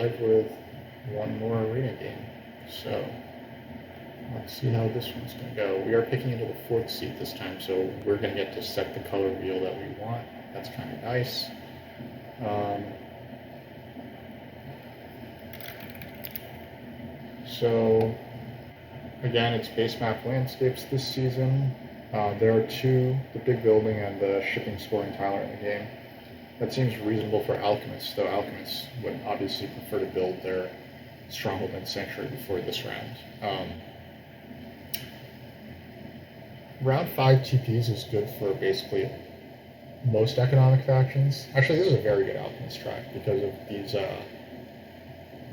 live with one more arena game. So let's see how this one's going to go. We are picking into the fourth seat this time, so we're going to get to set the color wheel that we want. That's kind of nice. So again, it's base map landscapes this season. There are two, the big building and the shipping scoring tile in the game. That seems reasonable for alchemists, though alchemists would obviously prefer to build their stronghold and sanctuary before this round. Round 5 TPs is good for basically most economic factions. Actually, this is a very good alchemist track because of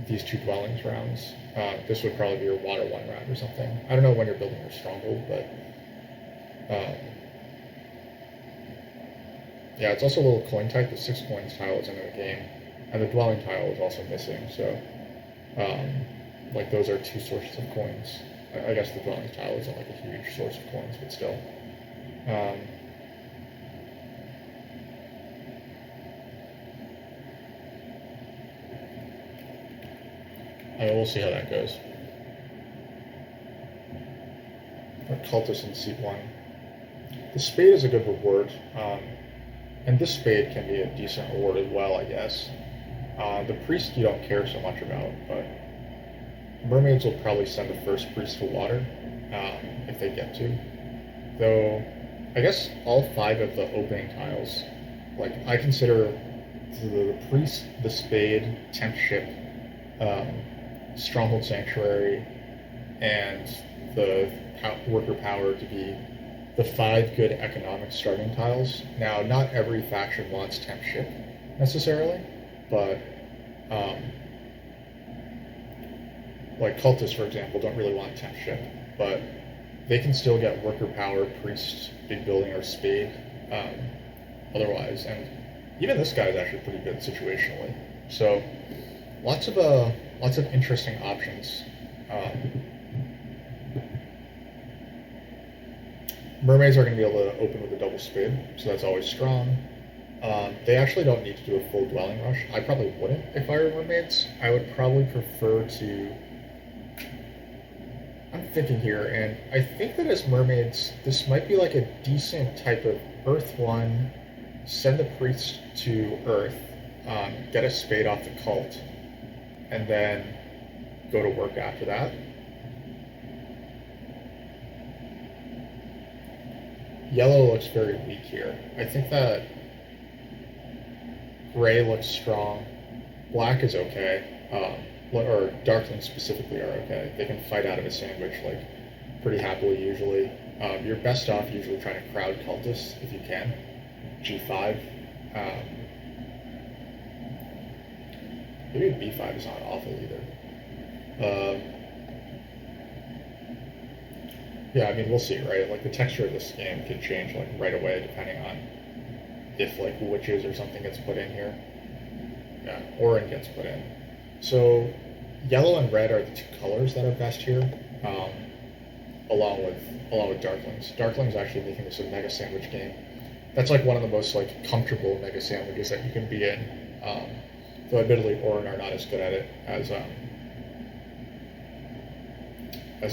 these two dwellings rounds. This would probably be your water 1 round or something. I don't know when you're building your stronghold, but yeah, it's also a little coin type. The 6 coins tile is in the game, and the dwelling tile is also missing. So, like those are 2 sources of coins. I guess the dwelling tile isn't like a huge source of coins, but still. And we'll see how that goes. Cultist in seat 1. The spade is a good reward. And this spade can be a decent reward as well, I guess. The priest you don't care so much about, but mermaids will probably send the first priest to water, if they get to. Though, I guess all 5 of the opening tiles, like, I consider the priest, the spade, temp ship, stronghold sanctuary, and the worker power to be the 5 good economic starting tiles. Now, not every faction wants temp ship necessarily, but like cultists, for example, don't really want temp ship, but they can still get worker power, priest, big building, or spade otherwise. And even this guy is actually pretty good situationally. So lots of interesting options. Mermaids are going to be able to open with a double spade, so that's always strong. They actually don't need to do a full dwelling rush. I probably wouldn't if I were mermaids. I would probably prefer to... I'm thinking here, and I think that as mermaids, this might be like a decent type of Earth 1, send the priest to Earth, get a spade off the cult, and then go to work after that. Yellow looks very weak here. I think that gray looks strong. Black is okay. Or darklings specifically are okay. They can fight out of a sandwich like pretty happily usually. You're best off usually trying to crowd cultists if you can. G5. Maybe B5 is not awful either. Yeah, I mean, we'll see, right? Like, the texture of this game can change, like, right away, depending on if, like, witches or something gets put in here. Yeah, Orin gets put in. So, yellow and red are the 2 colors that are best here, along with Darklings. Darklings actually making this a mega sandwich game. That's, like, one of the most, like, comfortable mega sandwiches that you can be in. Though, admittedly, Orin are not as good at it as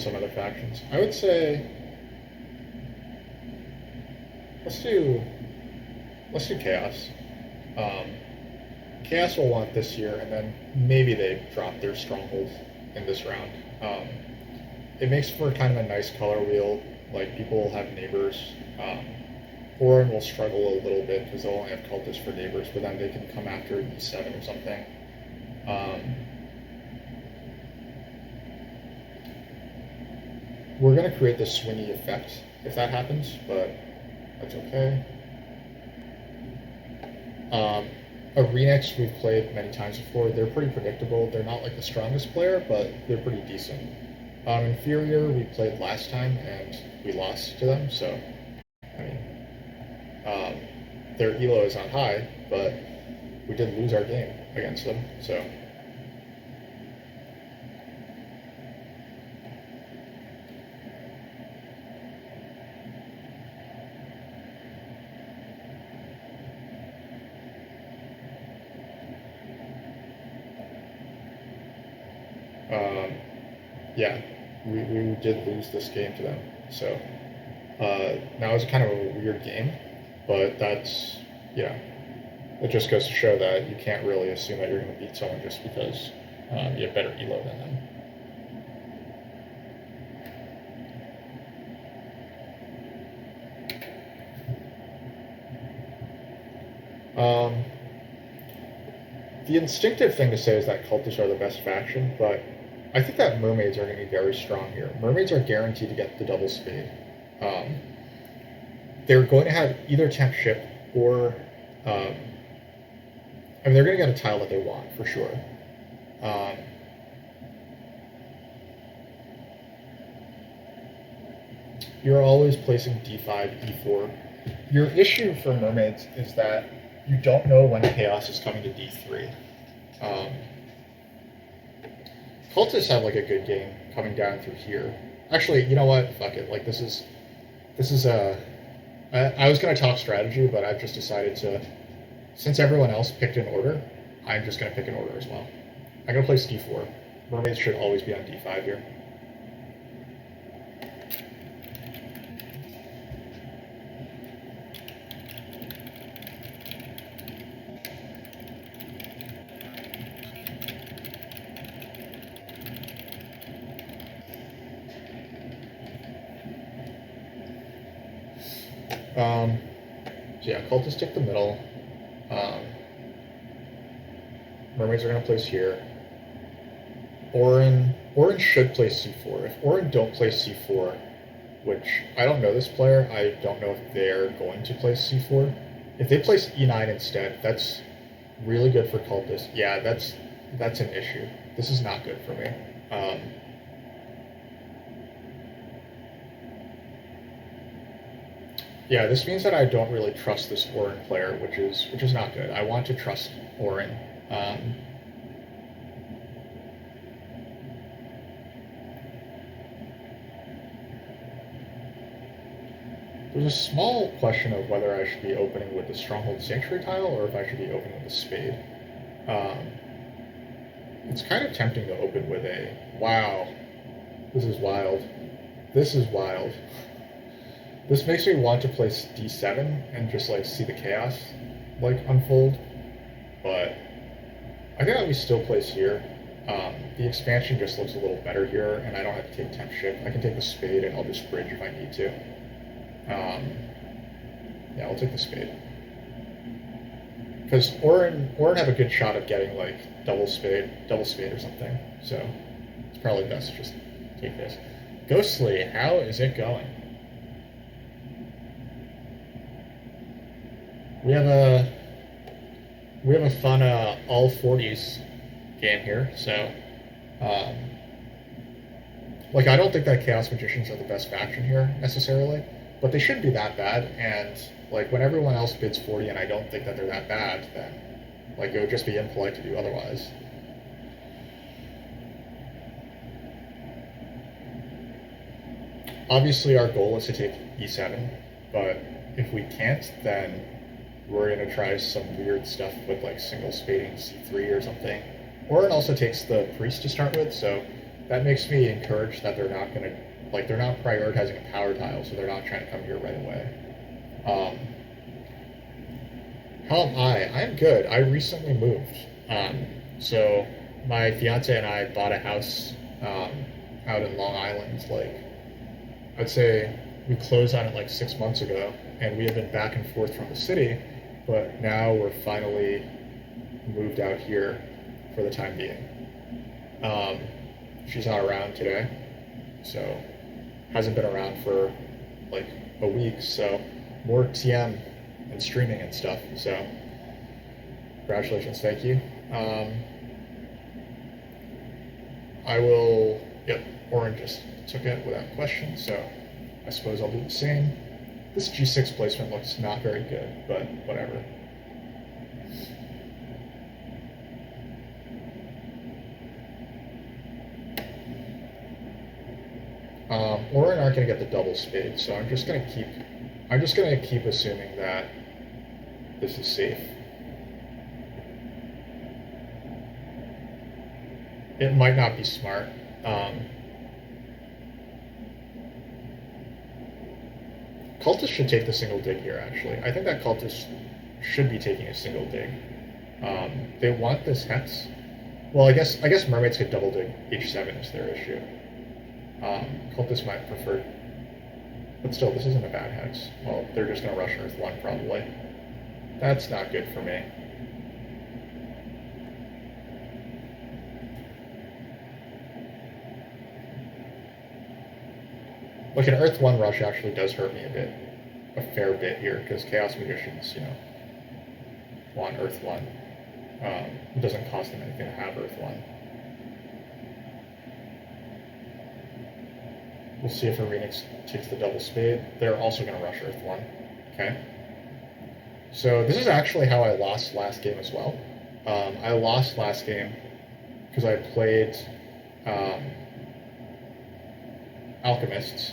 some other factions. I would say let's do Chaos. Chaos will want this year, and then maybe they drop their stronghold in this round. It makes for kind of a nice color wheel. Like, people will have neighbors. Orin will struggle a little bit because they'll only have cultists for neighbors, but then they can come after E7 or something. We're going to create this swingy effect if that happens, but that's okay. Arenex we've played many times before. They're pretty predictable. They're not like the strongest player, but they're pretty decent. Inferior we played last time and we lost to them, so I mean, their elo is not high, but we did lose our game against them, so. Um, yeah, we did lose this game to them. So now it's kind of a weird game, but that's, yeah, it just goes to show that you can't really assume that you're going to beat someone just because you have better elo than them. Um, the instinctive thing to say is that cultists are the best faction, but I think that mermaids are going to be very strong here. Mermaids are guaranteed to get the double spade. Um, they're going to have either temp ship or, um, I mean, they're going to get a tile that they want for sure. Um, you're always placing d5, e4. Your issue for mermaids is that you don't know when chaos is coming to d3. Cultists have like a good game coming down through here. Actually, you know what? Fuck it. Like this is I was gonna talk strategy, but I've just decided to, since everyone else picked an order, I'm just gonna pick an order as well. I'm gonna place d4. Mermaids should always be on d5 here. So yeah, cultists take the middle. Mermaids are going to place here. Orin should place c4. If Orin don't place c4, which I don't know this player, I don't know if they're going to place c4. If they place e9 instead, that's really good for cultists. Yeah, that's an issue. This is not good for me. Yeah, this means that I don't really trust this Orin player, which is not good. I want to trust Orin. There's a small question of whether I should be opening with the Stronghold Sanctuary tile or if I should be opening with the Spade. It's kind of tempting to open with a... Wow. This is wild. This is wild. This makes me want to place d7 and just like see the chaos like unfold, but I think that we still place here. The expansion just looks a little better here, and I don't have to take temp ship. I can take the spade and I'll just bridge if I need to. Yeah, I'll take the spade. Because Orin have a good shot of getting like double spade or something, so it's probably best to just take this. Ghostly, how is it going? We have a fun all 40s game here, so like I don't think that Chaos Magicians are the best faction here necessarily, but they shouldn't be that bad. And like when everyone else bids 40 and I don't think that they're that bad, then like it would just be impolite to do otherwise. Obviously, our goal is to take e7, but if we can't, then we're going to try some weird stuff with like single spading c3 or something. Or it also takes the priest to start with, so that makes me encouraged that they're not going to, like, they're not prioritizing a power tile, so they're not trying to come here right away. How am I? I'm good. I recently moved. So my fiance and I bought a house out in Long Island, like, I'd say we closed on it like 6 months ago, and we have been back and forth from the city, but now we're finally moved out here for the time being. She's not around today, so hasn't been around for like a week, so more TM and streaming and stuff, so congratulations, thank you. I will, yep, Oren just took it without question, so I suppose I'll do the same. This G6 placement looks not very good, but whatever. Orin aren't going to get the double spade, so I'm just going to keep assuming that this is safe. It might not be smart. Cultist should take the single dig here, actually. I think that Cultist should be taking a single dig. They want this Hex. Well, I guess Mermaids could double dig H7 is their issue. Cultists might prefer... But still, this isn't a bad Hex. Well, they're just going to rush Earth 1, probably. That's not good for me. Like, an Earth 1 rush actually does hurt me a fair bit here, because Chaos Magicians, want Earth 1. It doesn't cost them anything to have Earth 1. We'll see if Arenix takes the double spade. They're also going to rush Earth 1. Okay. So this is actually how I lost last game as well. I lost last game because I played Alchemists,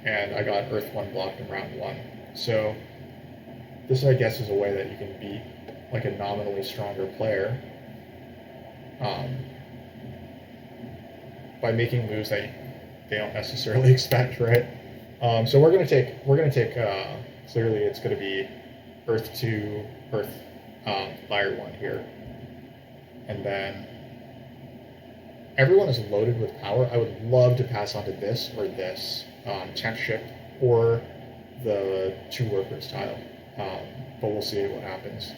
and I got Earth 1 blocked in round 1. So this, I guess, is a way that you can beat like a nominally stronger player by making moves that they don't necessarily expect, right? So we're gonna take clearly it's gonna be Earth 2, Earth Fire 1 here, and then everyone is loaded with power. I would love to pass on to this or this temp ship or the 2 workers tile, but we'll see what happens.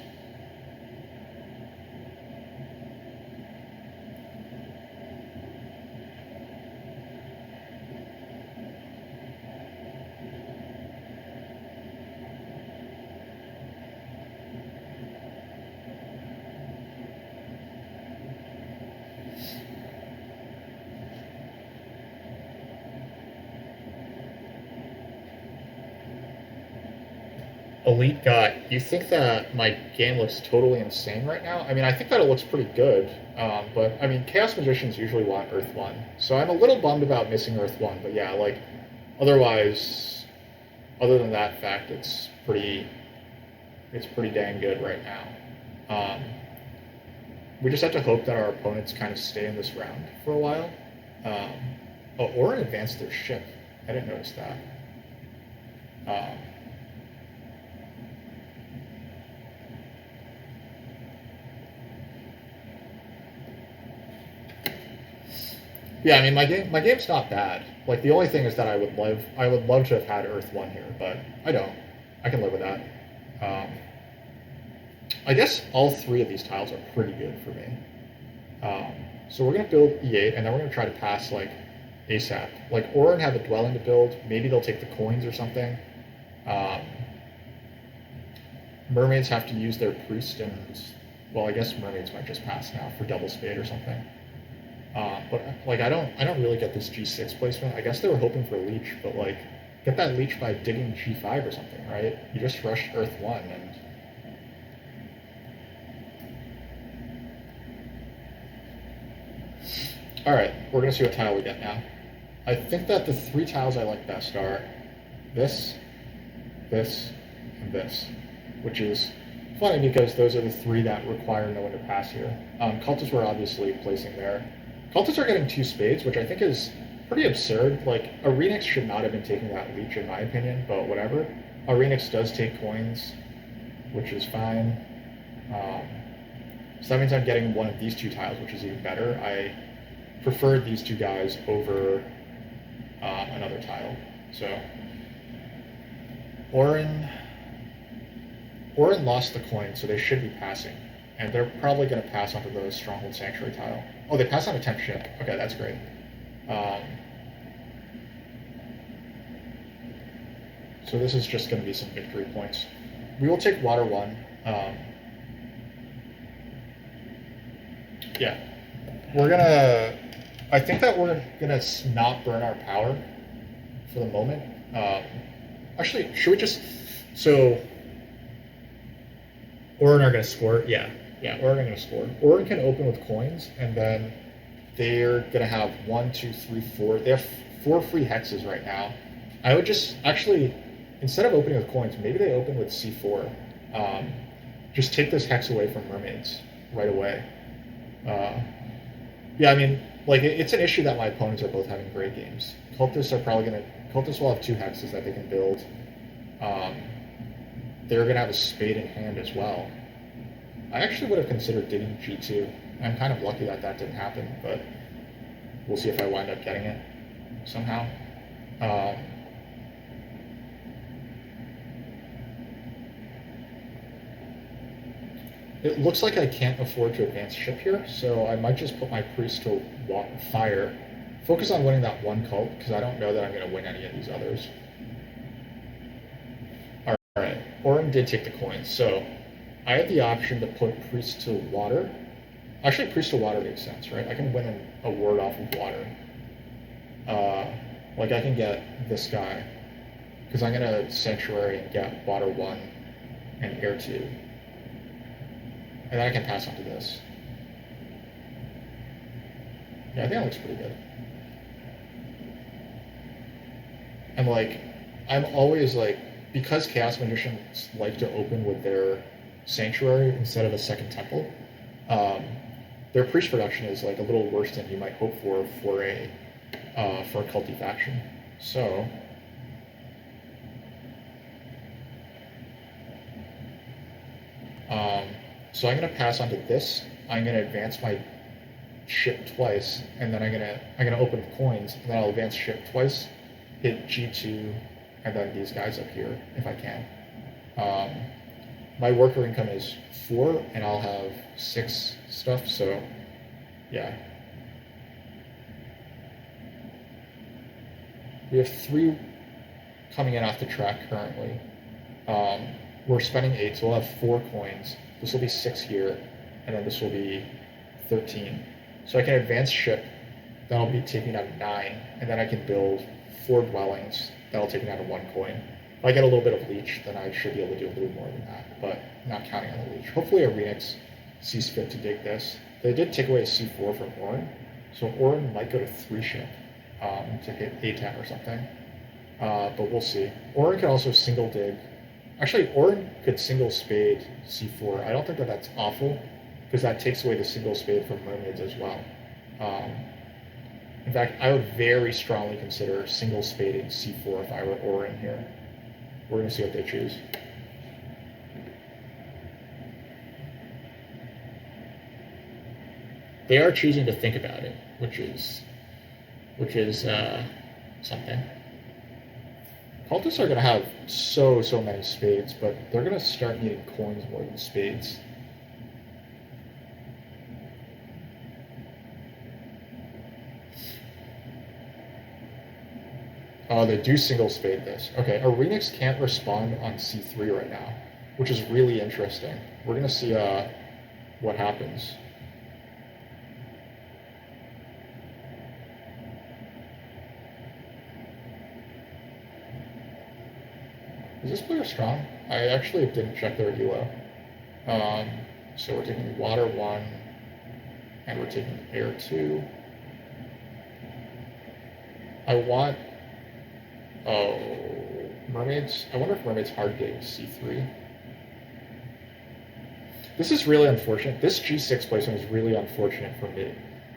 Elite got. You think that my game looks totally insane right now? I mean, I think that it looks pretty good, but I mean, Chaos Magicians usually want Earth 1, so I'm a little bummed about missing Earth 1, but yeah, like, otherwise, other than that fact, it's pretty dang good right now. We just have to hope that our opponents kind of stay in this round for a while. Oh, Orin advanced their ship. I didn't notice that. Yeah, I mean, my game's not bad. Like, the only thing is that I would love to have had Earth 1 here, but I don't. I can live with that. I guess all 3 of these tiles are pretty good for me. So we're gonna build E8, and then we're gonna try to pass like ASAP. Like, Orin have a dwelling to build. Maybe they'll take the coins or something. Mermaids have to use their priest, and well, I guess mermaids might just pass now for double spade or something. But like, I don't really get this G6 placement. I guess they were hoping for leech, but like, get that leech by digging G5 or something, right? You just rush Earth 1 and. All right, we're gonna see what tile we get now. I think that the 3 tiles I like best are this, this, and this, which is funny because those are the 3 that require no one to pass here. Cultists were obviously placing there. Cultists are getting 2 spades, which I think is pretty absurd. Like, Arenix should not have been taking that leech, in my opinion, but whatever. Arenix does take coins, which is fine. So that means I'm getting one of these 2 tiles, which is even better. I preferred these 2 guys over another tile. So Orin lost the coin, so they should be passing. And they're probably going to pass onto the Stronghold Sanctuary tile. Oh, they pass on a temp ship. Okay, that's great. So this is just going to be some victory points. We will take water 1. Yeah. We're going to... I think that we're going to not burn our power for the moment. Actually, should we just... So... Orin are going to score? Yeah, Orin are going to score. Orin can open with coins, and then they're going to have 1, 2, 3, 4. They have 4 free hexes right now. I would just, actually, instead of opening with coins, maybe they open with C4. Just take this hex away from mermaids right away. Yeah, I mean, like it's an issue that my opponents are both having great games. Cultists will have two hexes that they can build. Um, they're gonna have a spade in hand as well. I actually would have considered digging G2. I'm kind of lucky that that didn't happen, but we'll see if I wind up getting it somehow. Um, it looks like I can't afford to advance ship here, so I might just put my priest to fire. Focus on winning that one cult, because I don't know that I'm going to win any of these others. Alright, Orin did take the coins, so I have the option to put priest to water. Actually, priest to water makes sense, right? I can win a ward off of water. Like I can get this guy, because I'm going to sanctuary and get water 1 and air 2. And then I can pass on to this. Yeah, I think that looks pretty good. And like, I'm always like, because Chaos Magicians like to open with their Sanctuary instead of a second temple, their priest production is like a little worse than you might hope for a culty faction. So so I'm gonna pass on to this. I'm gonna advance my ship twice, and then I'm gonna open with coins, and then I'll advance ship twice, hit G2, and then these guys up here if I can. My worker income is 4, and I'll have 6 stuff. So yeah, we have 3 coming in off the track currently. We're spending 8, so we'll have 4 coins. This will be 6 here, and then this will be 13. So I can advance ship, that'll be taking out 9, and then I can build 4 dwellings, that'll take me out of 1 coin. If I get a little bit of leech, then I should be able to do a little more than that, but not counting on the leech. Hopefully Arenix sees fit to dig this. They did take away a C4 from Orin, so Orin might go to 3 ship to hit A10 or something. But we'll see. Orin can also single dig. Actually, Orin could single spade C4. I don't think that that's awful, because that takes away the single spade from mermaids as well. In fact, I would very strongly consider single spading C4 if I were Orin here. We're going to see what they choose. They are choosing to think about it, which is something. Cultists are going to have so many spades, but they're going to start needing coins more than spades. Oh, they do single spade this. Okay, Arenix can't respond on C3 right now, which is really interesting. We're going to see what happens. Is this player strong? I actually didn't check their elo. So we're taking water 1, and we're taking air 2. I want... Oh, mermaids? I wonder if mermaids hard dig C3. This is really unfortunate. This G6 placement is really unfortunate for me,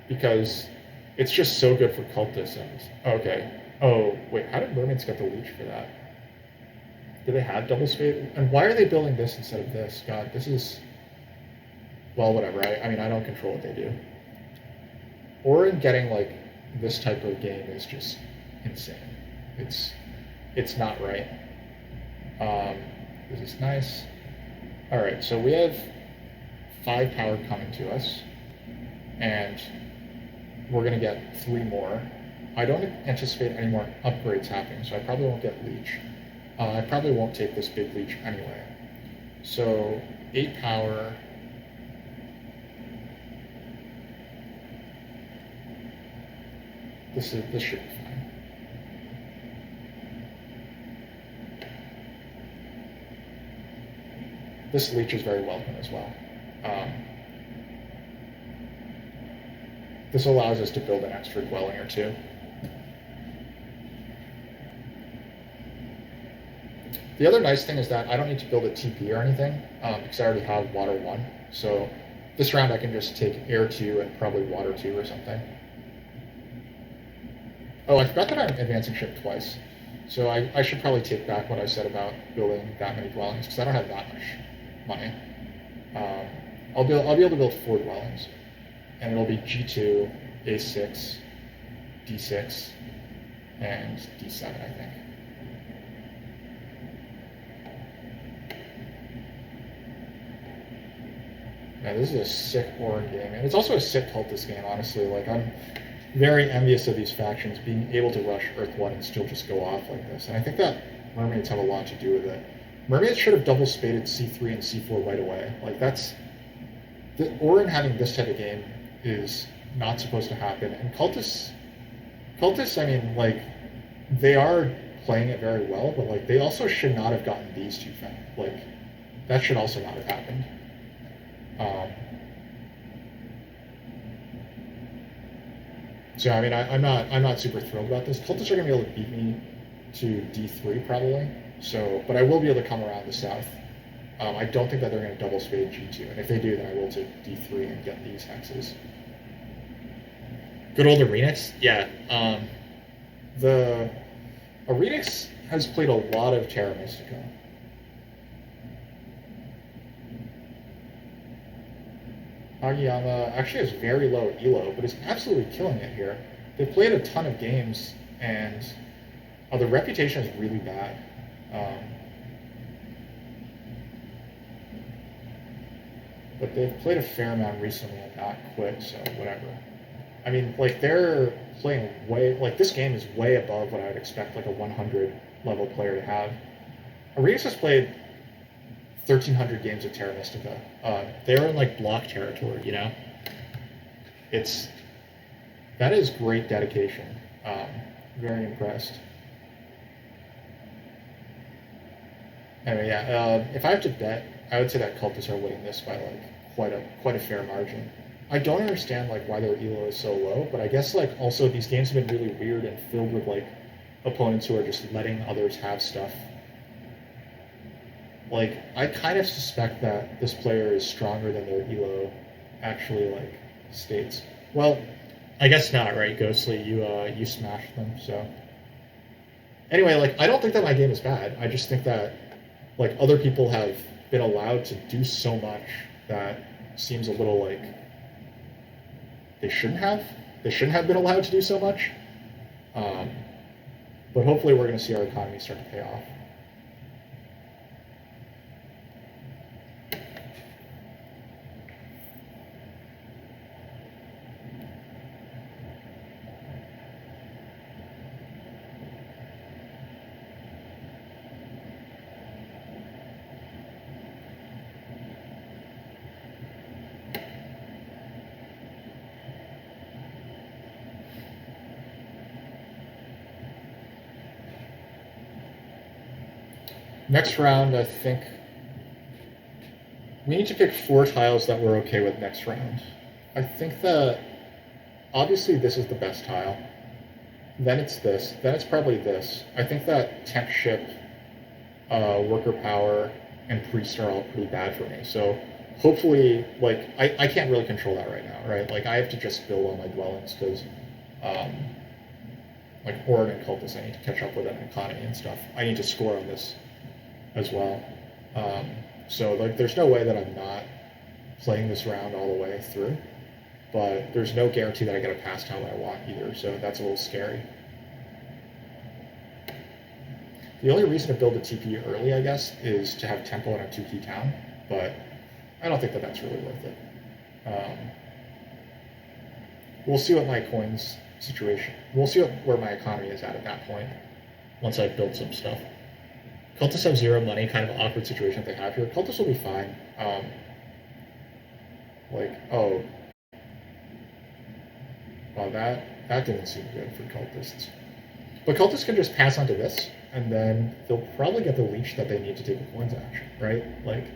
because it's just so good for cultists. Okay. Oh, wait, how did mermaids get the leech for that? Do they have double spade? And why are they building this instead of this? God, this is... Well, whatever. I mean, I don't control what they do. Orin getting, like, this type of game is just insane. It's not right. This is nice. Alright, so we have 5 power coming to us. And we're going to get 3 more. I don't anticipate any more upgrades happening, so I probably won't get leech. I probably won't take this big leech anyway. So 8 power. This should be fine. This leech is very welcome as well. This allows us to build an extra dwelling or 2. The other nice thing is that I don't need to build a TP or anything, because I already have water 1. So This round I can just take air 2 and probably water 2 or something. Oh, I forgot that I'm advancing ship twice. So I should probably take back what I said about building that many dwellings, because I don't have that much money. Um, I'll be able to build 4 dwellings, and it'll be G2, A6, D6, and D7, I think. Yeah, this is a sick Orin game, and it's also a sick cultist game, honestly. Like, I'm very envious of these factions being able to rush Earth 1 and still just go off like this. And I think that Mermaids have a lot to do with it. Mermaids should have double spaded C3 and C4 right away. Like, that's... Orin having this type of game is not supposed to happen. And cultists, I mean, like, they are playing it very well, but, like, they also should not have gotten these two things. Like, that should also not have happened. So I mean, I'm not super thrilled about this. Cultists are gonna be able to beat me to D3 probably. So, but I will be able to come around the south. I don't think that they're gonna double spade G2, and if they do, then I will take D3 and get these hexes. Good old Arenix, yeah. The Arenix has played a lot of Terra Mystica. Agiyama actually has very low elo, but is absolutely killing it here. They've played a ton of games, and the reputation is really bad. But they've played a fair amount recently and not quit, so whatever. I mean, like, they're playing way... Like, this game is way above what I would expect, like, a 100 level player to have. Arenix has played 1,300 games of Terra Mystica. They're in, like, block territory, you know? That is great dedication. Very impressed. Anyway, yeah, if I have to bet, I would say that cultists are winning this by, like, quite a fair margin. I don't understand, like, why their elo is so low, but I guess, like, also these games have been really weird and filled with, like, opponents who are just letting others have stuff. Like, I kind of suspect that this player is stronger than their elo actually, like, states. Well, I guess not, right, Ghostly? You smashed them, so... Anyway, like, I don't think that my game is bad. I just think that, like, other people have been allowed to do so much that seems a little, like... They shouldn't have. They shouldn't have been allowed to do so much. But hopefully we're going to see our economy start to pay off. Next round, I think we need to pick 4 tiles that we're okay with next round. I think that obviously this is the best tile. Then it's this. Then it's probably this. I think that temp ship, worker power, and priest are all pretty bad for me. So hopefully, like, I can't really control that right now, right? Like, I have to just build all my dwellings because, like, Orin and Cultists, I need to catch up with an economy and stuff. I need to score on this as well. So, like, there's no way that I'm not playing this round all the way through, but there's no guarantee that I get a pass tile that I want either, so that's a little scary. The only reason to build a TP early, I guess, is to have tempo in a 2-key town, but I don't think that that's really worth it. We'll see what my coins situation, we'll see where my economy is at that point, once I build some stuff. Cultists have 0 money, kind of awkward situation that they have here. Cultists will be fine. Oh. Wow, that didn't seem good for Cultists. But Cultists can just pass on to this, and then they'll probably get the leech that they need to take a coins action, right? Like,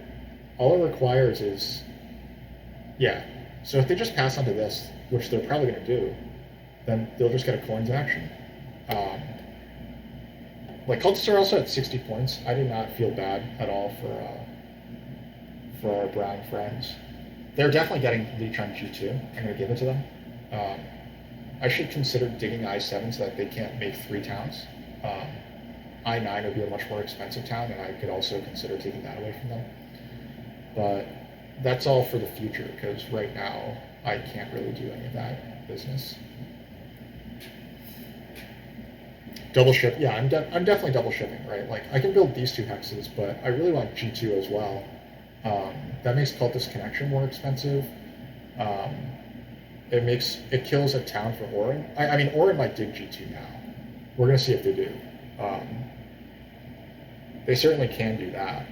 all it requires is... Yeah. So if they just pass on to this, which they're probably going to do, then they'll just get a coins action. Like, Cultists are also at 60 points. I do not feel bad at all for our brown friends. They're definitely getting leech on G2. I'm going to give it to them. Um, I should consider digging I7 so that they can't make 3 towns. Um, I9 would be a much more expensive town, and I could also consider taking that away from them. But that's all for the future, because right now I can't really do any of that business. Double ship, yeah, I'm definitely double shipping, right? Like, I can build these 2 hexes, but I really want G2 as well. That makes Cultist Connection more expensive. Um, it kills a town for Orin. I mean, Orin might dig G2 now. We're gonna see if they do. Um, they certainly can do that.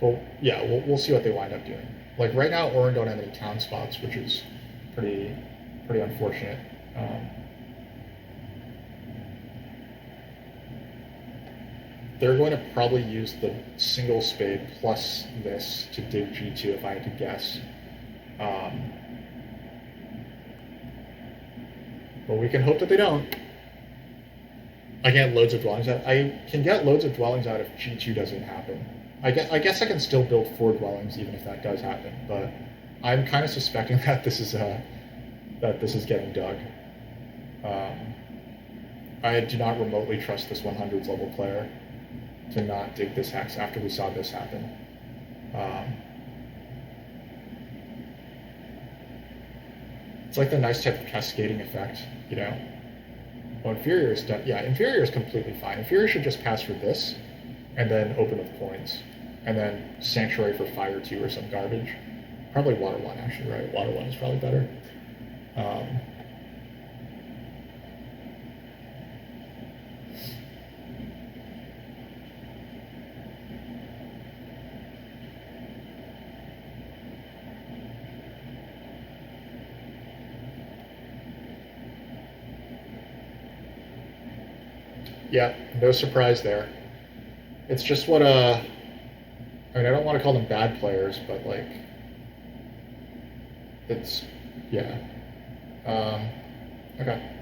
Well, yeah, we'll see what they wind up doing. Like right now, Orin don't have any town spots, which is pretty unfortunate. They're going to probably use the single spade plus this to dig G2 if I had to guess. But we can hope that they don't. I get loads of dwellings out. I can get loads of dwellings out if G2 doesn't happen. I guess I can still build 4 dwellings even if that does happen, but I'm kind of suspecting that this is getting dug. I do not remotely trust this 100s level player to not dig this hex after we saw this happen. It's like the nice type of cascading effect, you know? Well, Inferior is done. Yeah, Inferior is completely fine. Inferior should just pass for this, and then open with coins, and then Sanctuary for Fire 2 or some garbage. Probably Water 1, actually, right? Water 1 is probably better. Yeah, no surprise there. It's just what I mean, I don't want to call them bad players, but like, it's yeah. Okay.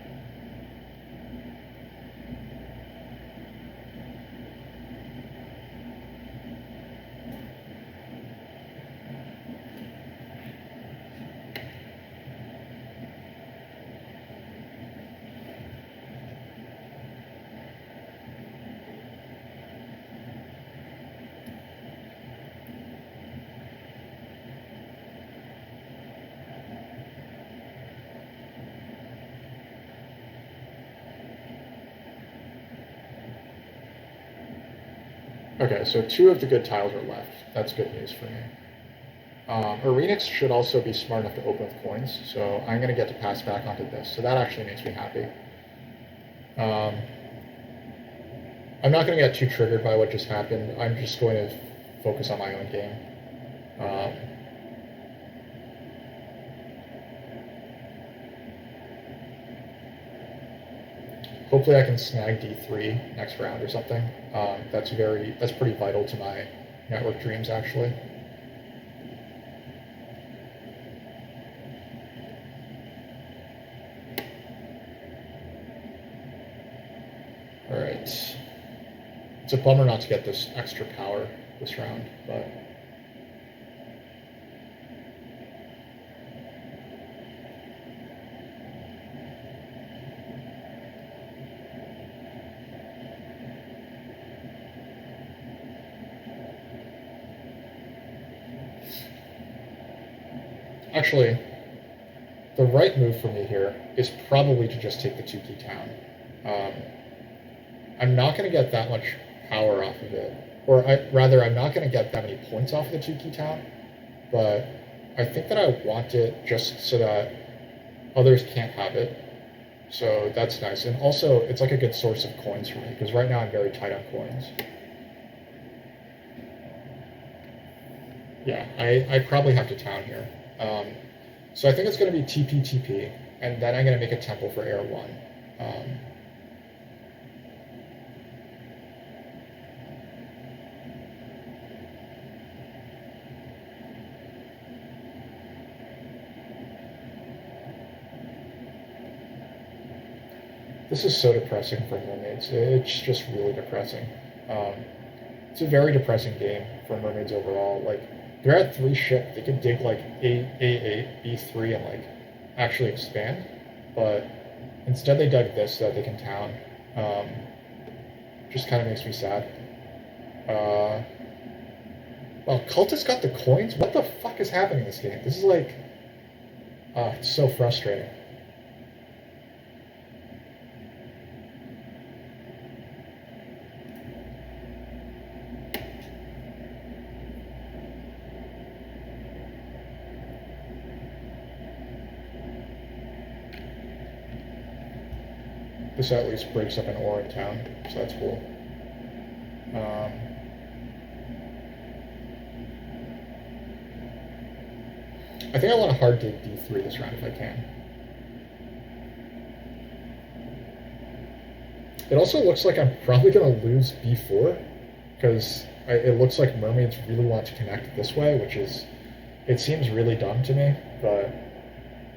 Okay, so 2 of the good tiles are left. That's good news for me. Arenix should also be smart enough to open with coins, so I'm going to get to pass back onto this. So that actually makes me happy. I'm not going to get too triggered by what just happened. I'm just going to focus on my own game. Hopefully I can snag D3 next round or something. That's pretty vital to my network dreams, actually. All right. It's a bummer not to get this extra power this round, but actually, the right move for me here is probably to just take the 2-key town. I'm not going to get that much power off of it, or rather, I'm not going to get that many points off of the 2-key town, but I think that I want it just so that others can't have it. So that's nice, and also it's like a good source of coins for me because right now I'm very tight on coins. Yeah, I probably have to town here. So I think it's going to be TP, and then I'm going to make a temple for Air 1. This is so depressing for mermaids. It's just really depressing. it's a very depressing game for mermaids overall. Like they're at 3 ship, they could dig like A8, B3, and like actually expand, but instead they dug this so that they can town. Um, just kind of makes me sad. Uh, well, Cultist got the coins. What the fuck is happening in this game? This is like, it's so frustrating. This at least breaks up an ore in town, so that's cool. I think I want to hard dig D3 this round if I can. It also looks like I'm probably going to lose B4 because it looks like mermaids really want to connect this way, which is, it seems really dumb to me, but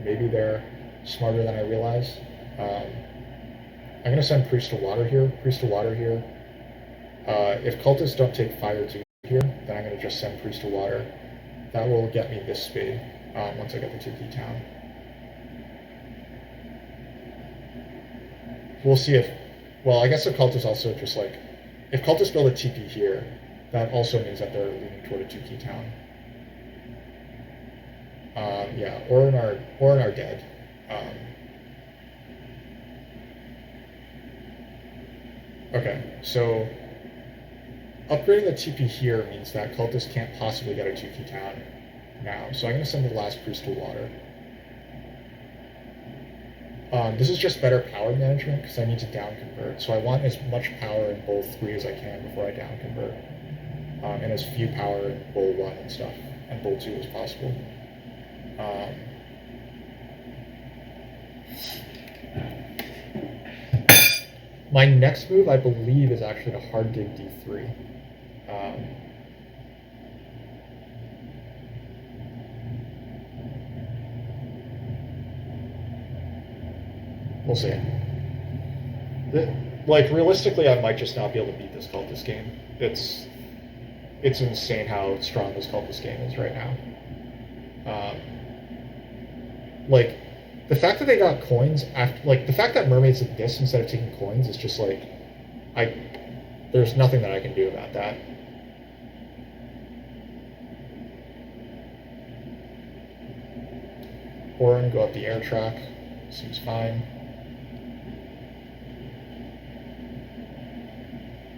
maybe they're smarter than I realize. I'm going to send Priest to Water here, Priest to Water here. If Cultists don't take Fire 2 here, then I'm going to just send Priest to Water. That will get me this speed once I get the 2-key town. We'll see if, well, I guess if Cultists also just like, if Cultists build a TP here, that also means that they're leaning toward a 2-key town. Yeah, or in our dead. Okay, so upgrading the TP here means that Cultists can't possibly get a 2-key town now. So I'm going to send the last Priest to Water. This is just better power management because I need to down convert. So I want as much power in bowl 3 as I can before I down convert. And as few power in bowl 1 and stuff, and bowl 2 as possible. My next move, I believe, is actually to hard dig D3. We'll see. Like, realistically, I might just not be able to beat this Cultist game. It's insane how strong this Cultist game is right now. Like, the fact that they got coins after, like, the fact that mermaids did this instead of taking coins is just like, there's nothing that I can do about that. Orin, go up the air track. Seems fine.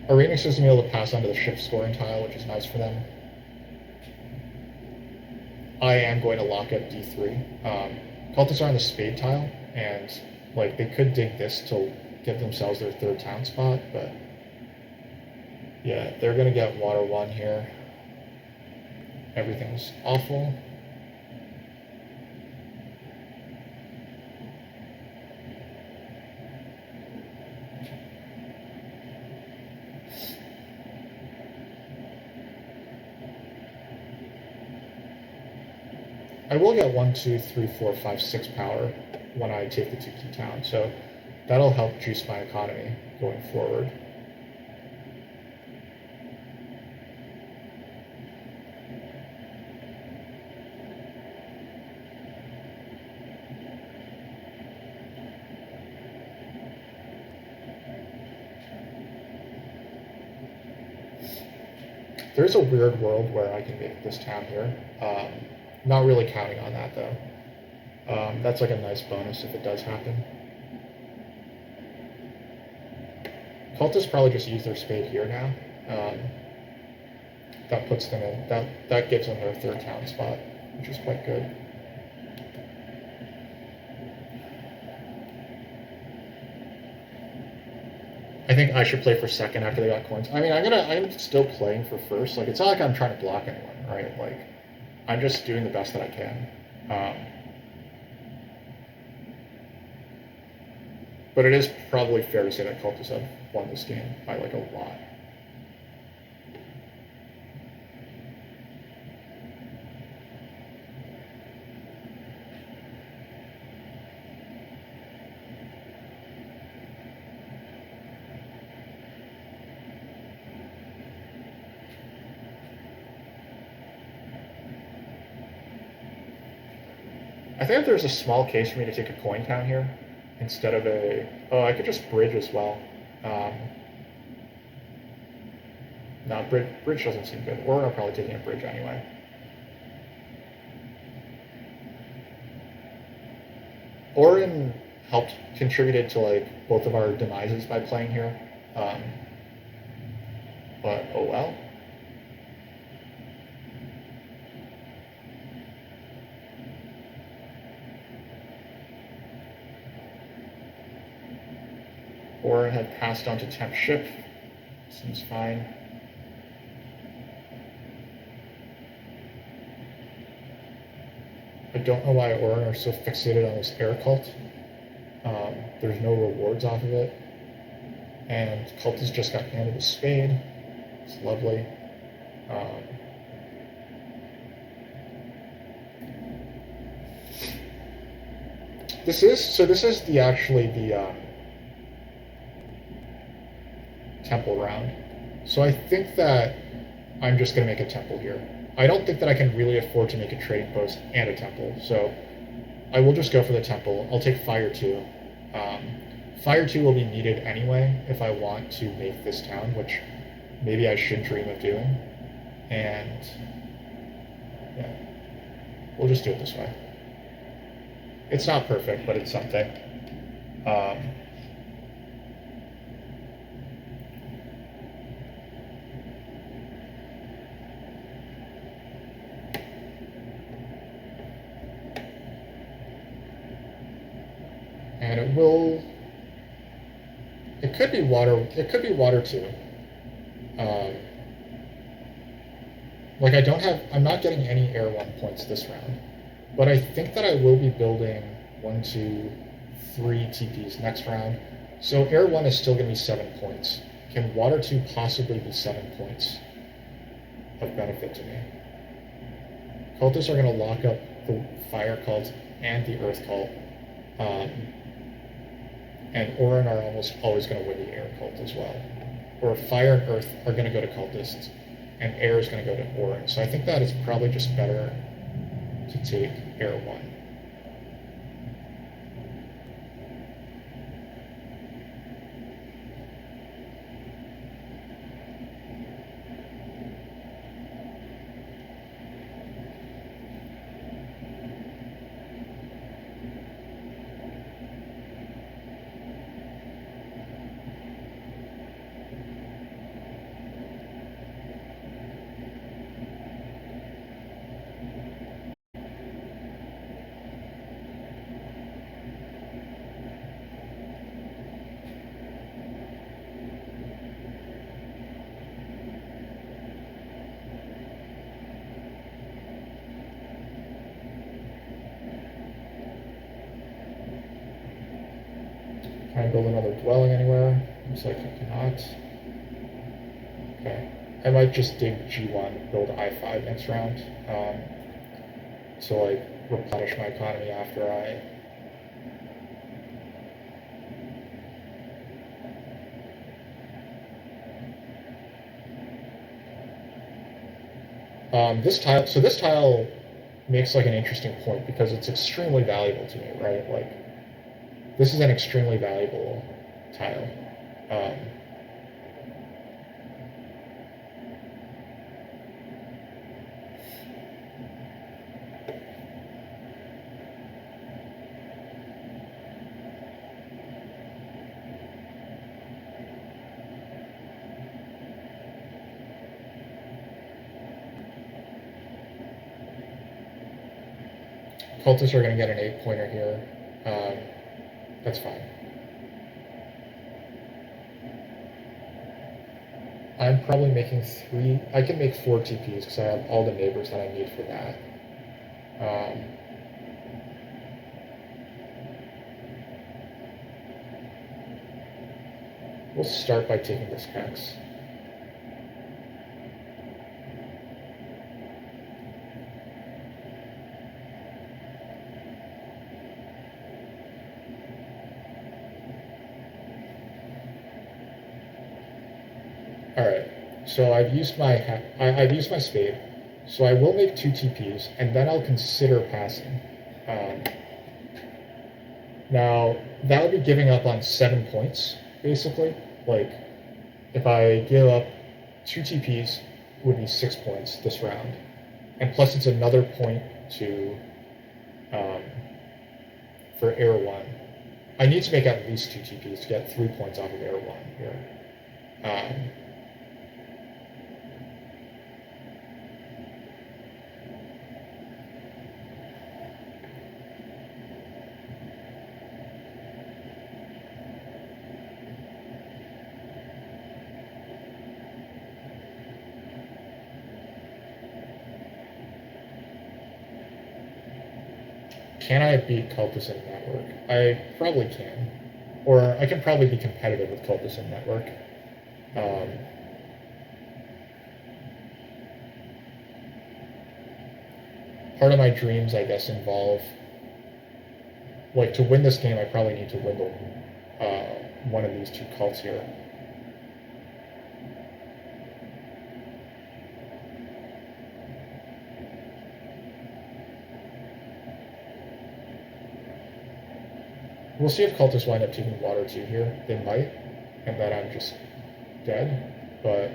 Arenix isn't able to pass onto the ship scoring tile, which is nice for them. I am going to lock up D3. Cultists are on the spade tile, and like they could dig this to get themselves their 3rd town spot, but yeah, they're gonna get water 1 here. Everything's awful. I will get 1, 2, 3, 4, 5, 6 power when I take the 2-key town, so that'll help juice my economy going forward. There's a weird world where I can make this town here. Not really counting on that, though. That's like a nice bonus if it does happen. Cultists probably just use their spade here now. That puts them in. That gives them their 3rd town spot, which is quite good. I think I should play for 2nd after they got coins. I mean, I'm still playing for 1st. Like, it's not like I'm trying to block anyone, right? Like, I'm just doing the best that I can. But it is probably fair to say that Cultists have won this game by like a lot. I think if there's a small case for me to take a coin town here instead of a. Oh, I could just bridge as well. Um, no, bridge doesn't seem good. Or I'm probably taking a bridge anyway. Orin helped contributed to like both of our demises by playing here. Um, but oh well. Orin had passed on to temp ship. Seems fine. I don't know why Orin are so fixated on this air cult. There's no rewards off of it. And Cultist just got handed a spade. It's lovely. This is the actually the temple round. So I think that I'm just going to make a temple here. I don't think that I can really afford to make a trading post and a temple, so I will just go for the temple. I'll take Fire 2. Fire 2 will be needed anyway if I want to make this town, which maybe I should dream of doing. And yeah, we'll just do it this way. It's not perfect, but it's something. And it will. It could be water. It could be water too. Like I don't have. I'm not getting any air 1 points this round, but I think that I will be building 1, 2, 3 TPs next round. So air 1 is still going to be 7 points. Can water 2 possibly be 7 points of benefit to me? Cultists are going to lock up the fire cult and the earth cult. And Orin are almost always going to win the air cult as well. Or fire and earth are going to go to cultists, and air is going to go to Orin. So I think that it's probably just better to take air 1. Can I build another dwelling anywhere? Looks like I cannot. Okay. I might just dig G1, build I5 next round. To like replenish my economy after I. This tile makes like an interesting point because it's extremely valuable to me, right? Like, this is an extremely valuable tile. Cultists are going to get an 8-pointer here. That's fine. I'm probably making 3. I can make 4 TPs because I have all the neighbors that I need for that. We'll start by taking this X. All right. So I've used my spade. So I will make 2 TPs, and then I'll consider passing. Now, that would be giving up on 7 points, basically. Like, if I give up 2 TPs, would be 6 points this round. And plus it's another point to um, for Air 1. I need to make at least 2 TPs to get 3 points off of Air 1 here. Can I beat Cultist in Network? I probably can. Or I can probably be competitive with Cultist in Network. Part of my dreams, I guess, involve, like, to win this game, I probably need to win one of these 2 cults here. We'll see if cultists wind up taking water 2 here. They might, and then I'm just dead, but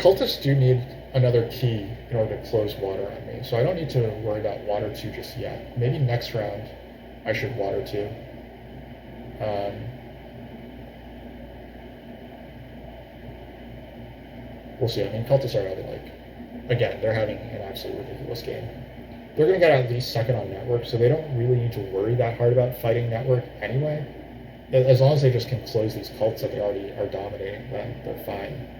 cultists do need another key in order to close water on me, so I don't need to worry about water 2 just yet. Maybe next round I should water 2. We'll see. I mean, cultists are having, like, again, they're having an absolutely ridiculous game. They're going to get at least second on network, so they don't really need to worry that hard about fighting network anyway. As long as they just can close these cults that they already are dominating, then they're fine.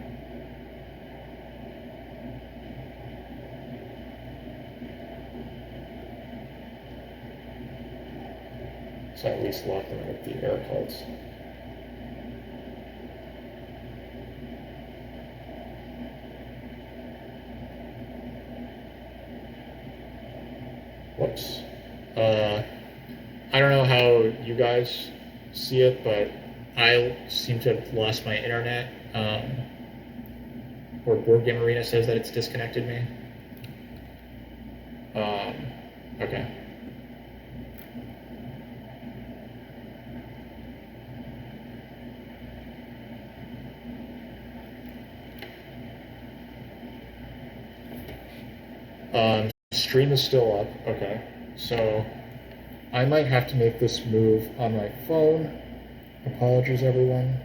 So at least lock them in with the air cults. Whoops. I don't know how you guys see it, but I seem to have lost my internet. Or Board Game Arena says that it's disconnected me. Okay. Stream is still up. Okay. So I might have to make this move on my phone. Apologies, everyone.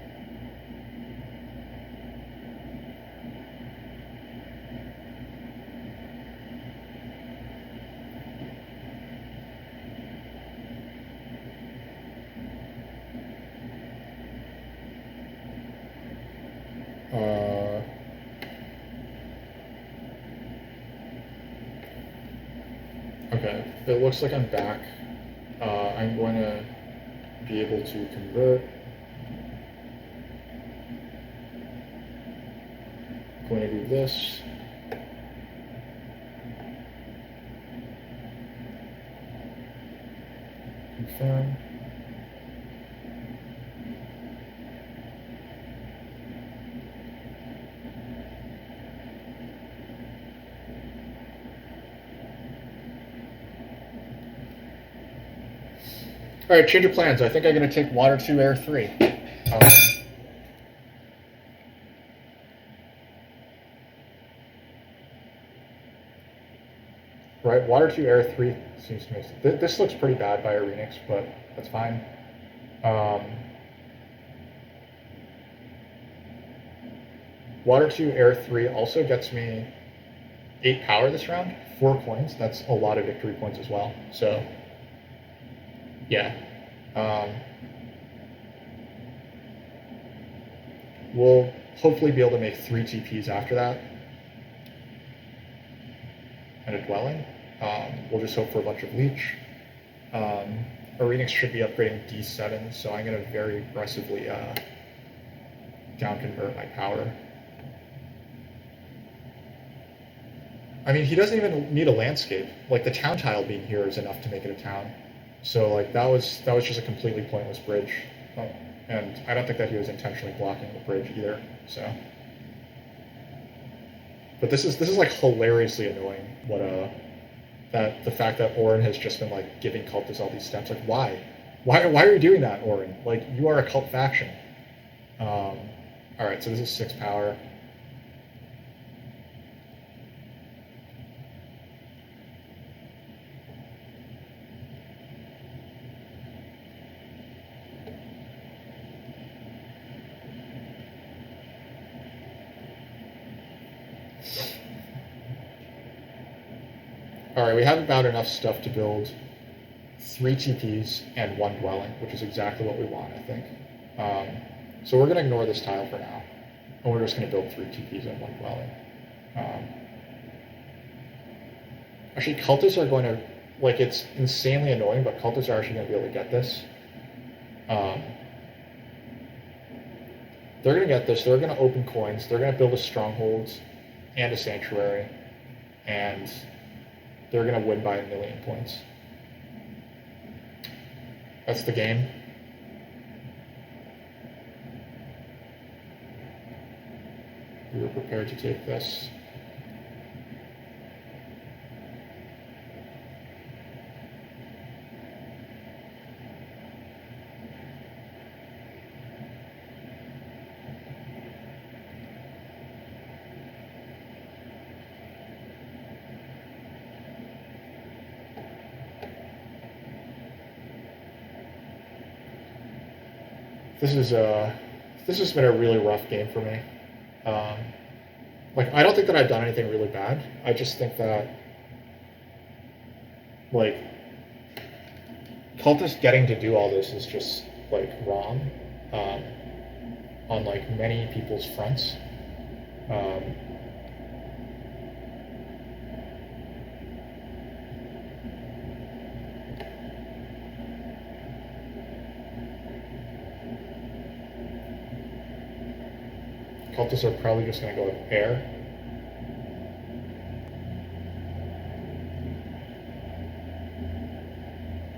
Okay, it looks like I'm back. I'm going to be able to convert. I'm going to do this. Confirm. All right, change of plans. I think I'm going to take water 2, air 3. Right, water 2, air 3 seems to make sense. This looks pretty bad by Arenix, but that's fine. Water 2, air 3 also gets me 8 power this round, 4 coins. That's a lot of victory points as well. So, yeah. We'll hopefully be able to make 3 TPs after that. and a dwelling. We'll just hope for a bunch of leech. Arenix should be upgrading D7, so I'm going to very aggressively down convert my power. I mean, he doesn't even need a landscape. Like, the town tile being here is enough to make it a town. So, like, that was just a completely pointless bridge. Oh, and I don't think that he was intentionally blocking the bridge either, so. But this is like hilariously annoying. What that the fact that Orin has just been like giving cultists all these steps. Like, why are you doing that, Orin? Like, you are a cult faction. All right, so this is 6 power. All right, we have about enough stuff to build 3 TPs and 1 dwelling, which is exactly what we want, I think. So we're going to ignore this tile for now, and we're just going to build 3 TPs and 1 dwelling. Actually, cultists are going to, like, it's insanely annoying, but cultists are actually going to be able to get this. They're going to get this. They're going to open coins. They're going to build a stronghold and a sanctuary, and they're going to win by 1,000,000 points. That's the game. We were prepared to take this. This has been a really rough game for me. Like, I don't think that I've done anything really bad. I just think that, like, cultists getting to do all this is just, like, wrong on, like, many people's fronts. Cultists are probably just going to go with air.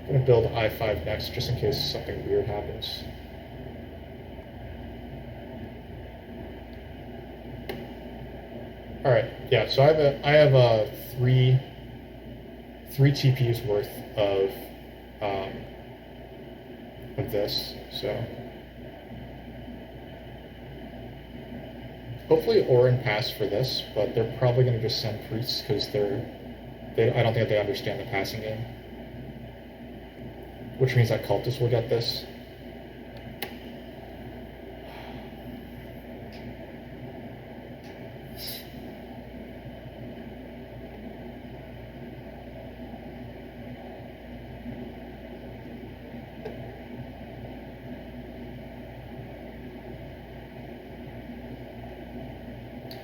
I'm going to build I5 next, just in case something weird happens. All right, yeah. So I have a three TPs worth of this. So. Hopefully Orin passed for this, but they're probably going to just send priests because I don't think they understand the passing game. Which means that cultists will get this.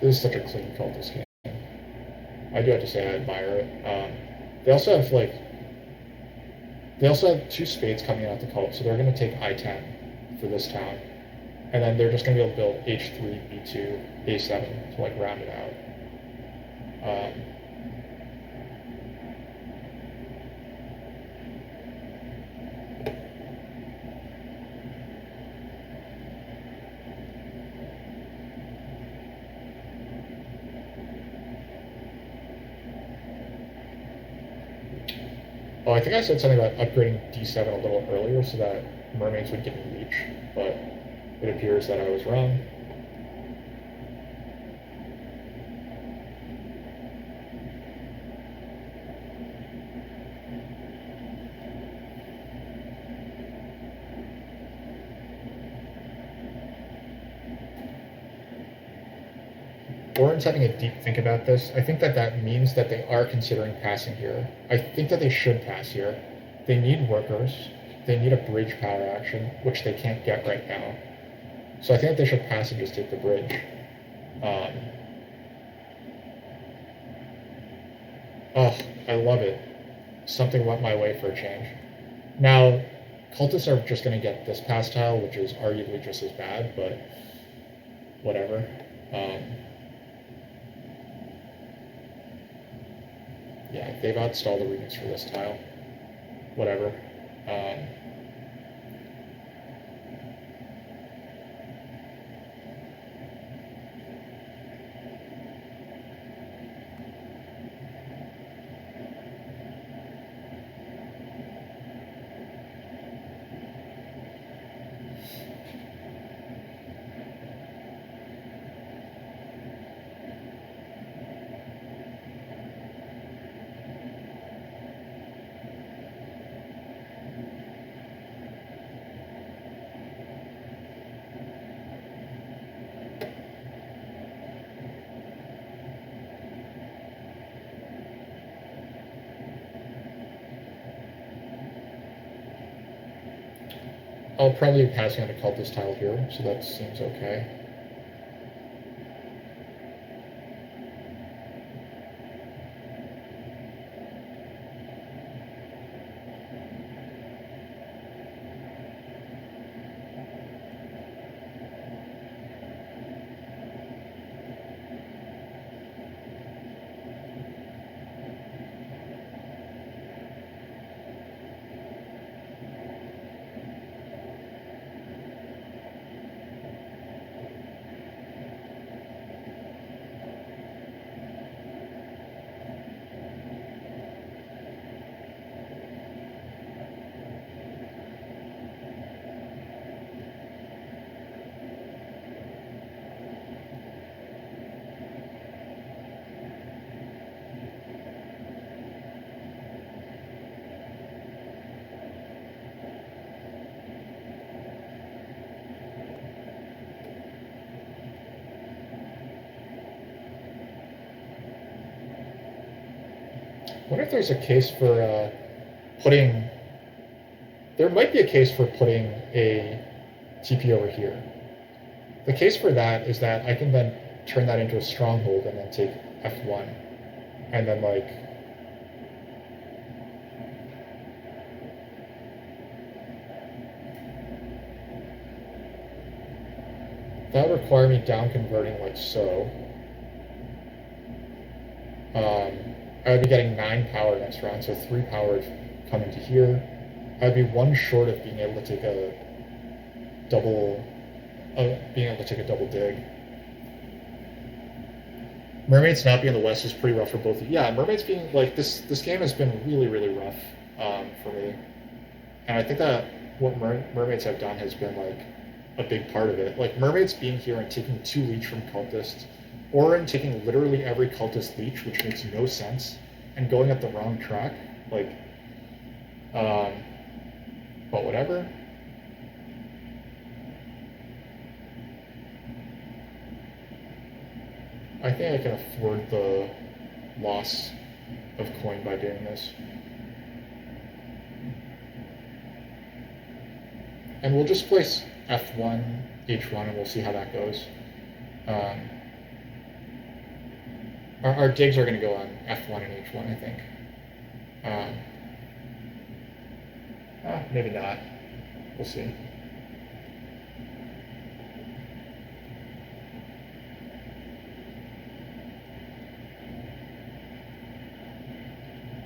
This is such a clean cultist game. I do have to say I admire it. They also have 2 spades coming out the cult, so they're going to take I10 for this town, and then they're just going to be able to build H3, B2, A7 to like round it out. Oh, I think I said something about upgrading D7 a little earlier so that mermaids would get reach, but it appears that I was wrong. Orin's having a deep think about this. I think that means that they are considering passing here. I think that they should pass here. They need workers. They need a bridge power action, which they can't get right now. So I think that they should pass and just take the bridge. Oh, I love it. Something went my way for a change. Now, cultists are just going to get this pass tile, which is arguably just as bad, but whatever. Um, yeah, they've outstalled all the remix for this tile. Whatever. Um, I'll probably be passing on a cultist tile here, so that seems okay. I wonder if there's a case for putting. There might be a case for putting a TP over here. The case for that is that I can then turn that into a stronghold and then take F1. And then, like, that would require me down converting like so. I would be getting 9 power next round, so 3 power coming to here. I'd be 1 short of being able to take a double, dig. Mermaids not being in the West is pretty rough for both of you. Yeah, Mermaids being like this game has been really, really rough for me, and I think that what Mermaids have done has been like a big part of it. Like Mermaids being here and taking 2 leech from cultists, Orin taking literally every cultist leech, which makes no sense, and going up the wrong track. Like, but whatever. I think I can afford the loss of coin by doing this. And we'll just place F1, H1, and we'll see how that goes. Our digs are going to go on F1 and H1, I think. Maybe not. We'll see.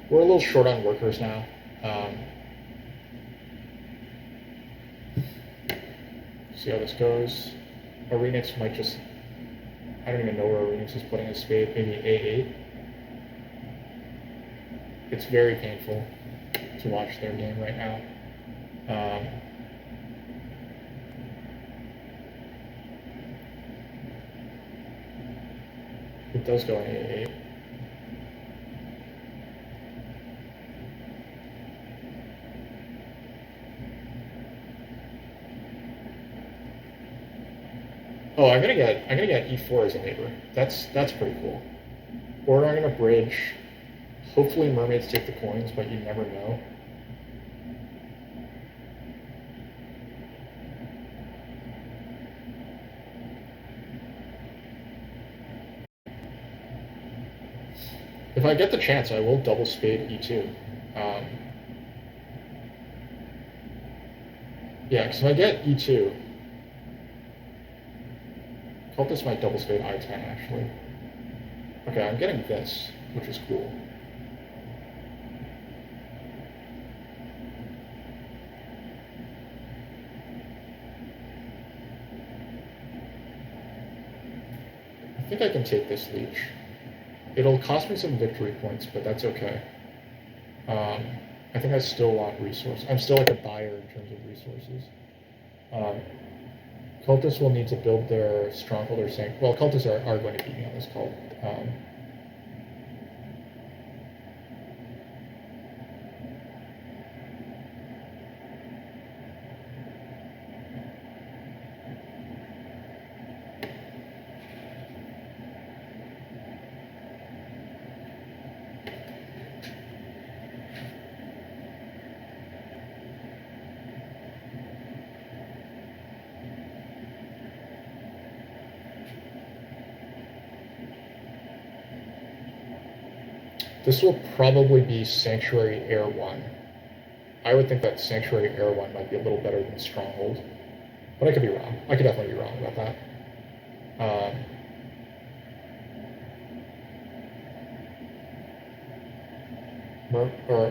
We're a little short on workers now. See how this goes. Arenix might just... I don't even know where Arenix is putting his spade. Maybe A8. It's very painful to watch their game right now. It does go on A8. Oh, I'm gonna get E4 as a neighbor. That's pretty cool. Or I'm gonna bridge. Hopefully mermaids take the coins, but you never know. If I get the chance, I will double spade e2. Um, yeah, because if I get e2, Cultist might double spade I10 actually. Okay, I'm getting this, which is cool. I think I can take this leech. It'll cost me some victory points, but that's okay. I think I still want resources. I'm still like a buyer in terms of resources. Um, Cultists will need to build their stronghold or sank. Well, cultists are going to beat me on this cult. This will probably be Sanctuary Air 1. I would think that Sanctuary Air 1 might be a little better than Stronghold. But I could be wrong. I could definitely be wrong about that.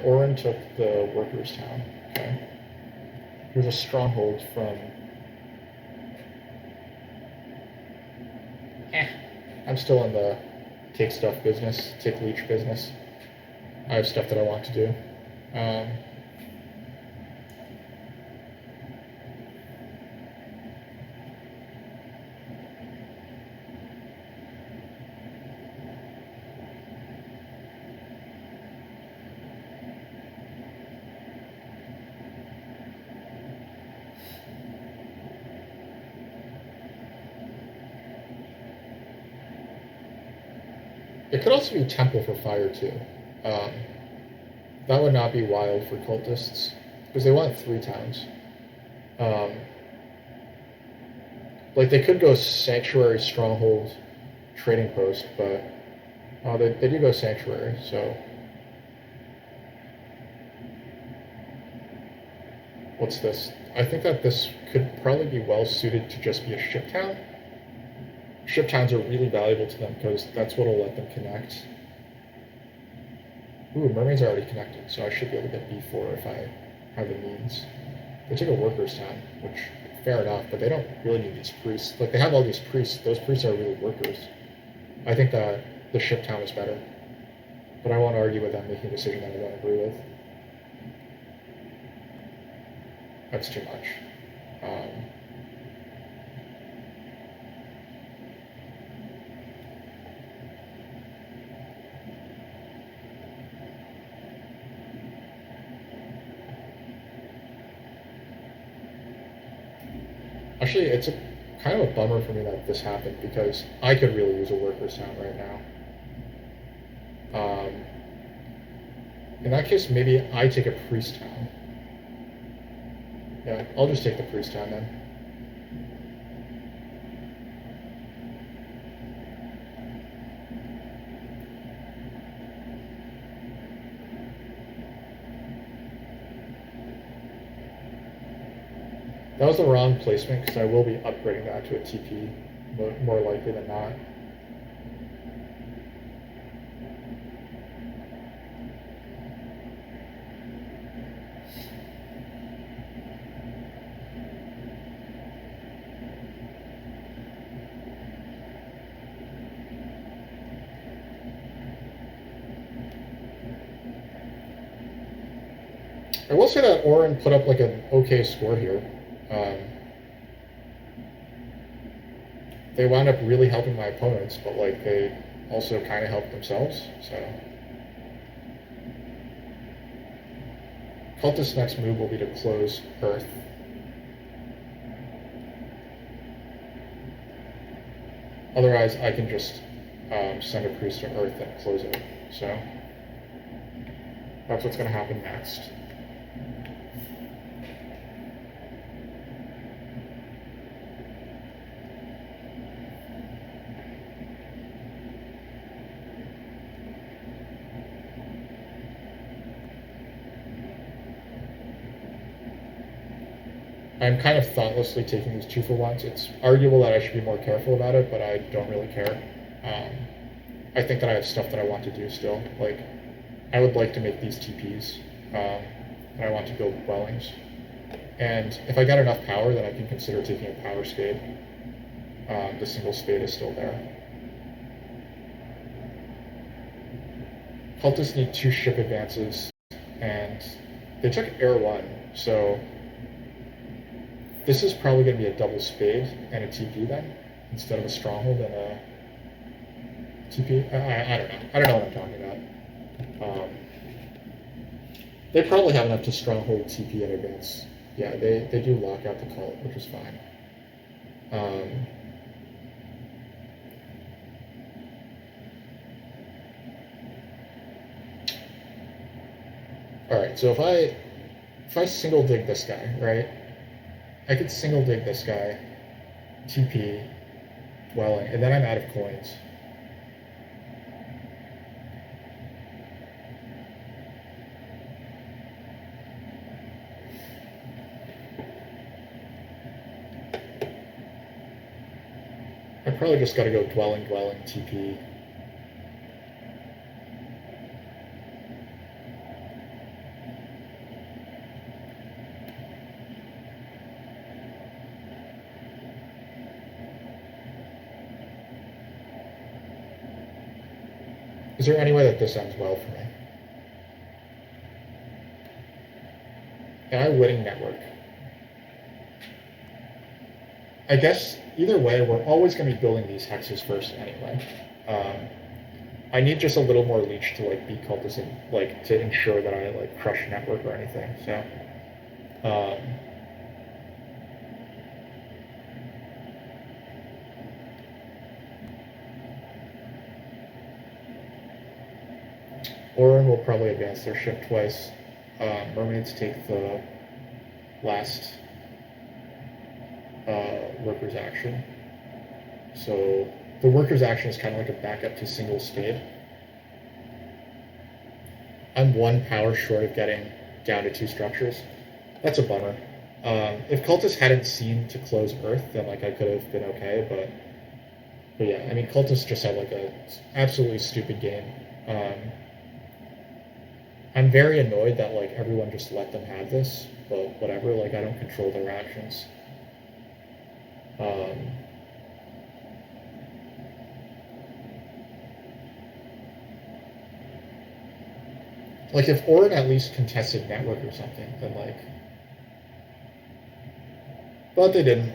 Orin took the Workers' Town. Okay. Here's a Stronghold from... I'm still in the take stuff business, take leech business. I have stuff that I want to do. It could also be Temple for Fire, too. That would not be wild for cultists, because they want 3 towns. Like, they could go Sanctuary, Stronghold, Trading Post, but they do go Sanctuary, so... What's this? I think that this could probably be well suited to just be a ship town. Ship towns are really valuable to them because that's what will let them connect. Ooh, mermaids are already connected, so I should be able to get B4 if I have the means. They took a workers town, which, fair enough, but they don't really need these priests. Like, they have all these priests. Those priests are really workers. I think that the ship town is better. But I won't argue with them making a decision that I don't agree with. That's too much. Actually, it's kind of a bummer for me that this happened because I could really use a workers town right now. In that case, maybe I take a priest town. Yeah, I'll just take the priest town then. That was the wrong placement because I will be upgrading that to a TP, more likely than not. I will say that Orin put up like an okay score here. They wound up really helping my opponents, but like they also kind of helped themselves. So Cultist's next move will be to close Earth. Otherwise, I can just send a priest to Earth and close it. So that's what's going to happen next. I'm kind of thoughtlessly taking these 2-for-1s. It's arguable that I should be more careful about it, but I don't really care. Um, I think that I have stuff that I want to do still. Like, I would like to make these TPs, and I want to build dwellings. And if I got enough power, then I can consider taking a power spade. The single spade is still there. Cultists need 2 ship advances, and they took Air 1, so this is probably going to be a double spade and a TP then, instead of a stronghold and a TP. I don't know. I don't know what I'm talking about. They probably have enough to stronghold TP in advance. Yeah, they do lock out the cult, which is fine. Alright, so if I single dig this guy, right? I could single dig this guy, TP, dwelling, and then I'm out of coins. I probably just gotta go dwelling, TP. Is there any way that this ends well for me? Am I winning network? I guess either way, we're always going to be building these hexes first anyway. I need just a little more leech to like beat cultists and like to ensure that I like crush network or anything. So, Orin will probably advance their ship twice. Mermaids take the last worker's action. So the worker's action is kind of like a backup to single spade. I'm 1 power short of getting down to 2 structures. That's a bummer. If cultists hadn't seen to close Earth, then like I could have been okay. But yeah, I mean cultists just had like a absolutely stupid game. I'm very annoyed that like everyone just let them have this, but whatever. Like I don't control their actions. Like if Orin at least contested network or something, then like, but they didn't.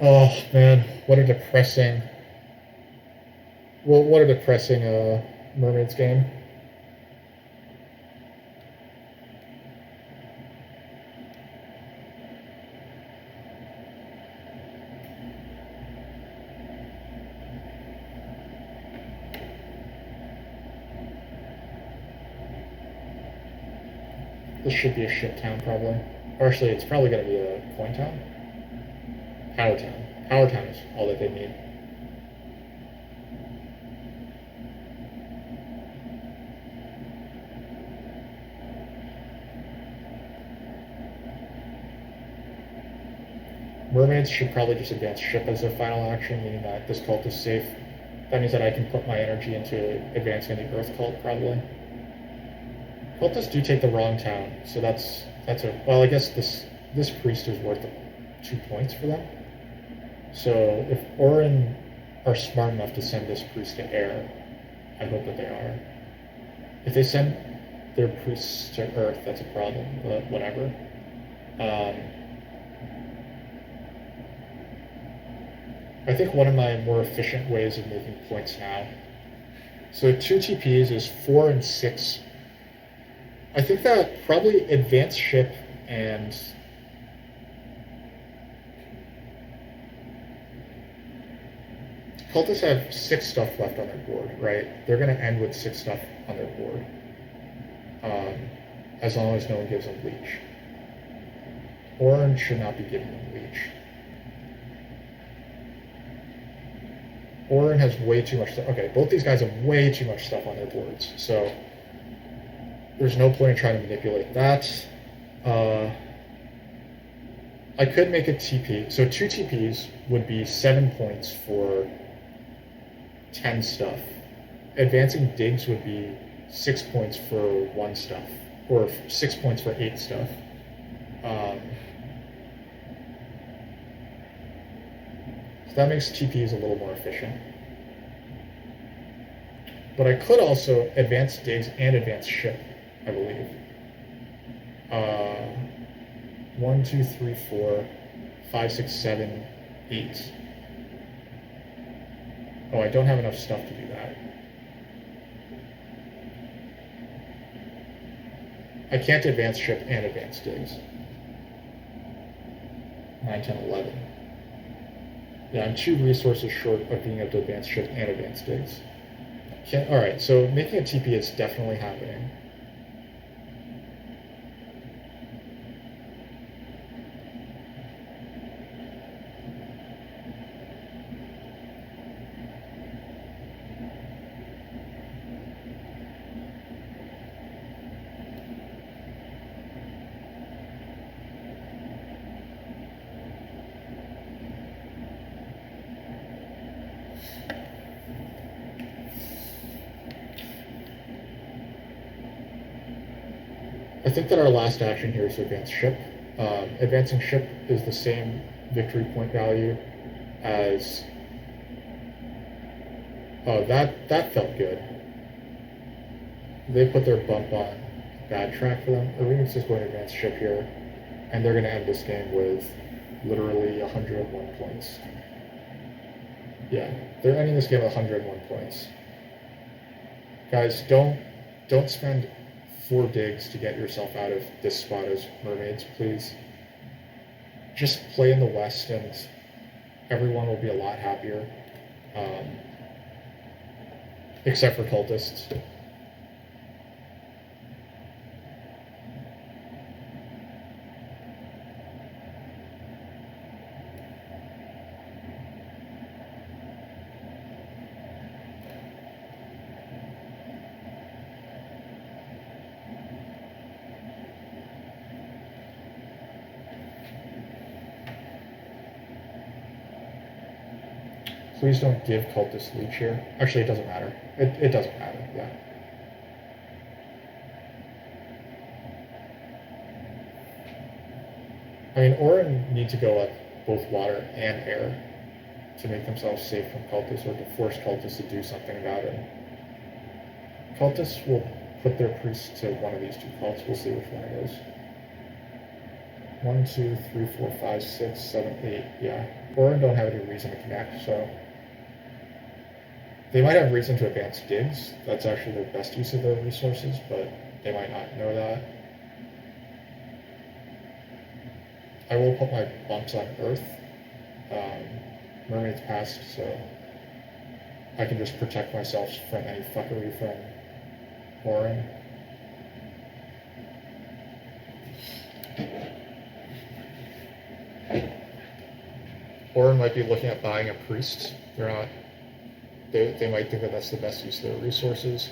Oh man, what a depressing. Well, what a depressing Mermaids game. This should be a ship town probably. Or actually, it's probably going to be a coin town. Power town. Power town is all that they need. Mermaids should probably just advance ship as their final action, meaning that this cult is safe. That means that I can put my energy into advancing the Earth cult, probably. Cultists do take the wrong town, so that's a... Well, I guess this priest is worth 2 points for them. So if Orin are smart enough to send this priest to air, I hope that they are. If they send their priests to Earth, that's a problem, but whatever. I think one of my more efficient ways of making points now. So 2 TPs is 4 and 6. I think that probably advanced ship and Cultists have 6 stuff left on their board, right? They're going to end with 6 stuff on their board. As long as no one gives them leech. Orange should not be giving them leech. Orin has way too much stuff. Okay, both these guys have way too much stuff on their boards, so there's no point in trying to manipulate that. I could make a TP. So 2 TPs would be 7 points for 10 stuff. Advancing digs would be 6 points for 1 stuff, or 6 points for 8 stuff. So that makes TPs a little more efficient. But I could also advance digs and advance ship, I believe. 1, 2, 3, 4, 5, 6, 7, 8. Oh, I don't have enough stuff to do that. I can't advance ship and advance digs. 9, 10, 11. Yeah, I'm 2 resources short of being able to advance ship and advance digs. Alright, so making a TP is definitely happening. I think that our last action here is to advance ship. Advancing ship is the same victory point value as... Oh, that felt good. They put their bump on bad track for them. Arena's is going to advance ship here, and they're going to end this game with literally 101 points. Yeah, they're ending this game with 101 points. Guys, don't spend 4 digs to get yourself out of this spot as mermaids, please. Just play in the west and everyone will be a lot happier. Except for cultists. Please don't give cultist leech here. Actually, it doesn't matter. It doesn't matter, yeah. I mean, Orin need to go up both water and air to make themselves safe from cultists, or to force cultists to do something about it. Cultists will put their priests to one of these 2 cults. We'll see which one it is. 1, 2, 3, 4, 5, 6, 7, 8. Yeah. Orin don't have any reason to connect, so they might have reason to advance digs. That's actually their best use of their resources, but they might not know that. I will put my bumps on Earth. Mermaid's passed, so I can just protect myself from any fuckery from Orin. Orin might be looking at buying a priest. They're not. They might think that that's the best use of their resources.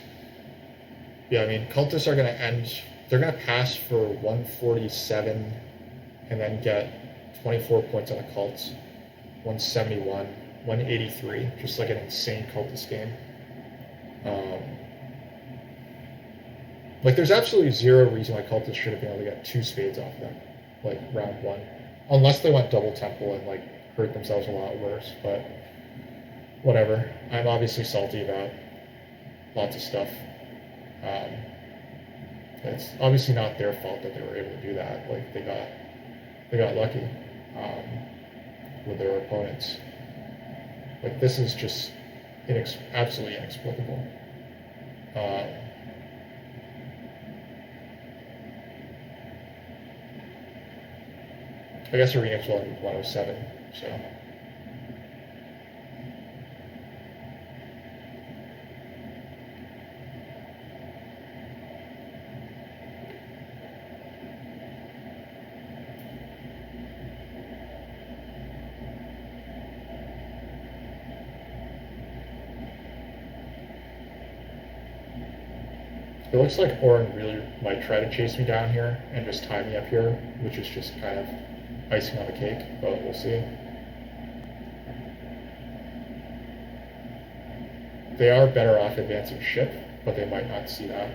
Yeah, I mean, cultists are going to end... They're going to pass for 147 and then get 24 points on a cult. 171, 183. Just like an insane cultist game. Like, there's absolutely zero reason why cultists should have been able to get 2 spades off them. Like, round 1. Unless they went double temple and, like, hurt themselves a lot worse, but... Whatever. I'm obviously salty about lots of stuff. It's obviously not their fault that they were able to do that. Like, they got lucky with their opponents. Like, this is just absolutely inexplicable. I guess Arena's will end with 107, so... It looks like Orin really might try to chase me down here and just tie me up here, which is just kind of icing on the cake, but we'll see. They are better off advancing ship, but they might not see that.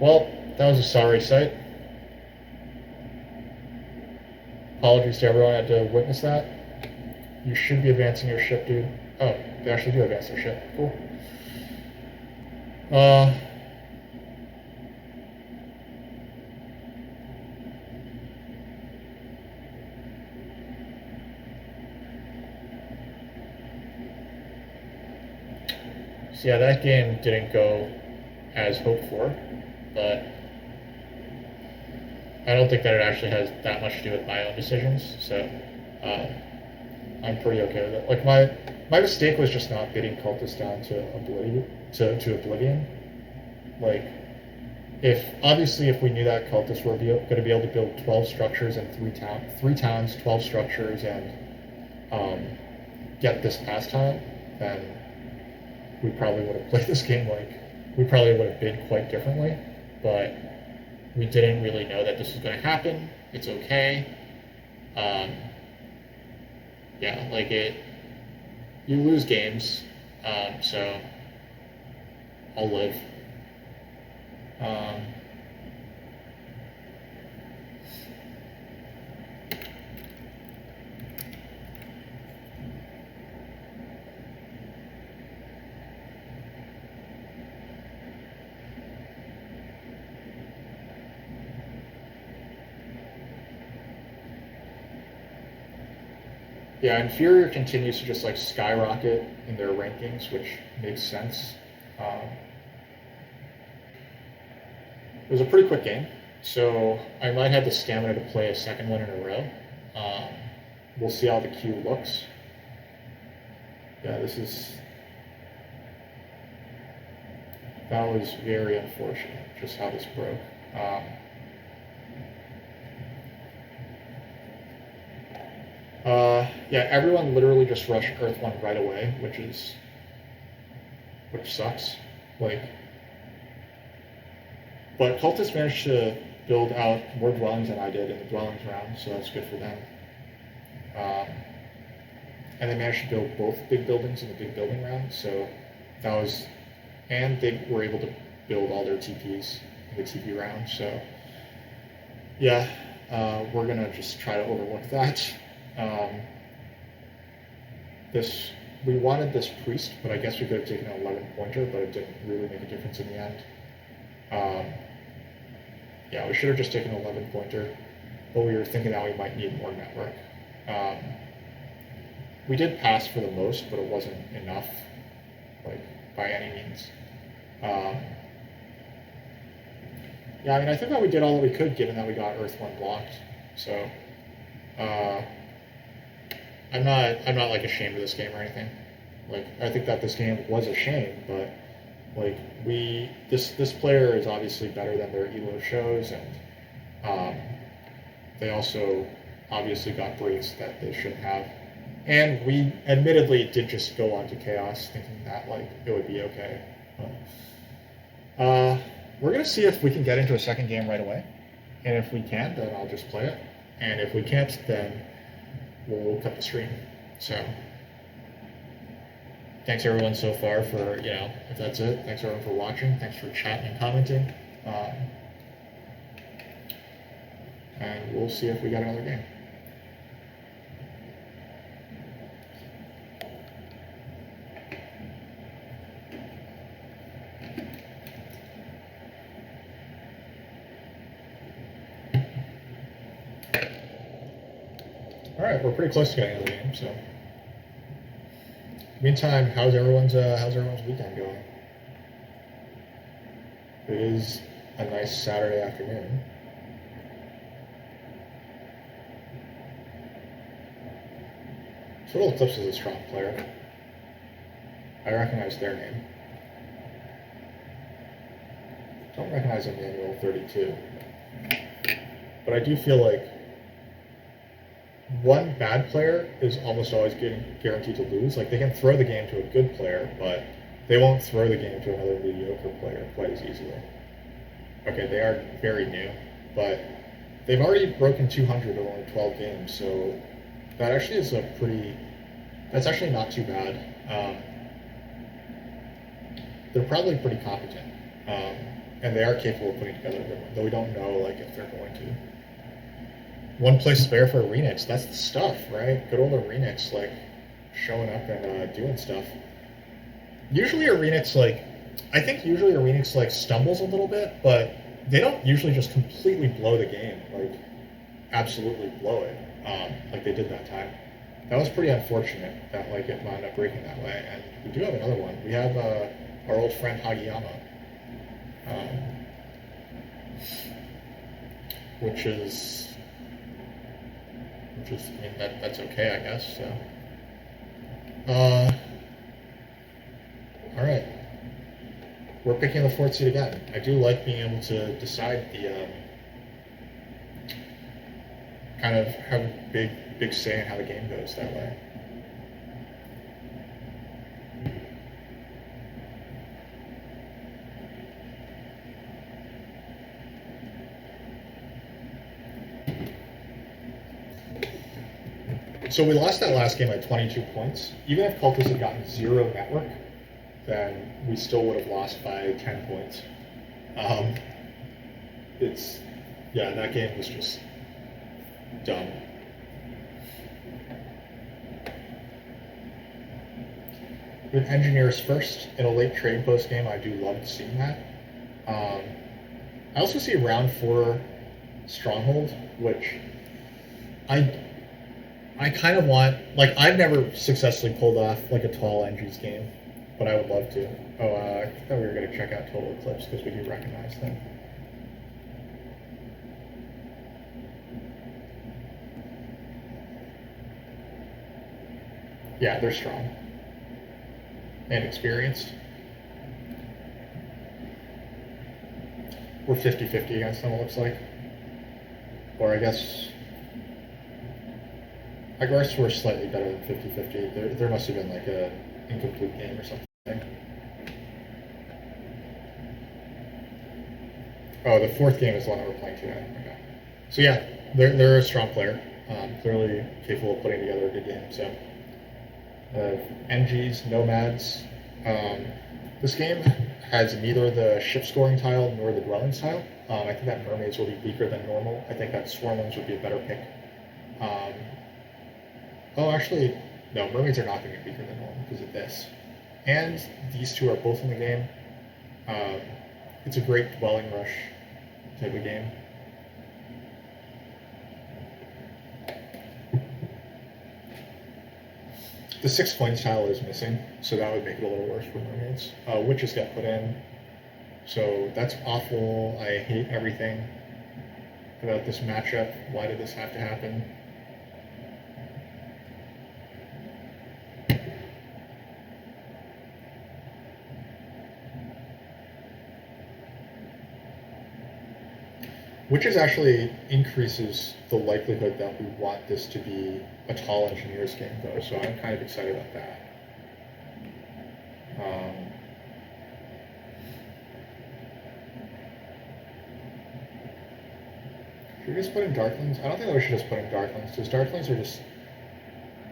Well, that was a sorry sight. Apologies to everyone who had to witness that. You should be advancing your ship, dude. Oh, they actually do advance their ship. Cool. So yeah, that game didn't go as hoped for, but I don't think that it actually has that much to do with my own decisions. So I'm pretty okay with it. Like my mistake was just not bidding cultists down to oblivion. To oblivion. Like, if we knew that cultists were going to be able to build 12 structures and three towns, 12 structures, and get this past time, then we probably would have played this game we probably would have bid quite differently. But we didn't really know that this was going to happen. It's okay. Yeah, like you lose games, so I'll live. Yeah, Inferior continues to just like skyrocket in their rankings, which makes sense. It was a pretty quick game, so I might have the stamina to play a second one in a row. We'll see how the queue looks. Yeah, that was very unfortunate, just how this broke. Yeah, everyone literally just rushed Earth 1 right away, which sucks. Like, but cultists managed to build out more dwellings than I did in the dwellings round, so that's good for them. And they managed to build both big buildings in the big building round, so that was, and they were able to build all their TPs in the TP round, so yeah, we're gonna just try to overlook that. We wanted this priest, but I guess we could have taken an 11 pointer, but it didn't really make a difference in the end. Yeah, we should have just taken an 11 pointer, but we were thinking that we might need more network. We did pass for the most, but it wasn't enough, like, by any means. Yeah, I mean, I think that we did all that we could, given that we got Earth 1 blocked. So, I'm not like ashamed of this game or anything. Like, I think that this game was a shame, but like this player is obviously better than their Elo shows, and they also obviously got breaks that they shouldn't have. And we admittedly did just go on to chaos, thinking that like it would be okay. But, we're gonna see if we can get into a second game right away, and if we can, then I'll just play it. And if we can't, then we'll cut the stream. So, thanks everyone so far for, if that's it, thanks everyone for watching, thanks for chatting and commenting. And we'll see if we got another game. All right, we're pretty close to getting another game, so. Meantime, how's everyone's weekend going? It is a nice Saturday afternoon. Total Eclipse is a strong player. I recognize their name. Don't recognize Emmanuel 32. But I do feel like one bad player is almost always getting guaranteed to lose. Like, they can throw the game to a good player, but they won't throw the game to another mediocre player quite as easily. Okay, they are very new, but they've already broken 200 in only 12 games, so that actually is a pretty... That's actually not too bad. They're probably pretty competent, and they are capable of putting together a good one, though we don't know like if they're going to. One place to spare for Arenix, that's the stuff, right? Good old Arenix, like, showing up and doing stuff. Usually Arenix, like, I think usually Arenix, like, stumbles a little bit, but they don't usually just completely blow the game, like, absolutely blow it, like they did that time. That was pretty unfortunate that, like, it wound up breaking that way, and we do have another one. We have our old friend Hagiyama, which is, I mean, that's okay, I guess. So, all right, we're picking the fourth seed again. I do like being able to decide the kind of have a big say in how the game goes that way. So we lost that last game by 22 points. Even if Cultists had gotten 0 network, then we still would have lost by 10 points. That game was just dumb. With Engineers first in a late trade post game, I do love seeing that. I also see round 4 Stronghold, which I kind of want, like, I've never successfully pulled off like a tall Engie's game, but I would love to. I thought we were going to check out Total Eclipse because we do recognize them. Yeah, they're strong and experienced. We're 50-50 against them, it looks like. Or I guess we're slightly better than 50-50. There must have been like a incomplete game or something. Oh, the fourth game is the one that we're playing today. Okay. So yeah, they're a strong player. Clearly capable of putting together a good game. So NGs, Nomads. This game has neither the ship scoring tile nor the dwelling tile. I think that Mermaids will be weaker than normal. I think that Swarmlings would be a better pick. Actually, no, Mermaids are not going to be weaker than normal because of this. And these two are both in the game. It's a great dwelling rush type of game. The 6 coins tile is missing, so that would make it a little worse for Mermaids. Witches got put in, so that's awful. I hate everything about this matchup. Why did this have to happen? Witches actually increases the likelihood that we want this to be a tall Engineers game, though, so I'm kind of excited about that. Should we just put in Darklings? I don't think that we should just put in Darklings, because Darklings are just...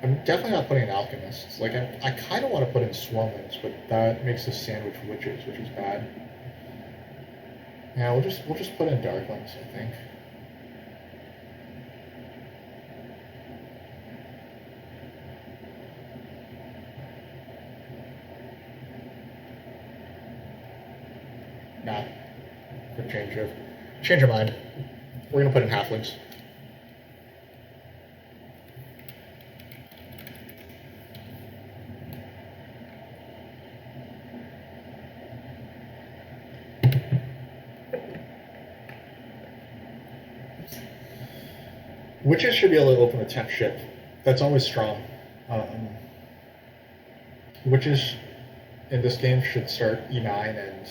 I'm definitely not putting in Alchemists. Like, I kind of want to put in Swarmlings, but that makes us sandwich Witches, which is bad. Yeah, we'll just put in Darklings, I think. Nah. Good change of mind. We're gonna put in Halflings. Witches should be able to open a 10th ship. That's always strong. Um, witches in this game should start E9 and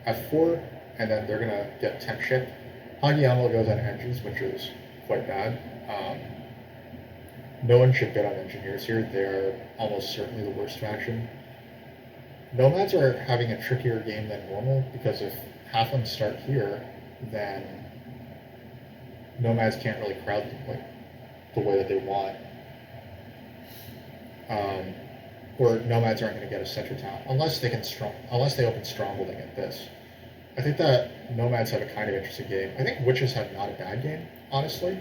F4, and then they're gonna get temp ship. Hagiyama goes on engines, which is quite bad. No one should bet on engineers here. They're almost certainly the worst faction. Nomads are having a trickier game than normal because if halflings start here, then nomads can't really crowd them like the way that they want. Or nomads aren't going to get a center town unless they open stronghold and get this. I think that nomads have a kind of interesting game. I think witches have not a bad game, honestly.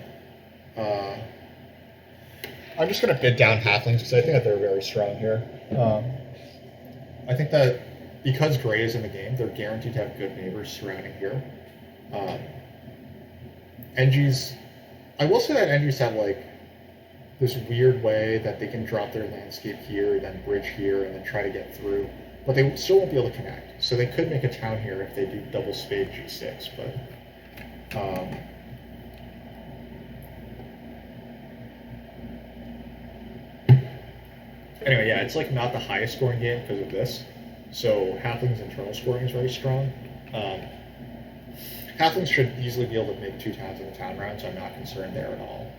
I'm just going to bid down halflings because I think that they're very strong here. I think that because gray is in the game, they're guaranteed to have good neighbors surrounding here. NGs, I will say that NGs have like this weird way that they can drop their landscape here, then bridge here, and then try to get through. But they still won't be able to connect. So they could make a town here if they do double spade G6, but anyway, yeah, it's like not the highest scoring game because of this. So halflings' internal scoring is very strong. Halflings should easily be able to make 2 towns in the town round, so I'm not concerned there at all.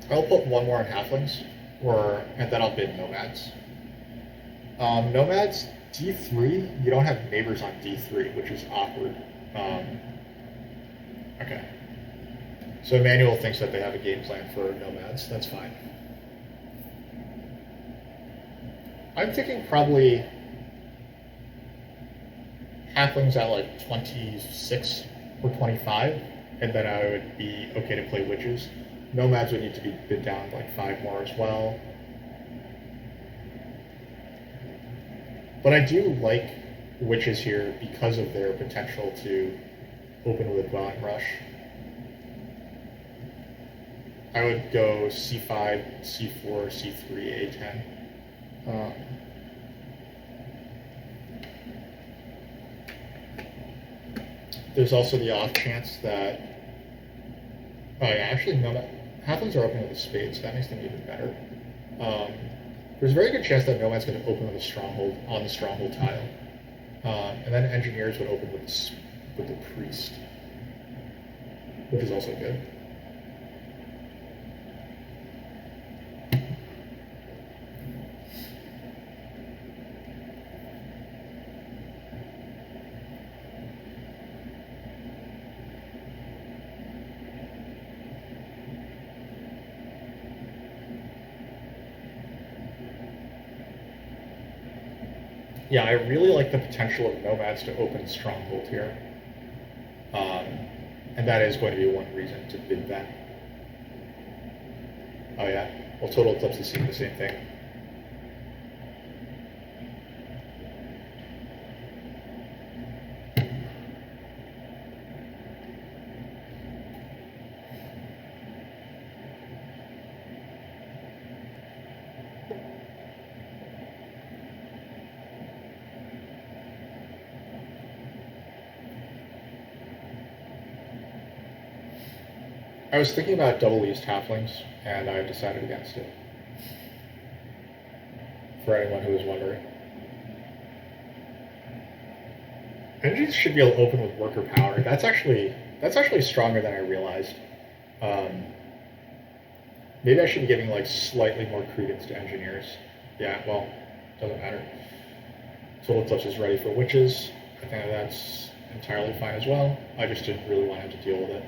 I'll put one more on halflings, and then I'll bid nomads. Nomads, D3, you don't have neighbors on D3, which is awkward. Okay. So Emmanuel thinks that they have a game plan for nomads. That's fine. I'm thinking probably halflings at like 26 or 25, and then I would be okay to play witches. Nomads would need to be bid down like 5 more as well. But I do like witches here because of their potential to open with a dwelling rush. I would go C5, C4, C3, A10. There's also the off chance that... Oh yeah, actually no, halflings are open with a spade, so that makes them even better. There's a very good chance that nomad's going to open with a stronghold on the stronghold tile. And then engineers would open with the priest, which is also good. Yeah, I really like the potential of nomads to open stronghold here. And that is going to be one reason to bid that. Oh yeah, well Total Eclipse is seeing the same thing. I was thinking about double east halflings, and I've decided against it. For anyone who was wondering. Engines should be able to open with worker power. That's actually stronger than I realized. Maybe I should be giving like slightly more credence to engineers. Yeah, well, doesn't matter. Total Eclipse is ready for witches. I think that's entirely fine as well. I just didn't really want him to deal with it.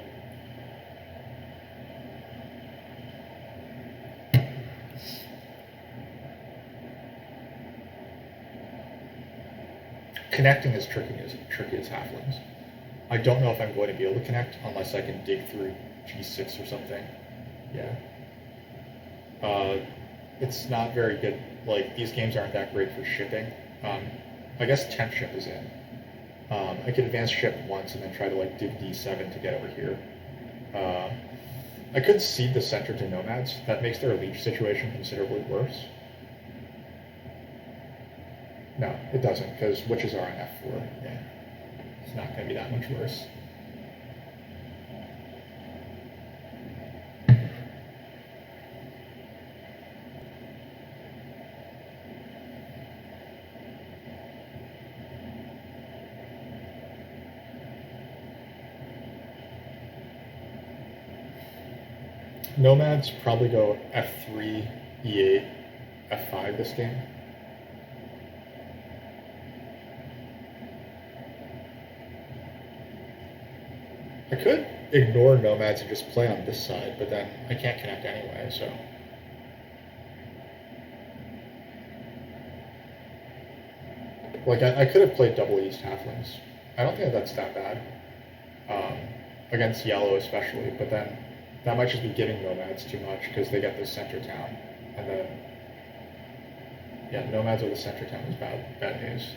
Connecting is tricky as halflings. I don't know if I'm going to be able to connect unless I can dig through G6 or something. Yeah. It's not very good. Like, these games aren't that great for shipping. I guess temp ship is in. I could advance ship once and then try to like dig D7 to get over here. I could cede the center to nomads. That makes their leech situation considerably worse. No, it doesn't, because witches are on F4. Yeah, it's not going to be that much worse. Nomads probably go f3, e8, f5 this game. I could ignore Nomads and just play on this side, but then I can't connect anyway, so... Like, I could have played double East Halflings. I don't think that's that bad. Against yellow especially, but then that might just be giving Nomads too much because they get this center town. And then, yeah, Nomads or the center town is bad news.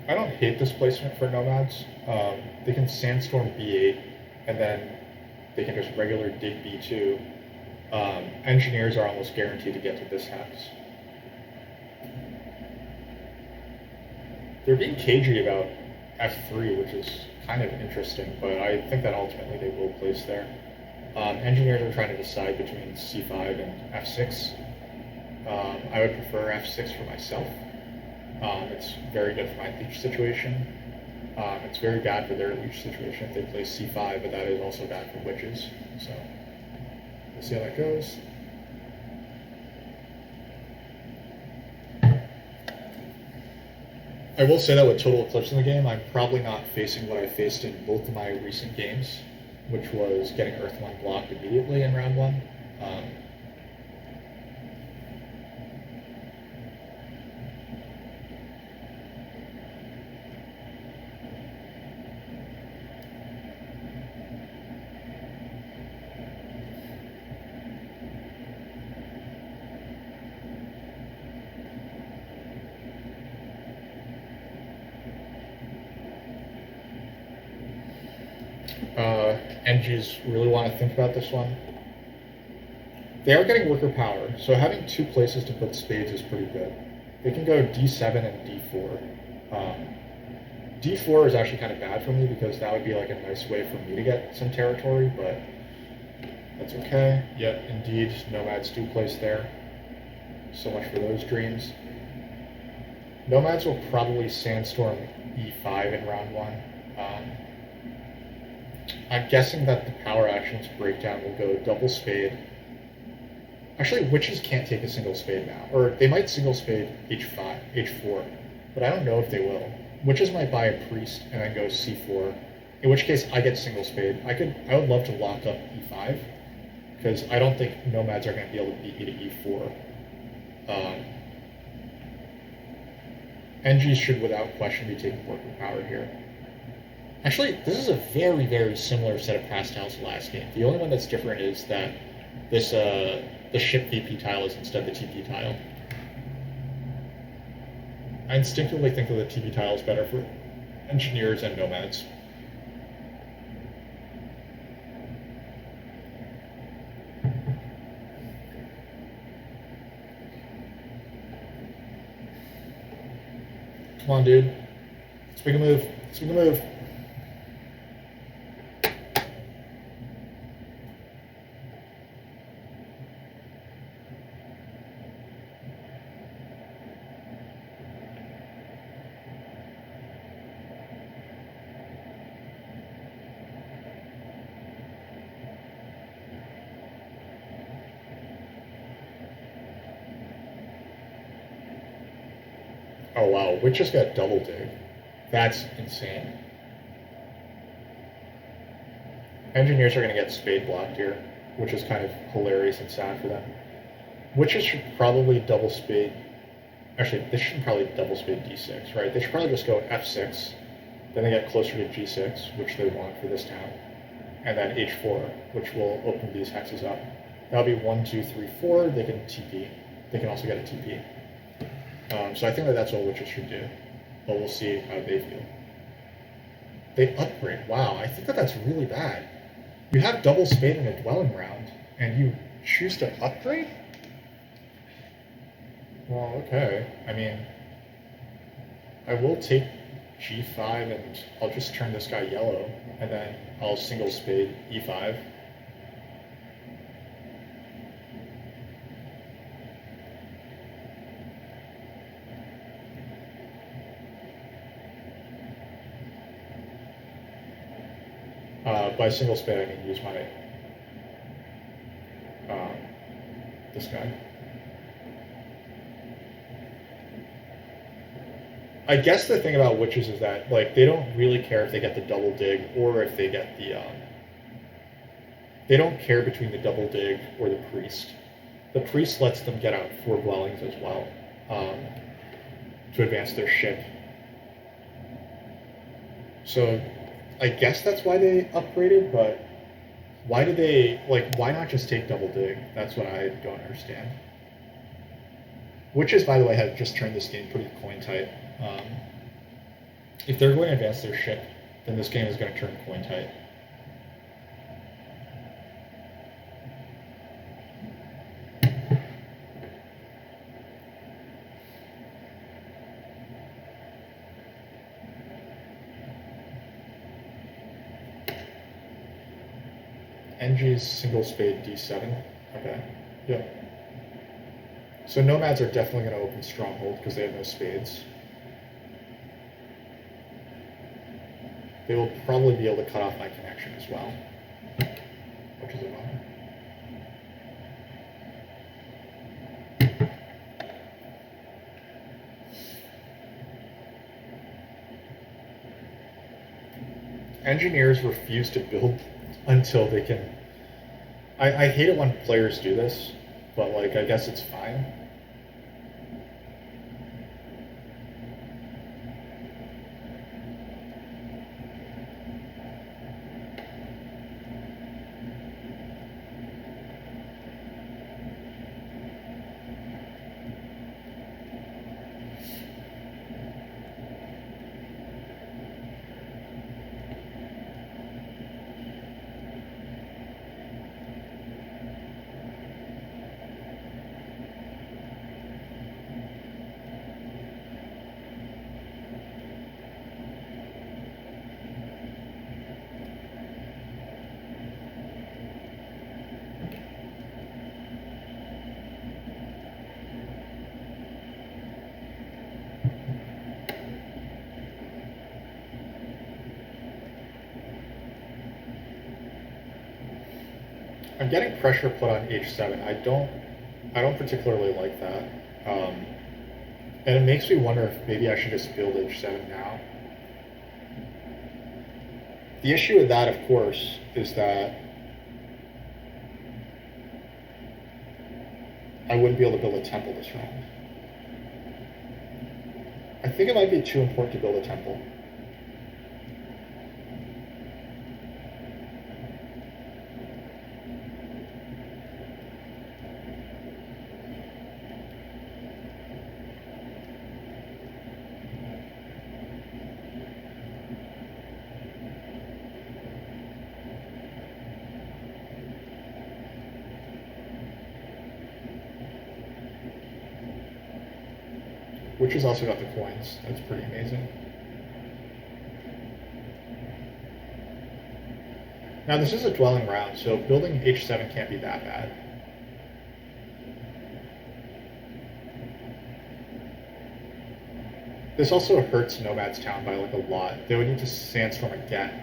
I don't hate this placement for Nomads. They can Sandstorm B8, and then they can just regular dig B2. Engineers are almost guaranteed to get to this hex. They're being cagey about F3, which is kind of interesting, but I think that ultimately they will place there. Engineers are trying to decide between C5 and F6. I would prefer F6 for myself. It's very good for my leech situation. It's very bad for their leech situation if they play C5, but that is also bad for witches. So we'll see how that goes. I will say that with Total Eclipse in the game, I'm probably not facing what I faced in both of my recent games, which was getting Earthline blocked immediately in round 1. NGs really want to think about this one. They are getting worker power, so having 2 places to put spades is pretty good. They can go D7 and D4. D4 is actually kind of bad for me because that would be like a nice way for me to get some territory, but that's okay. Yet, indeed, Nomads do place there. So much for those dreams. Nomads will probably Sandstorm E5 in round 1. I'm guessing that the power actions breakdown will go double spade. Actually, witches can't take a single spade now. Or they might single spade H4, but I don't know if they will. Witches might buy a priest and then go C4, in which case I get single spade. I would love to lock up E5, because I don't think Nomads are going to be able to beat me to E4. NGs should without question be taking worker power here. Actually, this is a very, very similar set of pass tiles to last game. The only one that's different is that this the ship VP tile is instead the TP tile. I instinctively think that the TP tile is better for engineers and Nomads. Come on, dude. Let's make a move. Let's make a move. Oh wow, Witch just got double dig. That's insane. Engineers are going to get spade blocked here, which is kind of hilarious and sad for them. Witches should probably double spade. Actually, this should probably double spade D6, right? They should probably just go F6, then they get closer to G6, which they want for this town, and then H4, which will open these hexes up. That'll be 1, 2, 3, 4. They can TP. They can also get a TP. So I think that that's what witches should do, but we'll see how they feel. They upgrade. Wow, I think that that's really bad. You have double spade in a dwelling round, and you choose to upgrade? Well, okay. I mean, I will take G5, and I'll just turn this guy yellow, and then I'll single spade E5. By single spade, I mean use my this guy. I guess the thing about witches is that like they don't really care if they get the double dig or if they get the they don't care between the double dig or the priest. The priest lets them get out 4 dwellings as well to advance their ship. So I guess that's why they upgraded, but why did they like why not just take double dig? That's what I don't understand. Witches, by the way, have just turned this game pretty coin tight. If they're going to advance their ship, then this game is going to turn coin tight. NG's single spade D7. Okay. Yeah. So nomads are definitely going to open stronghold because they have no spades. They will probably be able to cut off my connection as well, which is a bummer. Engineers refuse to build until they can. I hate it when players do this, but like I guess it's fine. I'm getting pressure put on H7. I don't particularly like that. And it makes me wonder if maybe I should just build H7 now. The issue with that, of course, is that I wouldn't be able to build a temple this round. I think it might be too important to build a temple. Which has also got the coins. That's pretty amazing. Now this is a dwelling round, so building H7 can't be that bad. This also hurts Nomad's town by like a lot. They would need to sandstorm again.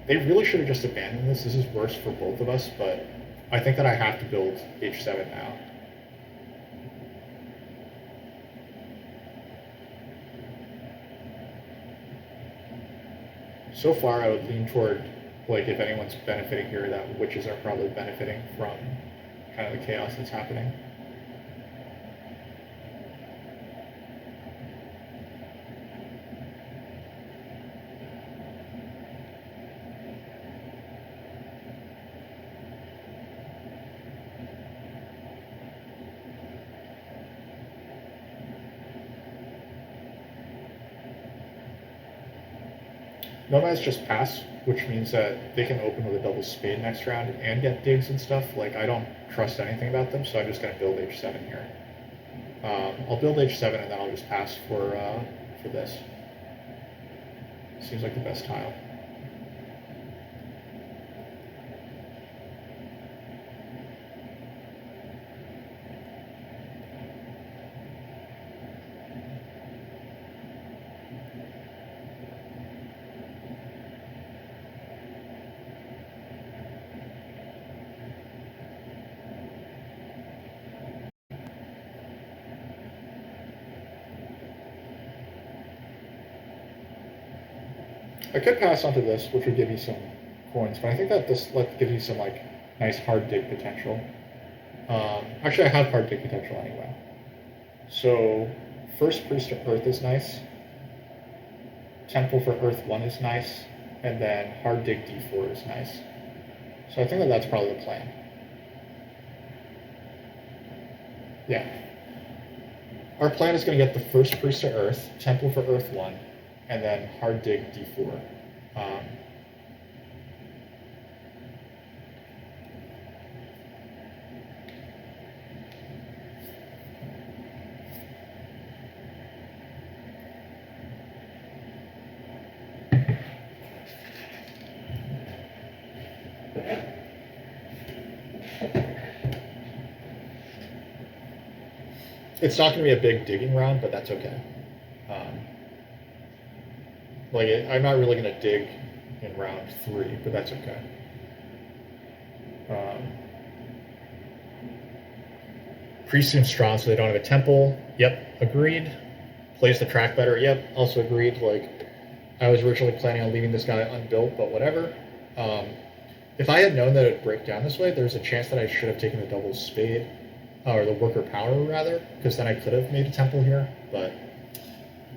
They really should have just abandoned this. This is worse for both of us, but I think that I have to build H7 now. So far, I would lean toward, like, if anyone's benefiting here, that witches are probably benefiting from kind of the chaos that's happening. Nomads just pass, which means that they can open with a double spade next round and get digs and stuff. Like, I don't trust anything about them, so I'm just going to build H7 here. I'll build H7 and then I'll just pass for this. Seems like the best tile. I could pass onto this, which would give me some coins, but I think that this gives me some like nice hard dig potential. Actually, I have hard dig potential anyway. So first Priest of Earth is nice. Temple for Earth 1 is nice, and then hard dig D4 is nice. So I think that that's probably the plan. Yeah. Our plan is going to get the first Priest of Earth, Temple for Earth 1, and then hard dig D4. It's not going to be a big digging round, but that's okay. I'm not really going to dig in round 3, but that's okay. Priest seems strong, so they don't have a temple. Yep, agreed. Plays the track better. Yep, also agreed. I was originally planning on leaving this guy unbuilt, but whatever. If I had known that it would break down this way, there's a chance that I should have taken the double spade, or the worker power rather, because then I could have made a temple here. But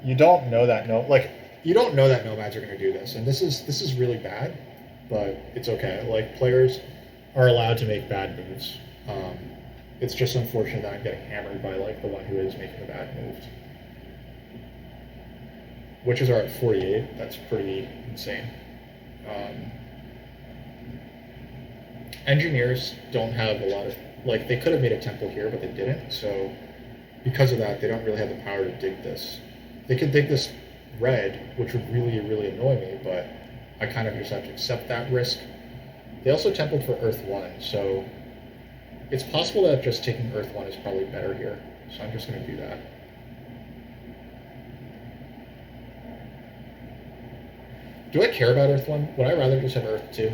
you don't know that you don't know that nomads are going to do this, and this is really bad, but it's okay. Players are allowed to make bad moves. It's just unfortunate that I'm getting hammered by the one who is making the bad moves. Witches are at 48. That's pretty insane. Engineers don't have a lot of they could have made a temple here, but they didn't. So because of that, they don't really have the power to dig this. They could dig this red, which would really, really annoy me, but I kind of just have to accept that risk. They also templed for Earth 1, so it's possible that just taking Earth 1 is probably better here. So I'm just going to do that. Do I care about Earth 1? Would I rather just have Earth 2?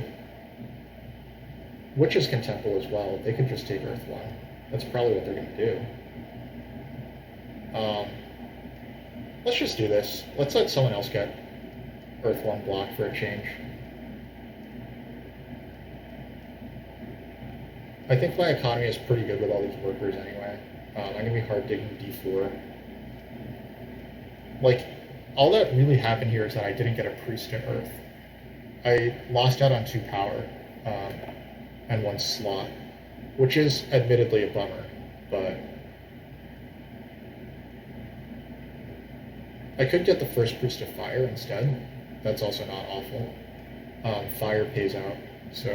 Witches can temple as well. They could just take Earth 1. That's probably what they're going to do. Let's just do this. Let's let someone else get Earth 1 block for a change. I think my economy is pretty good with all these workers anyway. I'm going to be hard digging D4. All that really happened here is that I didn't get a priest to Earth. I lost out on 2 power and 1 slot, which is admittedly a bummer, but I could get the first priest of fire instead. That's also not awful. Fire pays out, so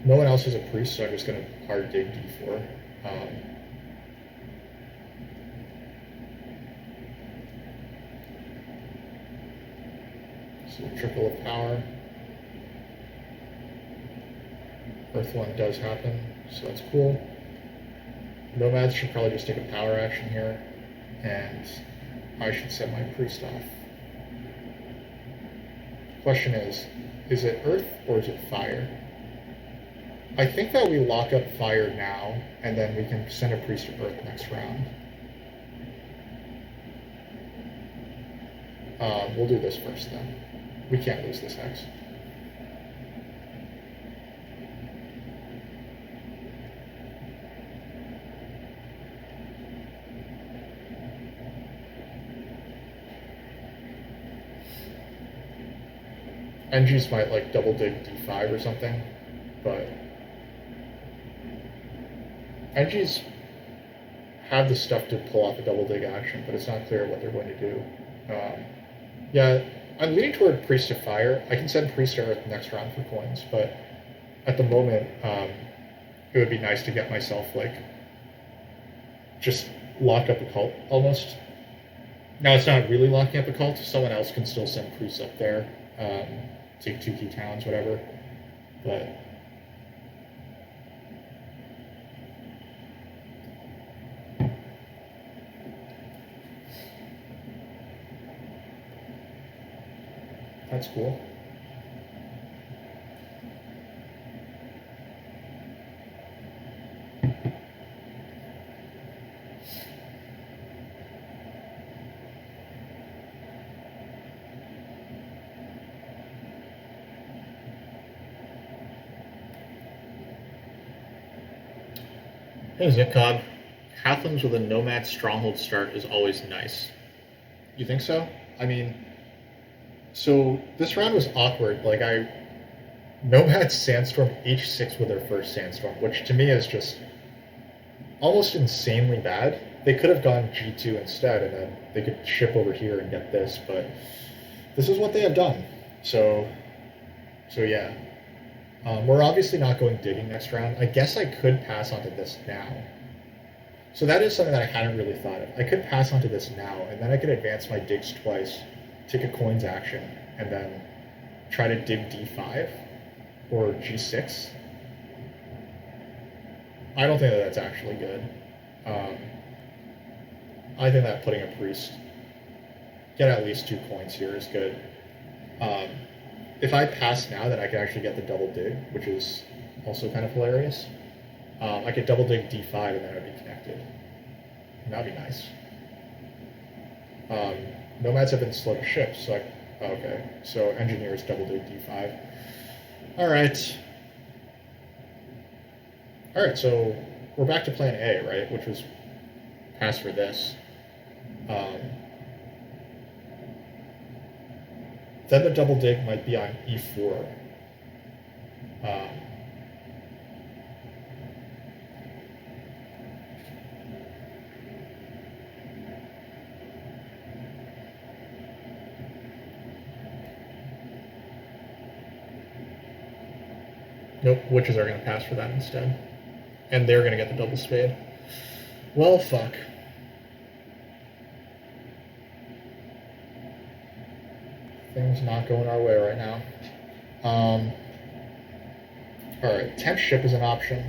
no one else has a priest, so I'm just going to hard dig D4. So trickle of power. Earth 1 does happen, so that's cool. Nomads should probably just take a power action here, and I should set my priest off. Question is it Earth or is it fire? I think that we lock up fire now, and then we can send a priest to Earth next round. We'll do this first then. We can't lose this hex. NGs might double dig D5 or something, but NGs have the stuff to pull off a double dig action, but it's not clear what they're going to do. Yeah, I'm leaning toward Priest of Fire. I can send Priest to Earth next round for coins, but at the moment, it would be nice to get myself just lock up a cult almost. Now it's not really locking up a cult. Someone else can still send priests up there, take 2 key towns, whatever. But that's cool. Hey, Zipcob. Halflings with a nomad stronghold start is always nice. You think so? I mean, so this round was awkward. Like, Nomad Sandstorm H6 with their first Sandstorm, which to me is just almost insanely bad. They could have gone G2 instead, and then they could ship over here and get this, but this is what they have done. So yeah. We're obviously not going digging next round. I guess I could pass onto this now. So that is something that I hadn't really thought of. I could pass onto this now, and then I could advance my digs twice, take a coins action, and then try to dig D5 or G6. I don't think that that's actually good. I think that putting a priest, get at least 2 coins here is good. If I pass now, then I can actually get the double dig, which is also kind of hilarious. I could double dig D5 and then I'd be connected. And that'd be nice. Nomads have been slow to ship, so okay. So engineers double dig D5. Alright. Alright, so we're back to plan A, right? Which was pass for this. Then the double dig might be on E4. Nope, witches are going to pass for that instead. And they're going to get the double spade. Well, fuck. Things not going our way right now. Alright, temp ship is an option.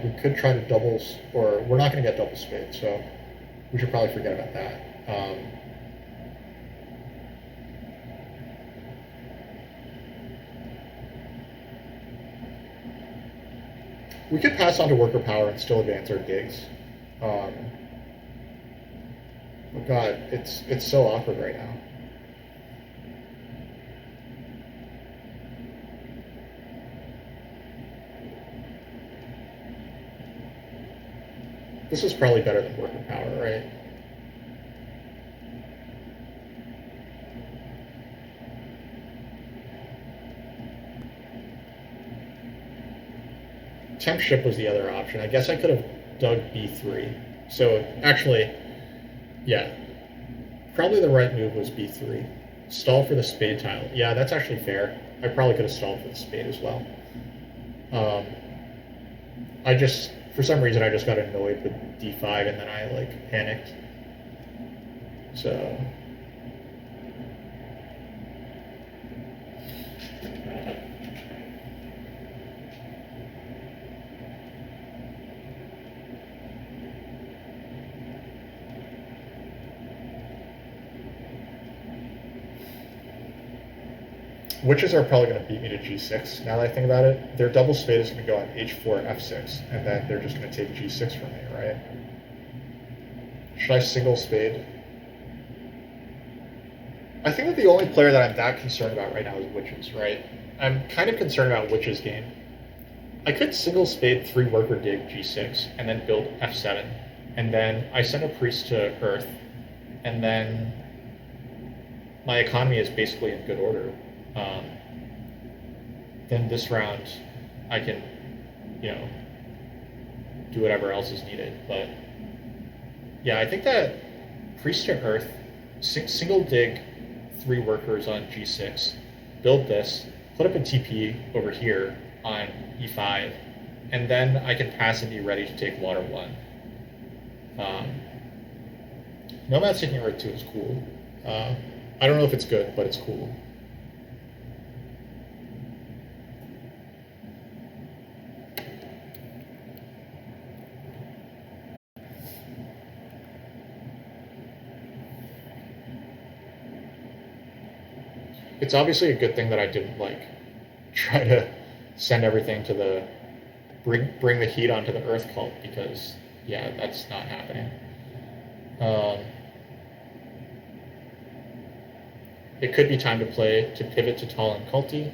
We could try to doubles, or we're not going to get double spade, so we should probably forget about that. We could pass on to worker power and still advance our digs. Oh god, it's so awkward right now. This is probably better than worker power, right? Temp ship was the other option. I guess I could have dug B3. So actually, yeah, probably the right move was B3. Stall for the spade tile. Yeah, that's actually fair. I probably could have stalled for the spade as well. I just, for some reason, I just got annoyed with D5 and then I like panicked. So. Witches are probably going to beat me to G6, now that I think about it. Their double spade is going to go on H4, F6, and then they're just going to take G6 from me, right? Should I single spade? I think that the only player that I'm that concerned about right now is Witches, right? I'm kind of concerned about Witches' game. I could single spade 3 worker dig G6, and then build F7, and then I send a priest to Earth, and then my economy is basically in good order. Then this round, I can, do whatever else is needed. But yeah, I think that priest to Earth, single dig 3 workers on G6, build this, put up a TP over here on E5, and then I can pass and be ready to take water 1. Nomad's taking Earth 2 is cool. I don't know if it's good, but it's cool. It's obviously a good thing that I didn't like try to send everything to the bring the heat onto the Earth cult, because yeah, that's not happening. Um, it could be time to pivot to tall and culty.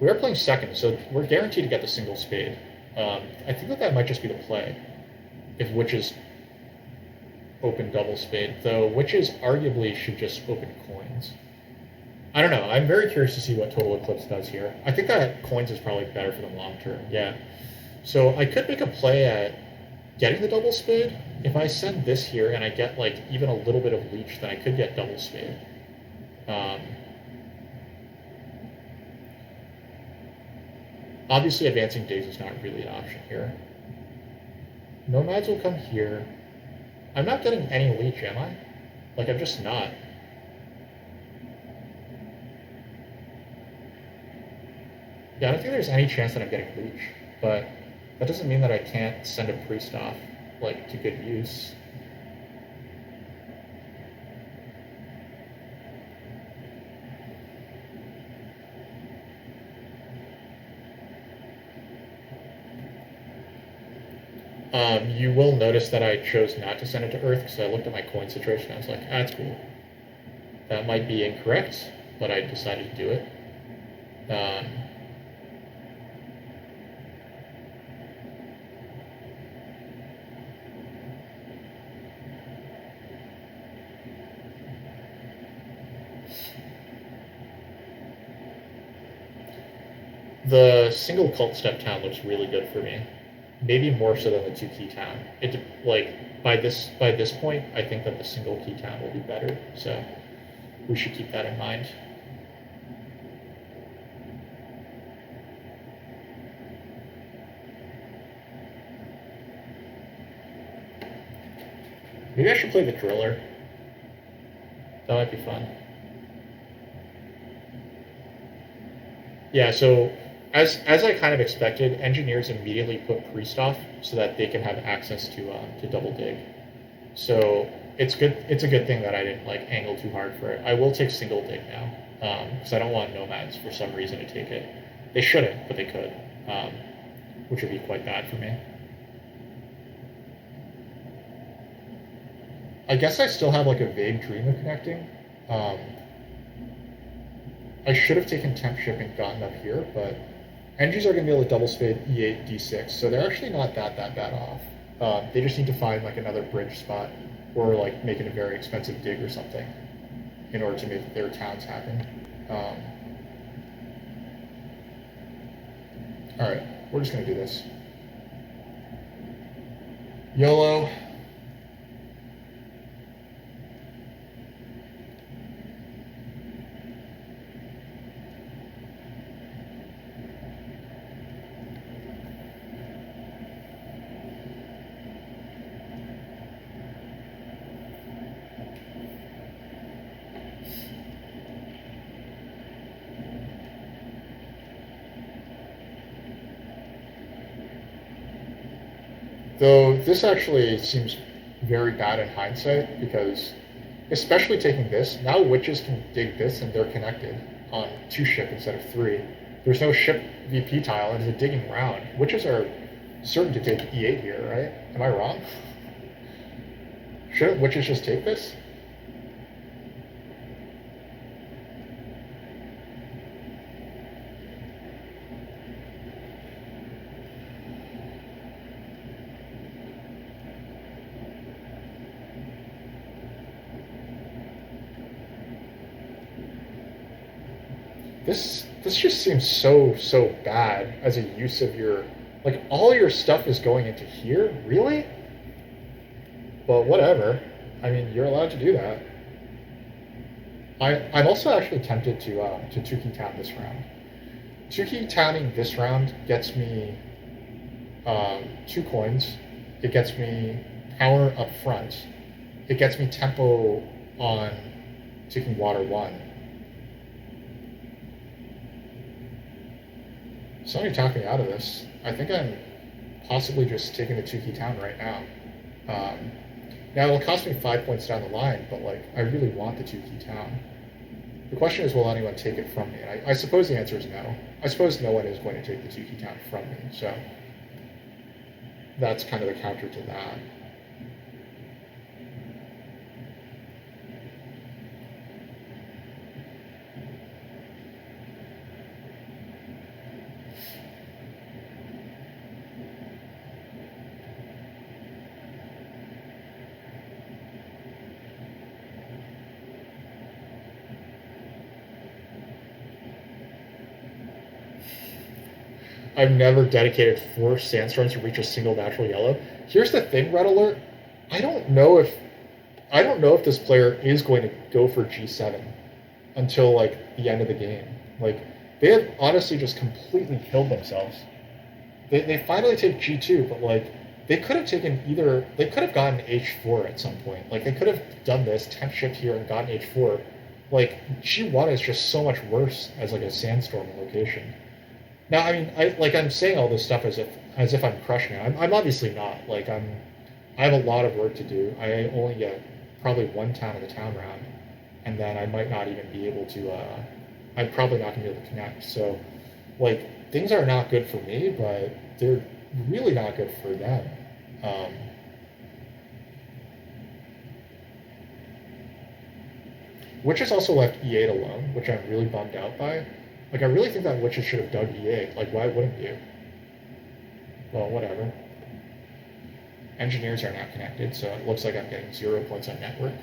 We are playing second, so we're guaranteed to get the single spade. I think that might just be the play if witches open double spade, though witches arguably should just open coins. I don't know. I'm very curious to see what Total Eclipse does here. I think that coins is probably better for them long term. Yeah. So I could make a play at getting the double spade. If I send this here and I get like even a little bit of leech, then I could get double spade. Obviously, advancing days is not really an option here. Nomads will come here. I'm not getting any leech, am I? Like, I'm just not. Yeah, I don't think there's any chance that I'm getting leech, but that doesn't mean that I can't send a priest off, like, to good use. You will notice that I chose not to send it to Earth because I looked at my coin situation and I was like, that's cool. That might be incorrect, but I decided to do it. The single cult step town looks really good for me. Maybe more so than the two key town. It like by this point, I think that the single key town will be better. So we should keep that in mind. Maybe I should play the driller. That might be fun. Yeah, so as I kind of expected, engineers immediately put priest off so that they can have access to double dig. So it's good. It's a good thing that I didn't like angle too hard for it. I will take single dig now because I don't want nomads for some reason to take it. They shouldn't, but they could, which would be quite bad for me. I guess I still have like a vague dream of connecting. I should have taken temp ship and gotten up here, but NGs are going to be able to double spade E8, D6, so they're actually not that bad off. They just need to find like another bridge spot or like make it a very expensive dig or something in order to make their towns happen. All right, we're just going to do this. YOLO. Though this actually seems very bad in hindsight because, especially taking this, now witches can dig this and they're connected on 2 ship instead of 3. There's no ship VP tile and it's a digging round. Witches are certain to take E8 here, right? Am I wrong? Shouldn't witches just take this? This just seems so bad as a use of your, like, all your stuff is going into here, really? But whatever. I mean, you're allowed to do that. I'm also actually tempted to two key town this round. Two key towning this round gets me 2 coins. It gets me power up front, it gets me tempo on taking water 1. Somebody talked me out of this. I think I'm possibly just taking the 2-key town right now. Um, Now it'll cost me 5 points down the line, but like I really want the 2-key town. The question is, will anyone take it from me? And I suppose the answer is no. I suppose no one is going to take the 2-key town from me, so that's kind of the counter to that. I've never dedicated 4 sandstorms to reach a single natural yellow. Here's the thing, Red Alert. I don't know if this player is going to go for G7 until like the end of the game. Like they have honestly just completely killed themselves. They finally take G2, but like they could have taken either. They could have gotten H4 at some point. Like they could have done this 10th ship here and gotten H4. Like G1 is just so much worse as like a sandstorm location. Now, I mean, I'm saying all this stuff as if I'm crushing it. I'm obviously not. Like I have a lot of work to do. I only get probably 1 town in the town round, and then I might not even be able to. I'm probably not gonna be able to connect. So, like things are not good for me, but they're really not good for them. Um, Witches also left E8 alone, which I'm really bummed out by. Like, I really think that Witches should have dug E8. Like, why wouldn't you? Well, whatever. Engineers are not connected, so it looks like I'm getting 0 points on network.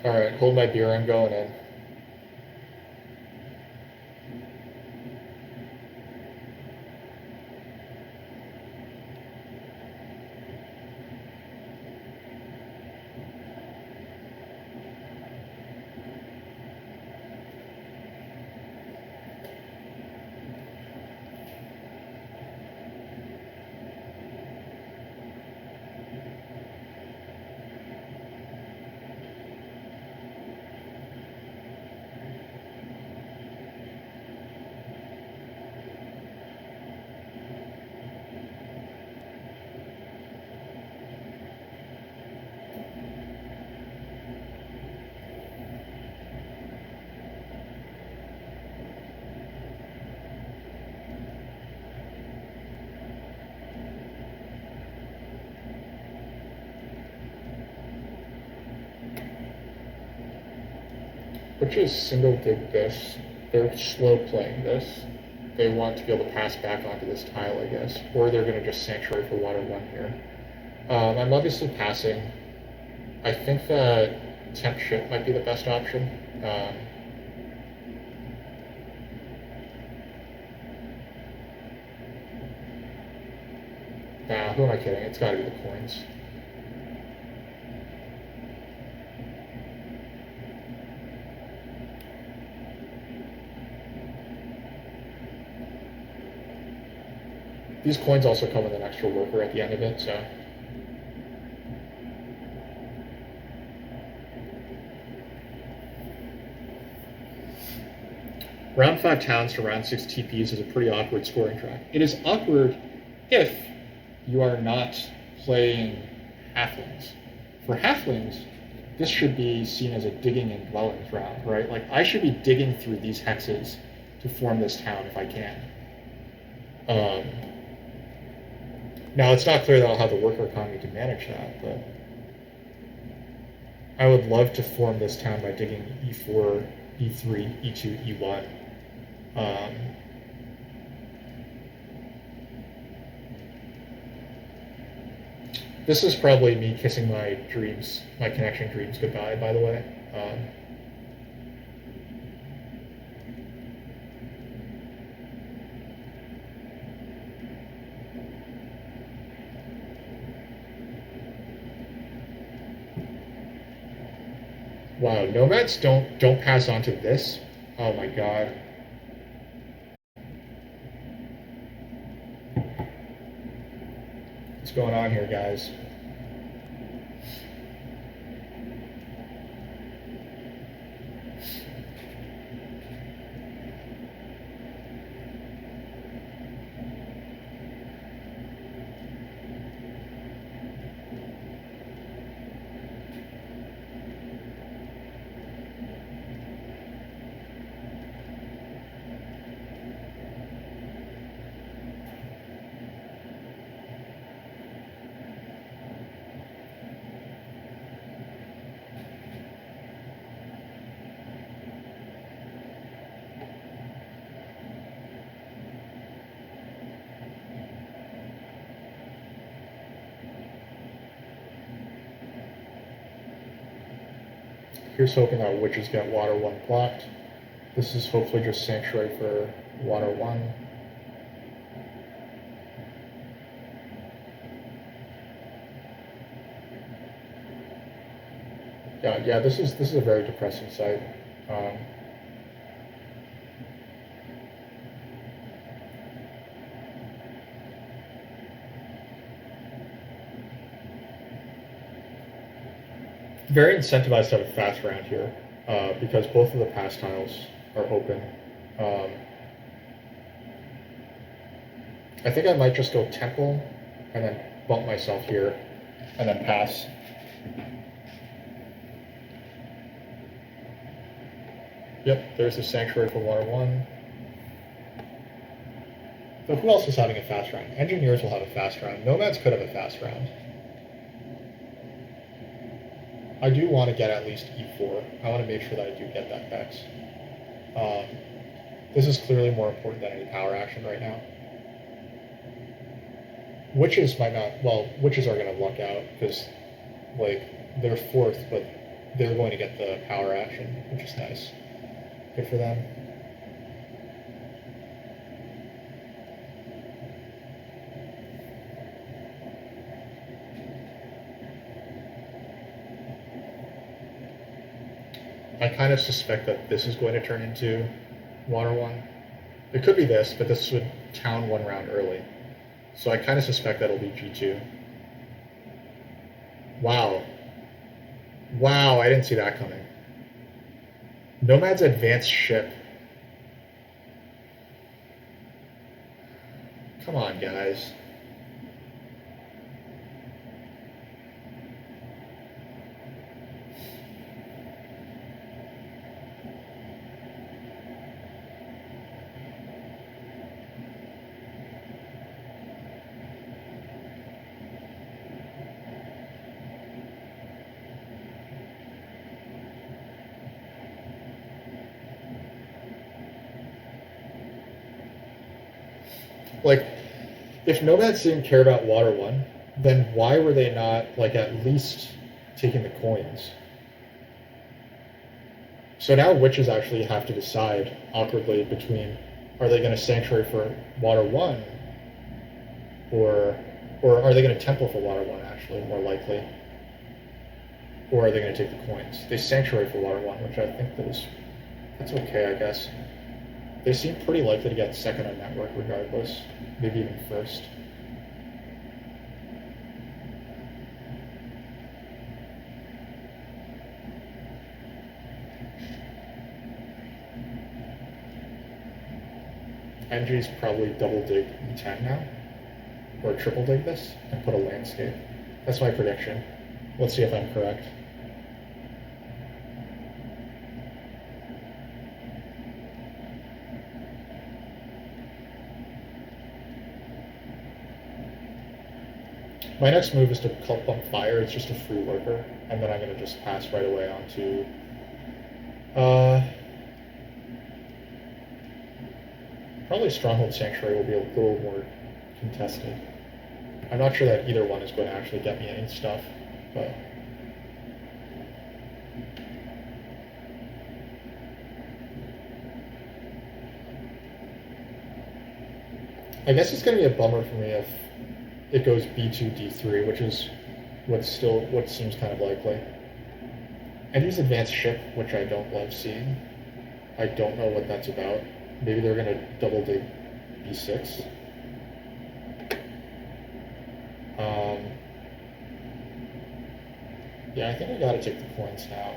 Alright, hold my beer, I'm going in. Which is single dig this. They're slow playing this. They want to be able to pass back onto this tile, I guess. Or they're going to just sanctuary for water 1 here. I'm obviously passing. I think that temp ship might be the best option. Nah, who am I kidding? It's got to be the coins. These coins also come with an extra worker at the end of it, so. Round 5 towns to round 6 TPs is a pretty awkward scoring track. It is awkward if you are not playing halflings. For halflings, this should be seen as a digging and dwellings round, right? Like, I should be digging through these hexes to form this town if I can. Now, it's not clear that I'll have the worker economy to manage that, but I would love to form this town by digging E4, E3, E2, E1. This is probably me kissing my dreams, my connection dreams goodbye, by the way. Wow, nomads don't pass on to this. Oh my god. What's going on here, guys? Here's hoping that witches get water 1 blocked. This is hopefully just sanctuary for water 1. Yeah, this is a very depressing sight. Very incentivized to have a fast round here because both of the pass tiles are open. I think I might just go temple and then bump myself here and then pass. Yep, there's the sanctuary for water 1. So who else is having a fast round? Engineers will have a fast round. Nomads could have a fast round. I do want to get at least E4. I want to make sure that I do get that Vex. This is clearly more important than any power action right now. Witches might not... Well, witches are going to luck out because, like, they're 4th, but they're going to get the power action, which is nice. Good for them. I kind of suspect that this is going to turn into water 1. It could be this, but this would town 1 round early. So I kind of suspect that'll be G2. Wow. Wow, I didn't see that coming. Nomad's advanced ship. Come on, guys. Like, if Nomads didn't care about Water 1, then why were they not, like, at least taking the coins? So now Witches actually have to decide, awkwardly, between are they going to Sanctuary for Water 1, or are they going to Temple for Water 1, actually, more likely? Or are they going to take the coins? They Sanctuary for Water 1, which I think that's okay, I guess. They seem pretty likely to get second on network regardless, maybe even first. NG's probably double dig E10 now, or triple dig this, and put a landscape. That's my prediction. Let's see if I'm correct. My next move is to Cult Bump Fire. It's just a free worker, and then I'm going to just pass right away onto... probably Stronghold Sanctuary will be a little more contested. I'm not sure that either one is going to actually get me any stuff, but I guess it's going to be a bummer for me if it goes b2, d3, which is what seems kind of likely. And use advanced ship, which I don't love seeing. I don't know what that's about. Maybe they're going to double dig b6. Yeah, I think I gotta take the coins now.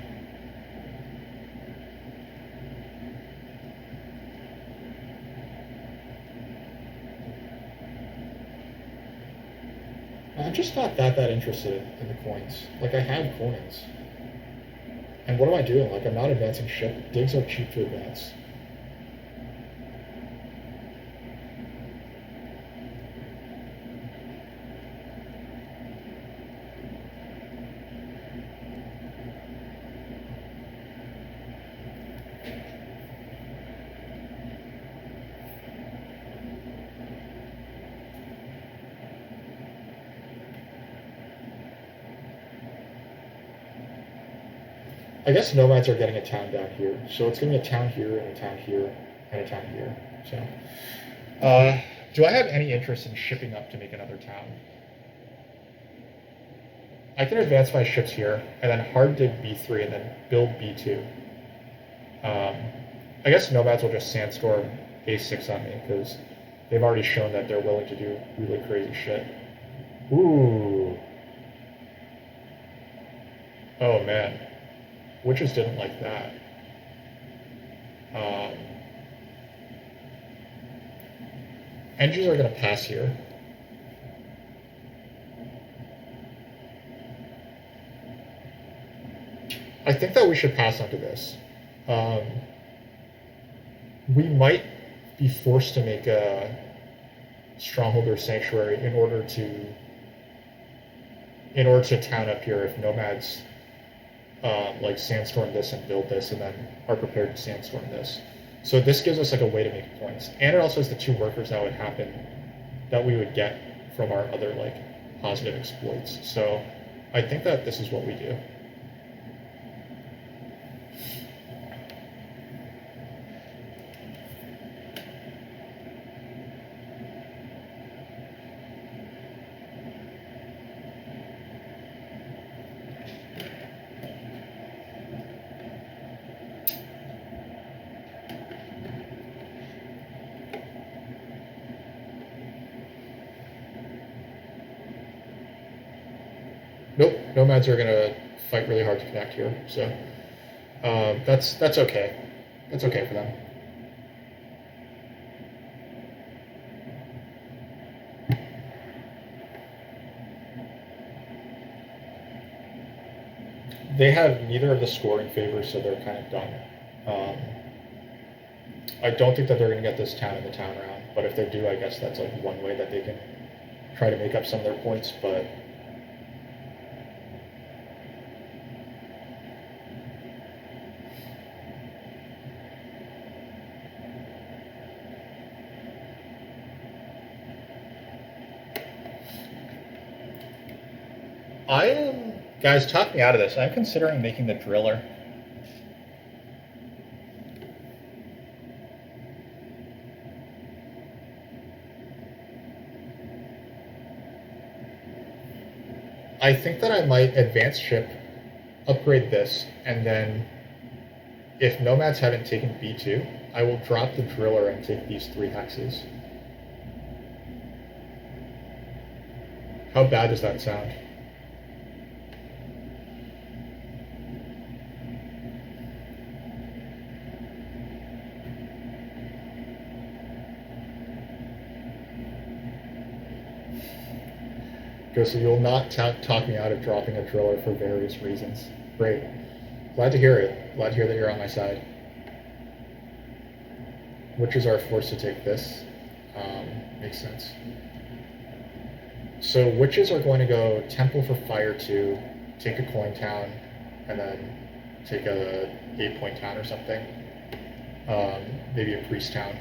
I'm just not that interested in the coins. Like, I had coins. And what am I doing? Like, I'm not advancing ship. Digs are cheap to advance. I guess nomads are getting a town down here. So it's going to be a town here, and a town here, and a town here. So, do I have any interest in shipping up to make another town? I can advance my ships here, and then hard dig b3, and then build b2. I guess nomads will just sandstorm a6 on me, because they've already shown that they're willing to do really crazy shit. Ooh. Oh, man. Witches didn't like that. Engines are going to pass here. I think that we should pass onto this. We might be forced to make a stronghold or sanctuary in order to town up here if nomads like sandstorm this and build this and then are prepared to sandstorm this. So this gives us like a way to make points. And it also has the 2 workers that would happen that we would get from our other like positive exploits. So I think that this is what we do. Nope, nomads are going to fight really hard to connect here, so that's okay. That's okay for them. They have neither of the scoring favors, so they're kind of done. I don't think that they're going to get this town in the town round, but if they do, I guess that's like one way that they can try to make up some of their points, but guys, talk me out of this. I'm considering making the driller. I think that I might advance ship, upgrade this, and then if nomads haven't taken B2, I will drop the driller and take these 3 hexes. How bad does that sound? So you'll not talk me out of dropping a driller for various reasons. Great. Glad to hear it. Glad to hear that you're on my side. Witches are forced to take this. Makes sense. So witches are going to go temple for fire 2, take a coin town, and then take a 8-point town or something. Maybe a priest town.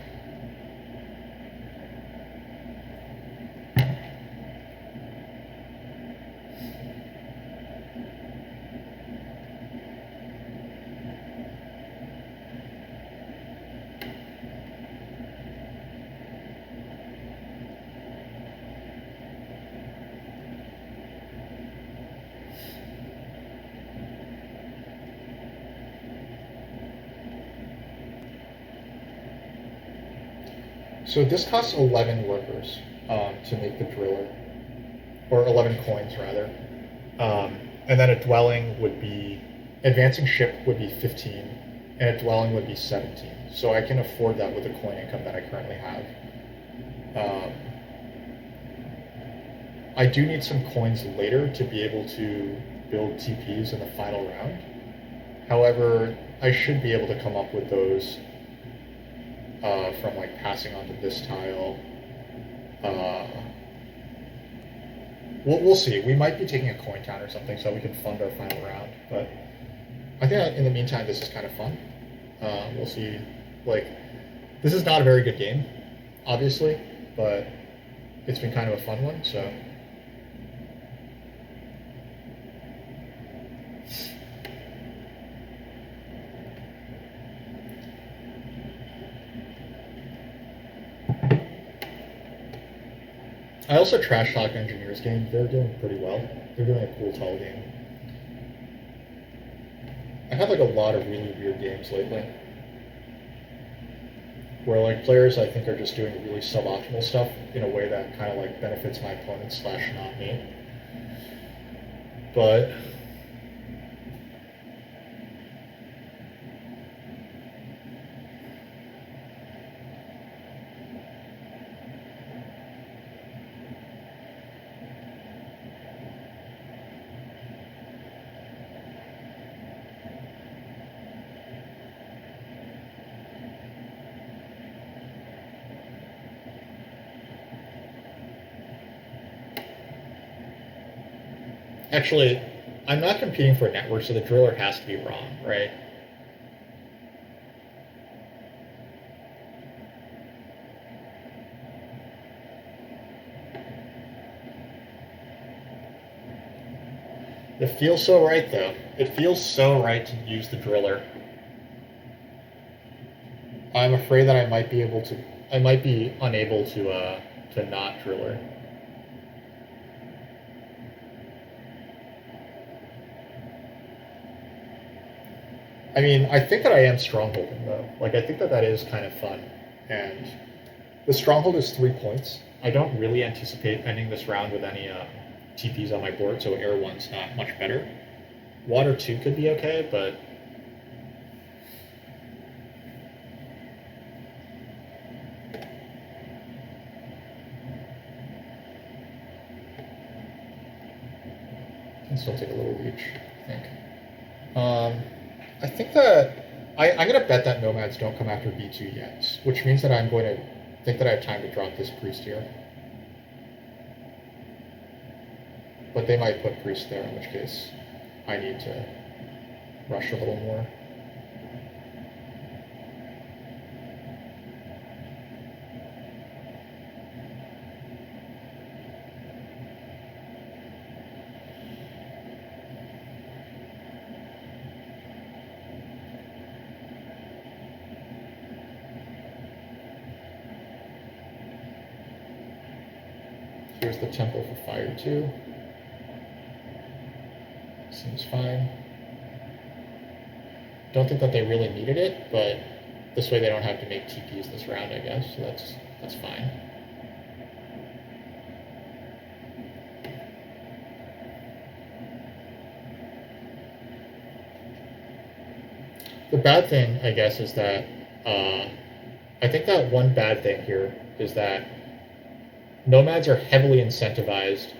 So this costs 11 workers to make the driller, or 11 coins rather. And then a dwelling would be, advancing ship would be 15, and a dwelling would be 17. So I can afford that with the coin income that I currently have. I do need some coins later to be able to build TPs in the final round. However, I should be able to come up with those from like passing on to this tile. We'll see. We might be taking a coin town or something so we can fund our final round. But I think in the meantime, this is kind of fun. We'll see. Like, this is not a very good game, obviously, but it's been kind of a fun one. So. I also trash talk Engineers game. They're doing pretty well. They're doing a cool tall game. I've had like a lot of really weird games lately. Where like players I think are just doing really suboptimal stuff in a way that kind of like benefits my opponent / not me. But actually, I'm not competing for a network, so the driller has to be wrong, right? It feels so right, though. It feels so right to use the driller. I'm afraid that I might be unable to not driller. I mean, I think that I am strongholding though. Like, I think that that is kind of fun, and the stronghold is 3 points. I don't really anticipate ending this round with any TPs on my board, so air 1's not much better. Water 2 could be okay, but can still take a little reach, I think. I think that I'm going to bet that nomads don't come after B2 yet, which means that I'm going to think that I have time to drop this priest here. But they might put priest there, in which case I need to rush a little more. Here's the temple for fire too. Seems fine. Don't think that they really needed it, but this way they don't have to make TPs this round, I guess. So that's fine. The bad thing, I guess, is that I think that one bad thing here is that nomads are heavily incentivized,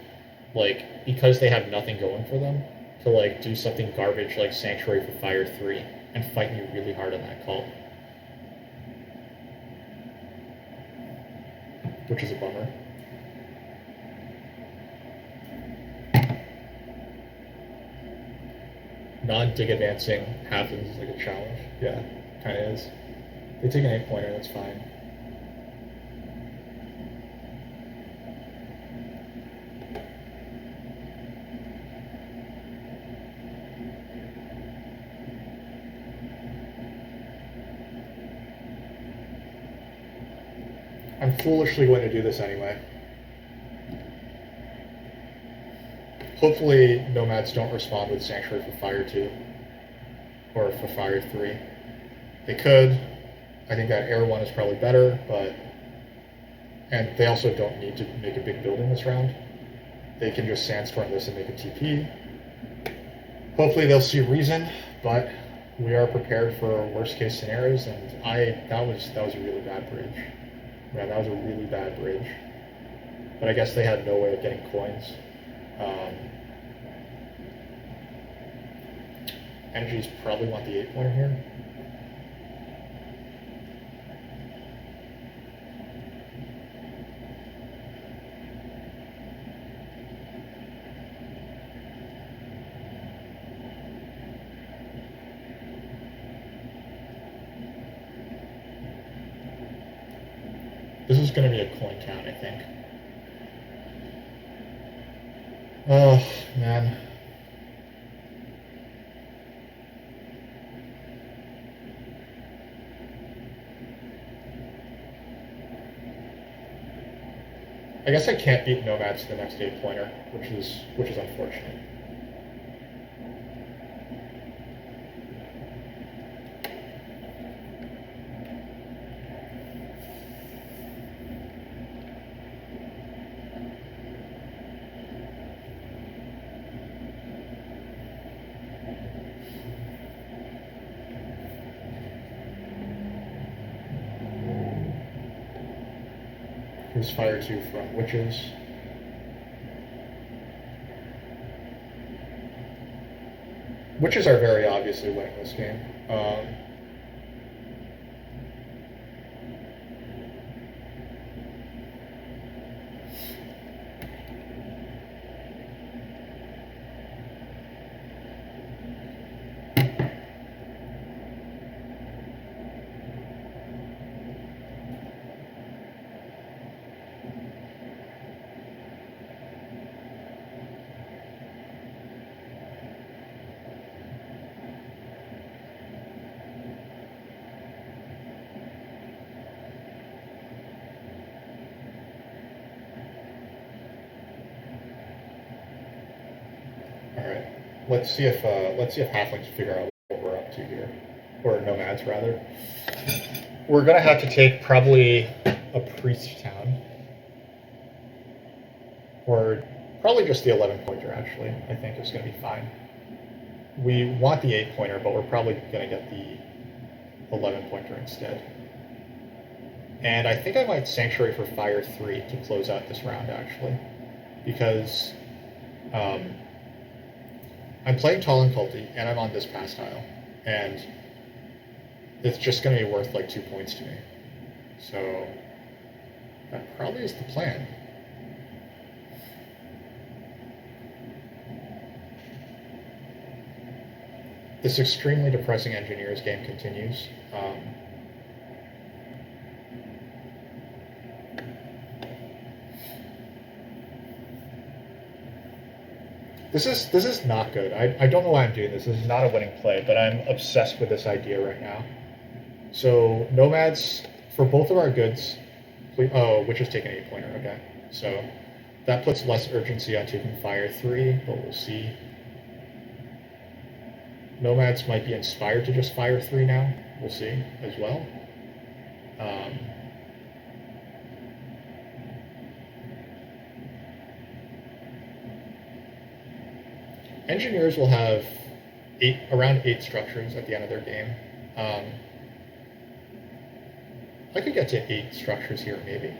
like, because they have nothing going for them, to like do something garbage like Sanctuary for Fire 3 and fight me really hard on that call. Which is a bummer. Non-dig advancing happens is like a challenge. Yeah, kind of is. They take an 8-pointer, that's fine. I'm foolishly going to do this anyway. Hopefully nomads don't respond with Sanctuary for Fire 2. Or for Fire 3. They could. I think that Air 1 is probably better, but And they also don't need to make a big building this round. They can just sandstorm this and make a TP. Hopefully they'll see reason, but we are prepared for worst case scenarios. And that was a really bad bridge. Yeah, that was a really bad bridge. But I guess they had no way of getting coins. Energies probably want the 8-pointer here. This is going to be a coin count, I think. Oh, man. I guess I can't beat Nomads to the next 8-pointer, which is unfortunate. Here's Fire 2 from Witches. Witches are very obviously winning this game. Alright. Let's see if halflings figure out what we're up to here. Or nomads rather. We're gonna have to take probably a priest town. Or probably just the 11-pointer actually, I think is gonna be fine. We want the 8-pointer, but we're probably gonna get the 11-pointer instead. And I think I might Sanctuary for Fire 3 to close out this round actually. Because I'm playing Tall and Culty, and I'm on this pass tile, and it's just going to be worth like 2 points to me. So that probably is the plan. This extremely depressing Engineers game continues. This is not good. I don't know why I'm doing this. This is not a winning play, but I'm obsessed with this idea right now. So Nomads, for both of our goods, oh, which is taking 8-pointer, okay. So that puts less urgency on taking Fire 3, but we'll see. Nomads might be inspired to just Fire 3 now. We'll see as well. Engineers will have around 8 structures at the end of their game. I could get to 8 structures here, maybe.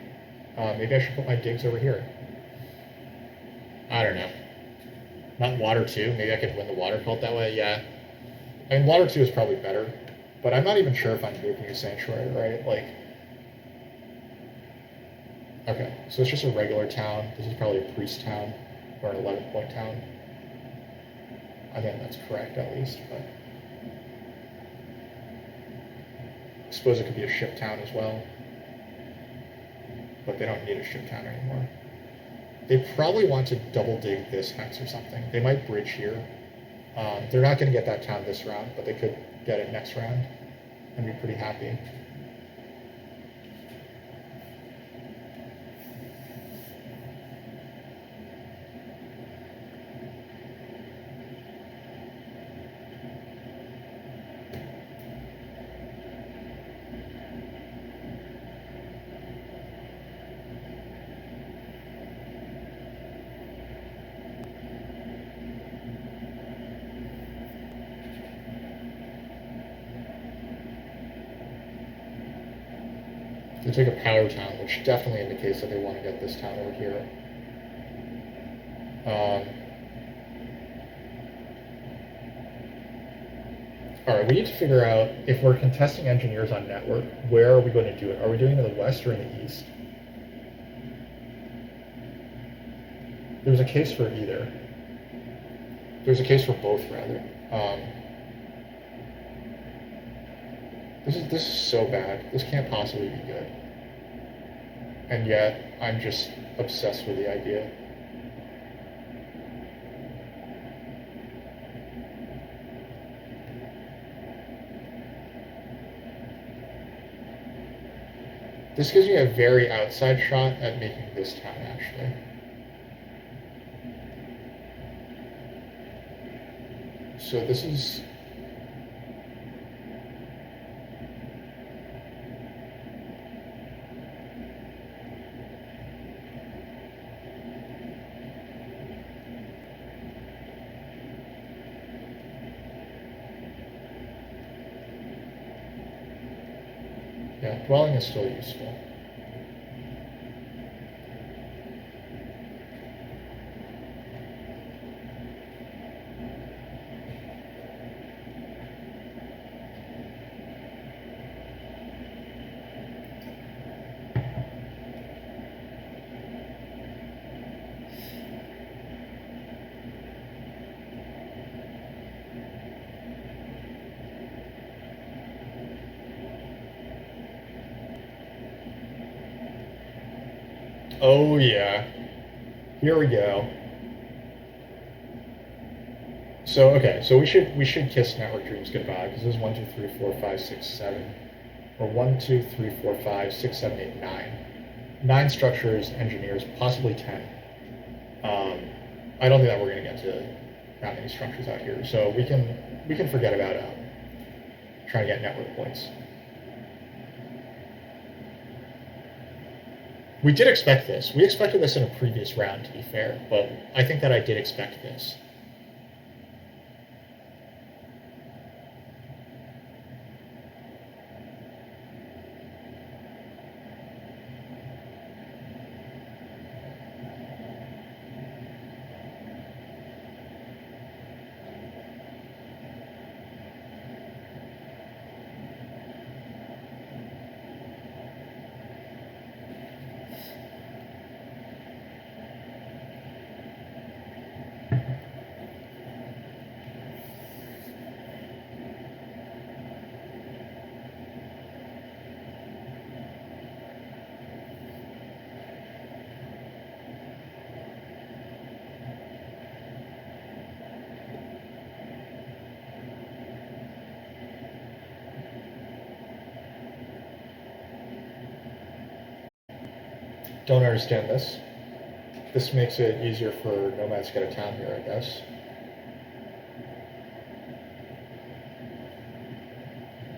Maybe I should put my digs over here. I don't know. Not Water 2. Maybe I could win the Water Cult that way. Yeah. I mean, Water 2 is probably better. But I'm not even sure if I'm making a Sanctuary, right? Like... Okay, so it's just a regular town. This is probably a Priest town. Or an 11-point town. I think that's correct, at least, but... I suppose it could be a ship town as well. But they don't need a ship town anymore. They probably want to double dig this hex or something. They might bridge here. They're not going to get that town this round, but they could get it next round and be pretty happy. They take a power town, which definitely indicates that they want to get this town over here. All right, we need to figure out if we're contesting engineers on network, where are we going to do it? Are we doing it in the west or in the east? There's a case for either. There's a case for both, rather. This is so bad. This can't possibly be good. And yet, I'm just obsessed with the idea. This gives me a very outside shot at making this town, actually. So this is... Yeah, dwelling is still useful. Oh yeah, here we go. So okay, so we should kiss network dreams goodbye because this is 1, 2, 3, 4, 5, 6, 7, or 1, 2, 3, 4, 5, 6, 7, 8, 9. 9 structures, engineers, possibly 10. I don't think that we're going to get to that many structures out here, so we can forget about trying to get network points. We did expect this. We expected this in a previous round, to be fair, but I think that I did expect this. Don't understand this. This makes it easier for nomads to get a town here, I guess.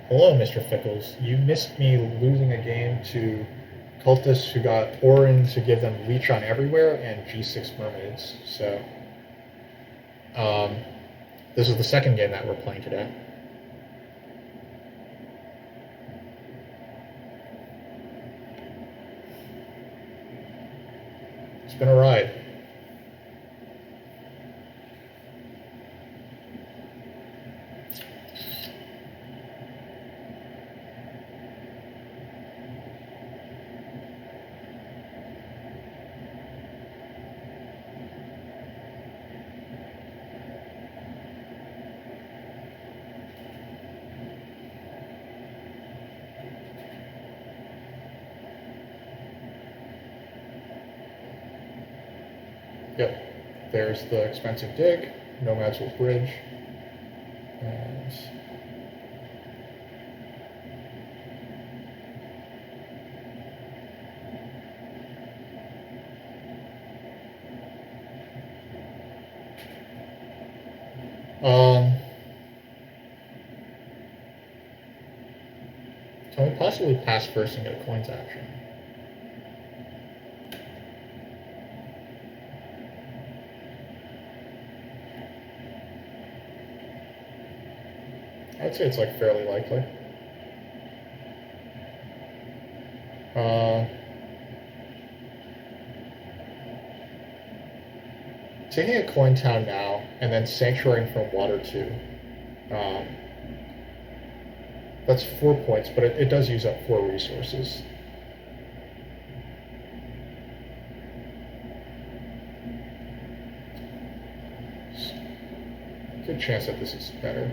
Hello, Mr. Fickles. You missed me losing a game to cultists who got Orin to give them leech on everywhere and G6 mermaids. So, this is the second game that we're playing today. It's been a ride. Yep, there's the expensive dig, nomads with bridge, and can we possibly pass first and get a coins action? I'd say it's like fairly likely. Uh, Taking a coin town now, and then sanctuarying from water 2. Um, that's 4 points, but it does use up 4 resources. Good chance that this is better.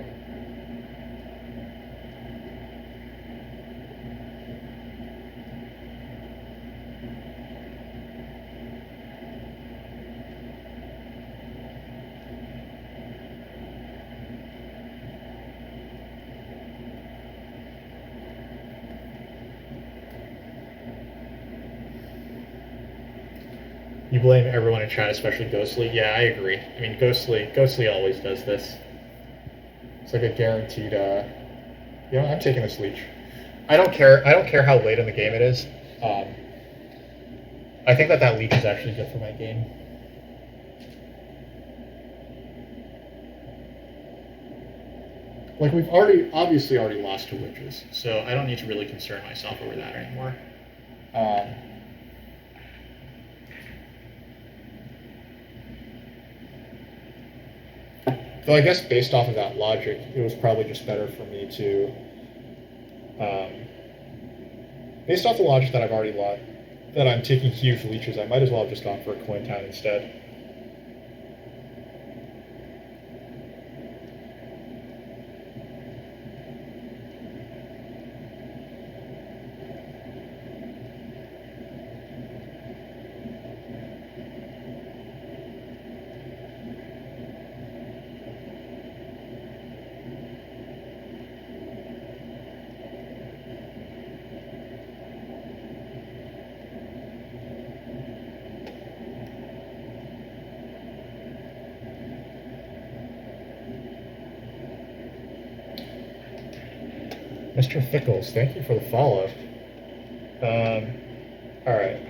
You blame everyone in chat, especially Ghostly. Yeah, I agree. I mean, Ghostly always does this. It's like a guaranteed. I'm taking this leech. I don't care. I don't care how late in the game it is. I think that leech is actually good for my game. Like we've obviously already lost to witches, so I don't need to really concern myself over that anymore. Though I guess based off of that logic, it was probably just better for me to, based off the logic that I've already lost, that I'm taking huge leeches, I might as well have just gone for a coin town instead. Mr. Fickles, thank you for the follow. Alright.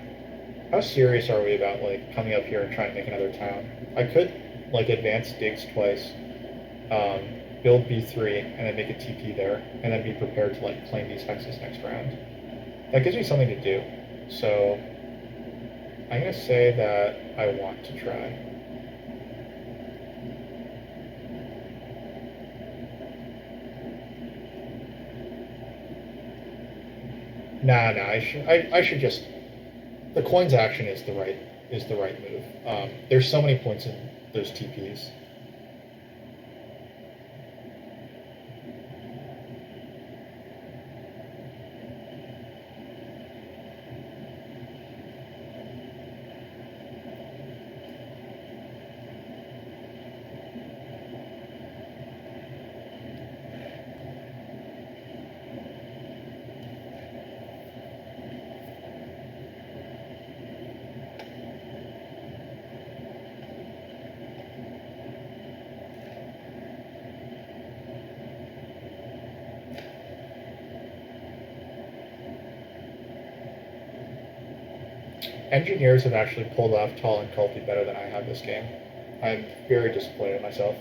How serious are we about, like, coming up here and trying to make another town? I could, like, advance digs twice, build B3, and then make a TP there, and then be prepared to, like, claim these hexes next round. That gives me something to do. So, I'm going to say that I want to try. Nah, I should just. The coins action is the right move. There's so many points in those TPs. Engineers have actually pulled off tall and culty better than I have this game. I'm very disappointed in myself.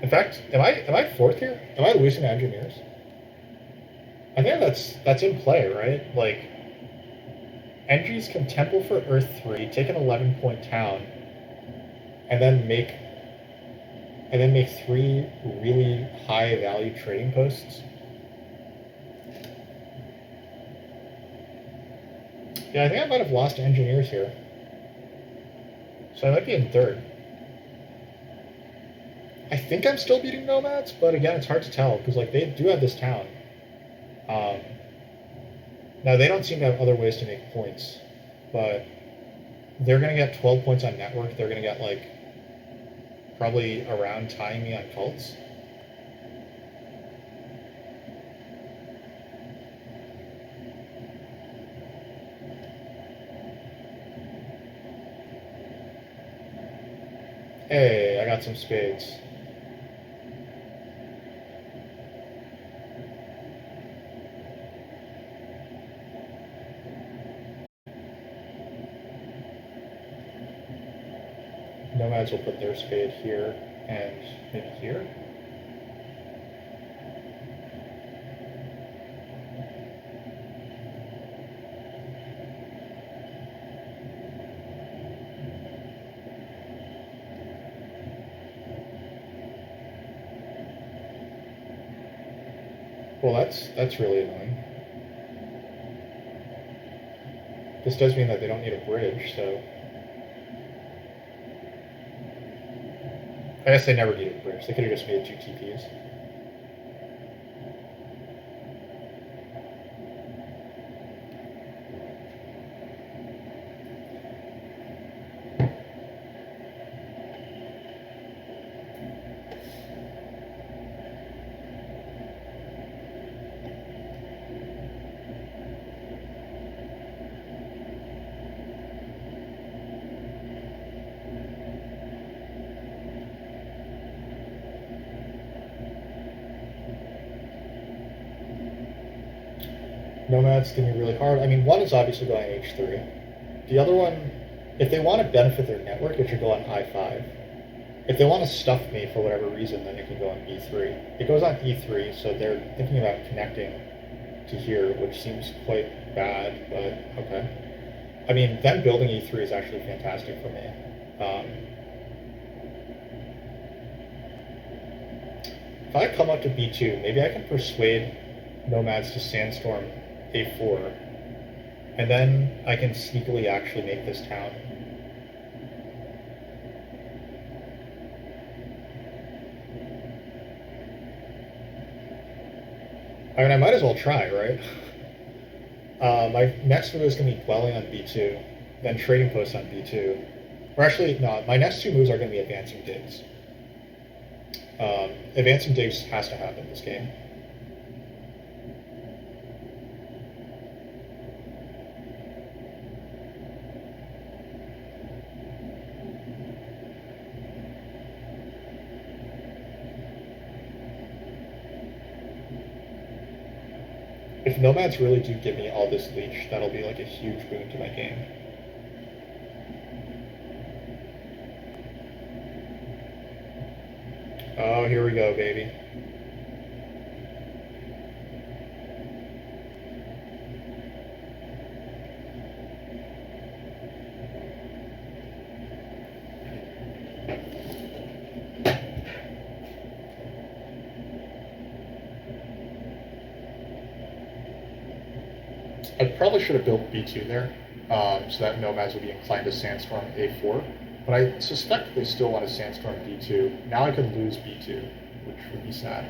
In fact, am I fourth here? Am I losing to engineers? I think that's in play, right? Like, Engies can temple for Earth 3, take an 11-point town, and then make 3 really high value trading posts. Yeah, I think I might have lost engineers here. So I might be in third. I think I'm still beating nomads, but again, it's hard to tell because like they do have this town. Now they don't seem to have other ways to make points, but they're gonna get 12 points on network. They're gonna get like probably around tying me on cults. Hey, I got some spades. Nomads will put their spade here and maybe here. Well, that's really annoying. This does mean that they don't need a bridge, so I guess they never needed a bridge. They could have just made 2 TPs. Nomad's going to be really hard. I mean, one is obviously going h3. The other one, if they want to benefit their network, it should go on I5. If they want to stuff me for whatever reason, then it can go on E3. It goes on E3, so they're thinking about connecting to here, which seems quite bad, but okay. I mean, them building E3 is actually fantastic for me. If I come up to B2, maybe I can persuade Nomads to Sandstorm A4, and then I can sneakily actually make this town. I mean, I might as well try, right? My next move is going to be dwelling on B2, then trading post on B2. Or actually, no, my next 2 moves are going to be advancing digs. Advancing digs has to happen this game. If Nomads really do give me all this leech, that'll be like a huge boon to my game. Oh, here we go, baby. I probably should have built B2 there, so that Nomads would be inclined to Sandstorm A4. But I suspect they still want to Sandstorm B2. Now I could lose B2, which would be sad.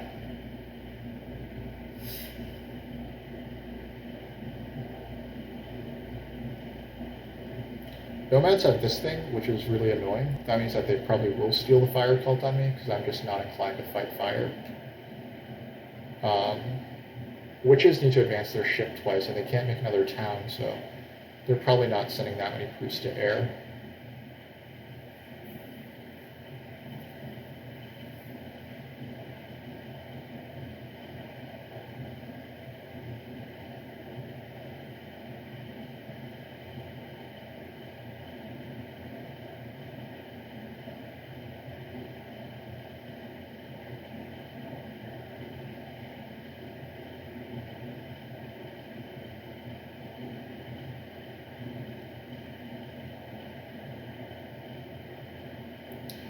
Nomads have this thing, which is really annoying. That means that they probably will steal the fire cult on me, because I'm just not inclined to fight fire. Witches need to advance their ship twice, and they can't make another town, so they're probably not sending that many proofs to air.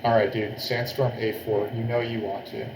Alright, dude, Sandstorm A4, you know you want to.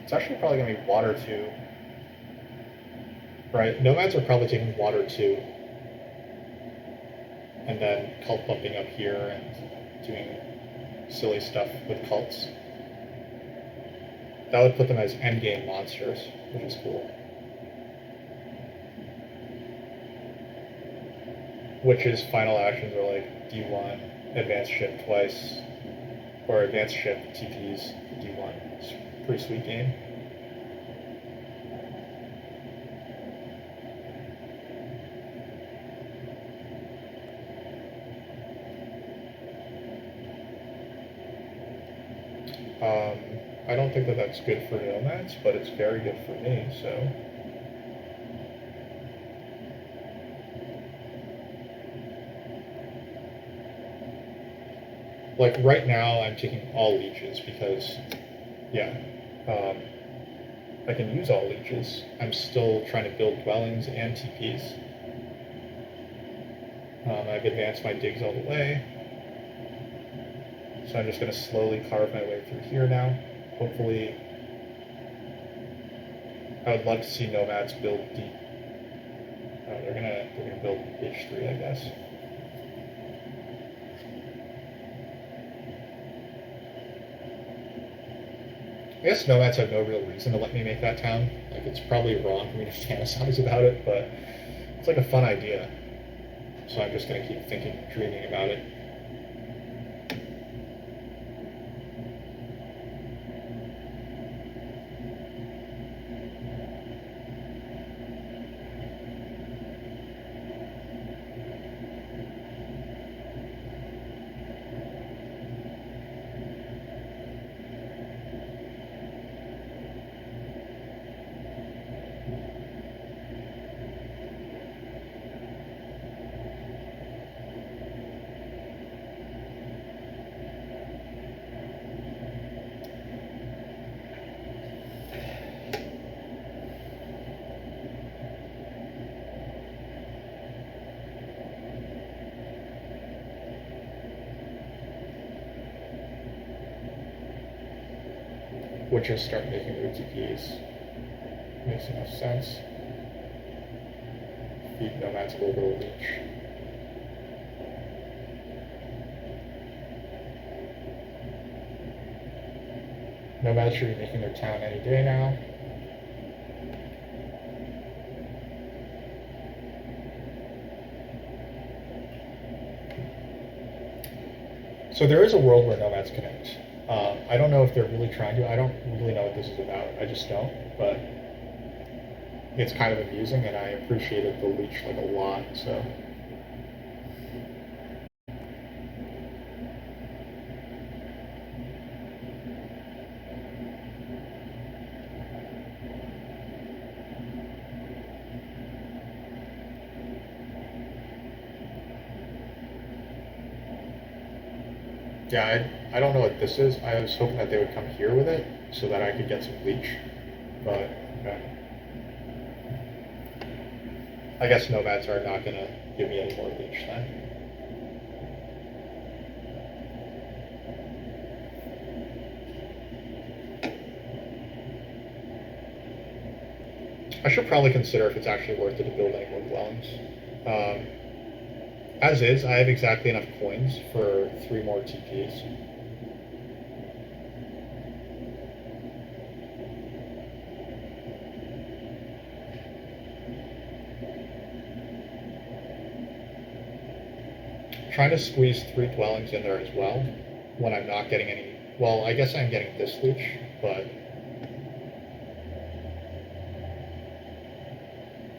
It's actually probably going to be water 2. Right, Nomads are probably taking water 2. And then cult bumping up here and doing silly stuff with cults. That would put them as endgame monsters, which is cool. Witch's final actions are like D1, advance ship twice, or advance ship TPs D1. It's a pretty sweet game. Um, I don't think that that's good for nomads, but it's very good for me, so. Like right now, I'm taking all leeches because, yeah, um, I can use all leeches. I'm still trying to build dwellings and TPs. I've advanced my digs all the way. So I'm just going to slowly carve my way through here now. Hopefully, I would love to see nomads build deep. They're gonna build H3, I guess. I guess nomads have no real reason to let me make that town. Like it's probably wrong for me to fantasize about it, but it's like a fun idea. So I'm just gonna keep thinking, dreaming about it. Would just start making OTPs. Makes enough sense. Feed nomads a little bit of leech. Nomads should be making their town any day now. So there is a world where nomads connect. I don't know if they're really trying to. I don't really know what this is about. I just don't. But it's kind of amusing, and I appreciated the leech like a lot. So. Yeah, I don't know what this is. I was hoping that they would come here with it so that I could get some bleach. But okay. I guess nomads are not going to give me any more bleach then. I should probably consider if it's actually worth it to build any more dwellings. Um, as is, I have exactly enough coins for 3 more TPs. Trying to squeeze 3 dwellings in there as well when I'm not getting any. Well, I guess I'm getting this leech, but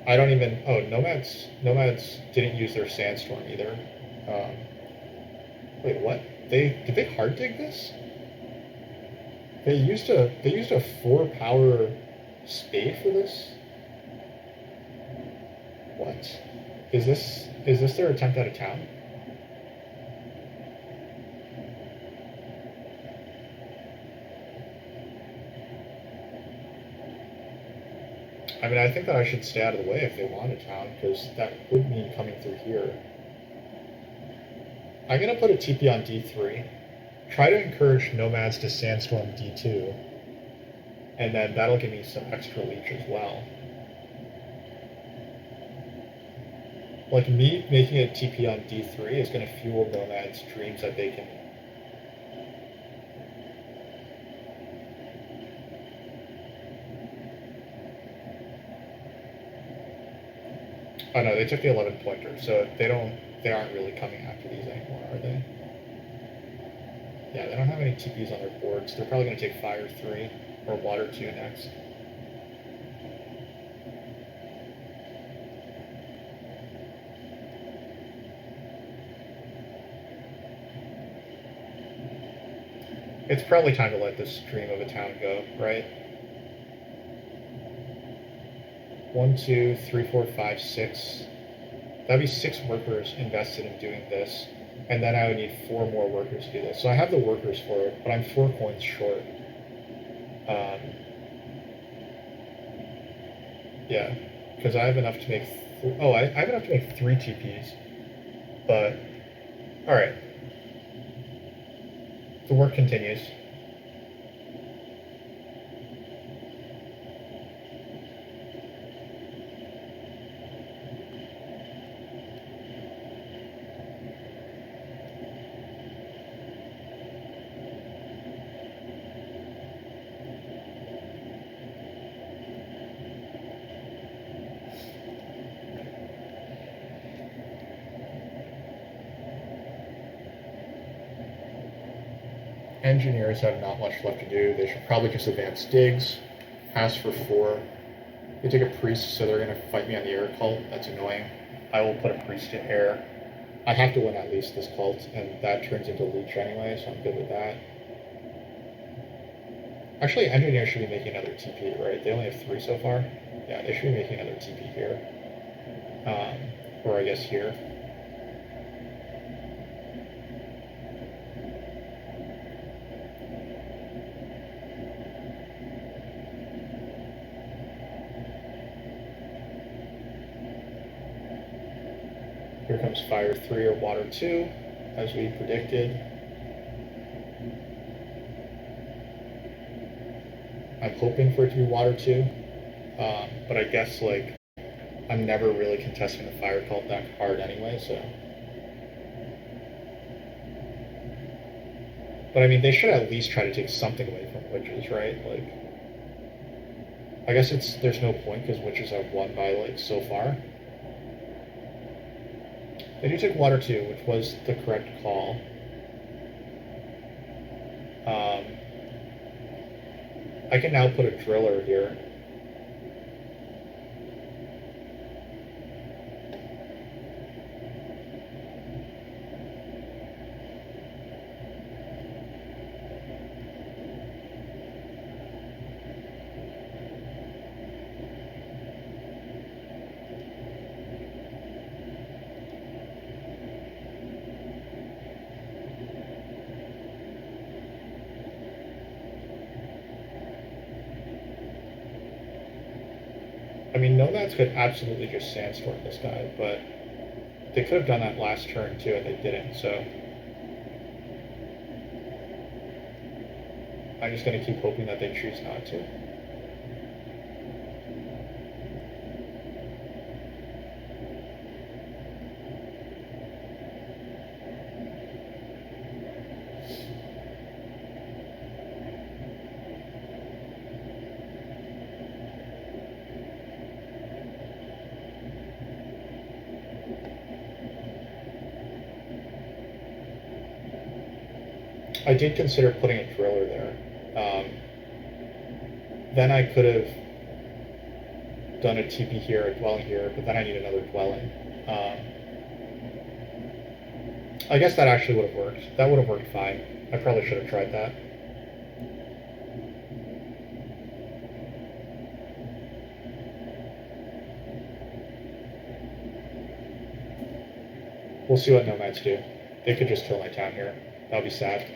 I don't even. Oh, nomads didn't use their sandstorm either. Um, wait, what? Did they hard dig this? They used a 4 power spade for this. What? Is this their attempt at a town? I mean, I think that I should stay out of the way if they want a town, because that would mean coming through here. I'm gonna put a TP on D3. Try to encourage nomads to sandstorm D2, and then that'll give me some extra leech as well. Like me making a TP on D3 is gonna fuel nomads' dreams that they can. Oh no, they took the 11 pointer, so they aren't really coming after these anymore, are they? Yeah, they don't have any TPs on their boards. They're probably gonna take fire 3 or water 2 next. It's probably time to let this dream of a town go, right? 1, 2, 3, 4, 5, 6. That'd be 6 workers invested in doing this, and then I would need 4 more workers to do this. So I have the workers for it, but I'm 4 coins short. Yeah, because I have enough to make. I have enough to make 3 TPs. But all right, the work continues. Engineers have not much left to do. They should probably just advance digs, ask for 4. They take a priest, so they're going to fight me on the air cult. That's annoying. I will put a priest to air. I have to win at least this cult, and that turns into leech anyway, so I'm good with that. Actually, engineers should be making another TP, right? They only have 3 so far. Yeah, they should be making another TP here. Or I guess here. Here comes fire 3 or water 2, as we predicted. I'm hoping for it to be water 2, but I guess like I'm never really contesting the fire cult that hard anyway, so. But I mean, they should at least try to take something away from witches, right? Like, I guess there's no point because witches have won by like so far. They do take water 2, which was the correct call. I can now put a driller here. I mean, nomads could absolutely just sandstorm this guy, but they could have done that last turn too, and they didn't, so. I'm just going to keep hoping that they choose not to. I did consider putting a driller there. Then I could have done a TP here, a dwelling here, but then I need another dwelling. I guess that actually would have worked. That would have worked fine. I probably should have tried that. We'll see what nomads do. They could just kill my town here. That'll be sad.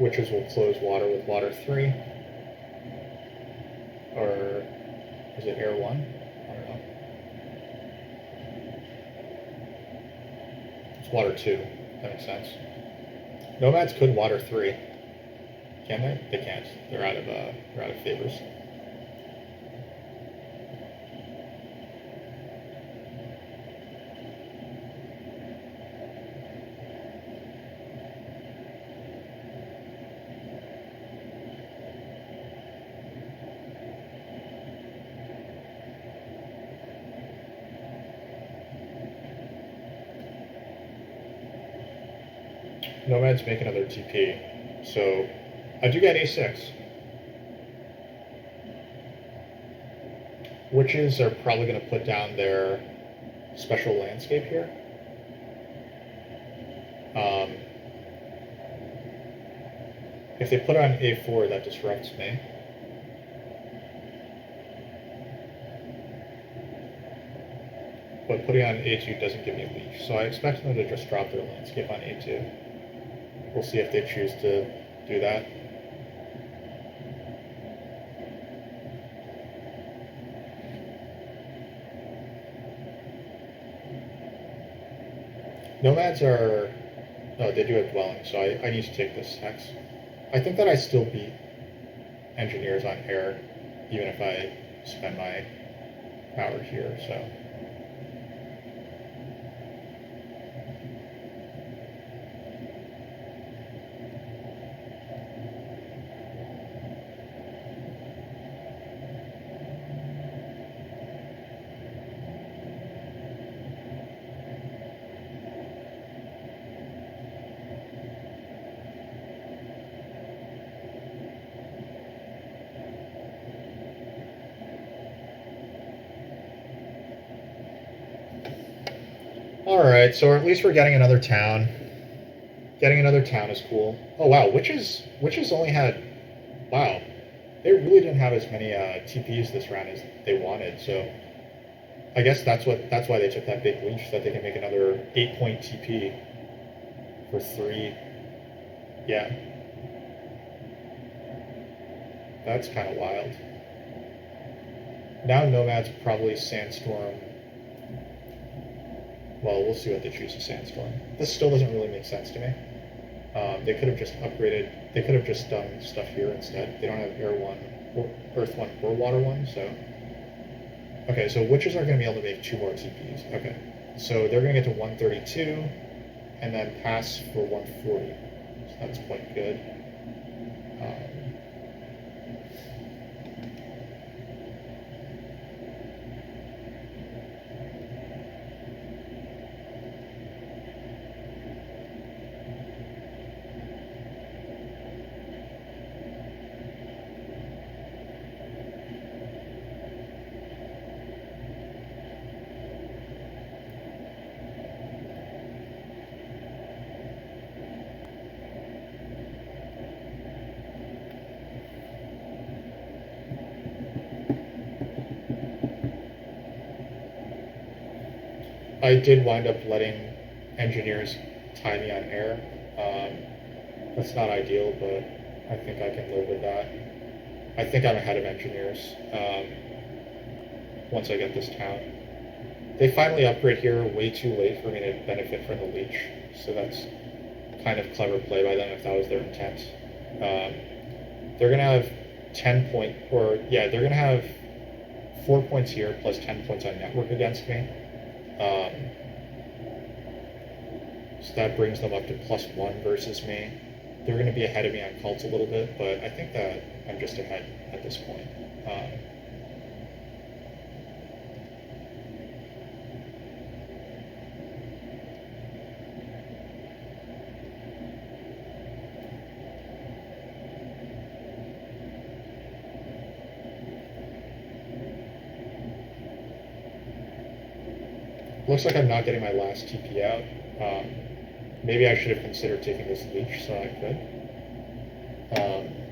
Witches will close water with water 3. Or is it air 1? I don't know. It's water 2. That makes sense. Nomads could water 3. Can they? They can't. They're out of favors. Nomads make another TP. So I do get A6. Witches are probably going to put down their special landscape here. If they put on A4, that disrupts me. But putting on A2 doesn't give me a leech, so I expect them to just drop their landscape on A2. We'll see if they choose to do that. Nomads are... Oh, they do have dwelling, so I need to take this hex. I think that I still beat engineers on air, even if I spend my power here, so... Alright, so at least we're getting another town. Getting another town is cool. Oh wow, witches only had... Wow. They really didn't have as many TPs this round as they wanted, so... I guess that's why they took that big leech, so that they can make another 8-point TP for 3. Yeah. That's kind of wild. Now Nomad's probably Sandstorm. Well, we'll see what they choose to Sandstorm. This still doesn't really make sense to me. They could have just upgraded. They could have just done stuff here instead. They don't have Air 1, or Earth 1, or Water 1, so... Okay, so witches are going to be able to make 2 more TPs. Okay, so they're going to get to 132, and then pass for 140. So that's quite good. I did wind up letting engineers tie me on air. That's not ideal, but I think I can live with that. I think I'm ahead of engineers once I get this town. They finally upgrade here way too late for me to benefit from the leech, so that's kind of clever play by them if that was their intent. They're going to have 10 point, or yeah, they're going to have 4 points here plus 10 points on network against me. So that brings them up to +1 versus me. They're going to be ahead of me on cults a little bit, but I think that I'm just ahead at this point. Looks like I'm not getting my last TP out. Maybe I should have considered taking this leech so I could.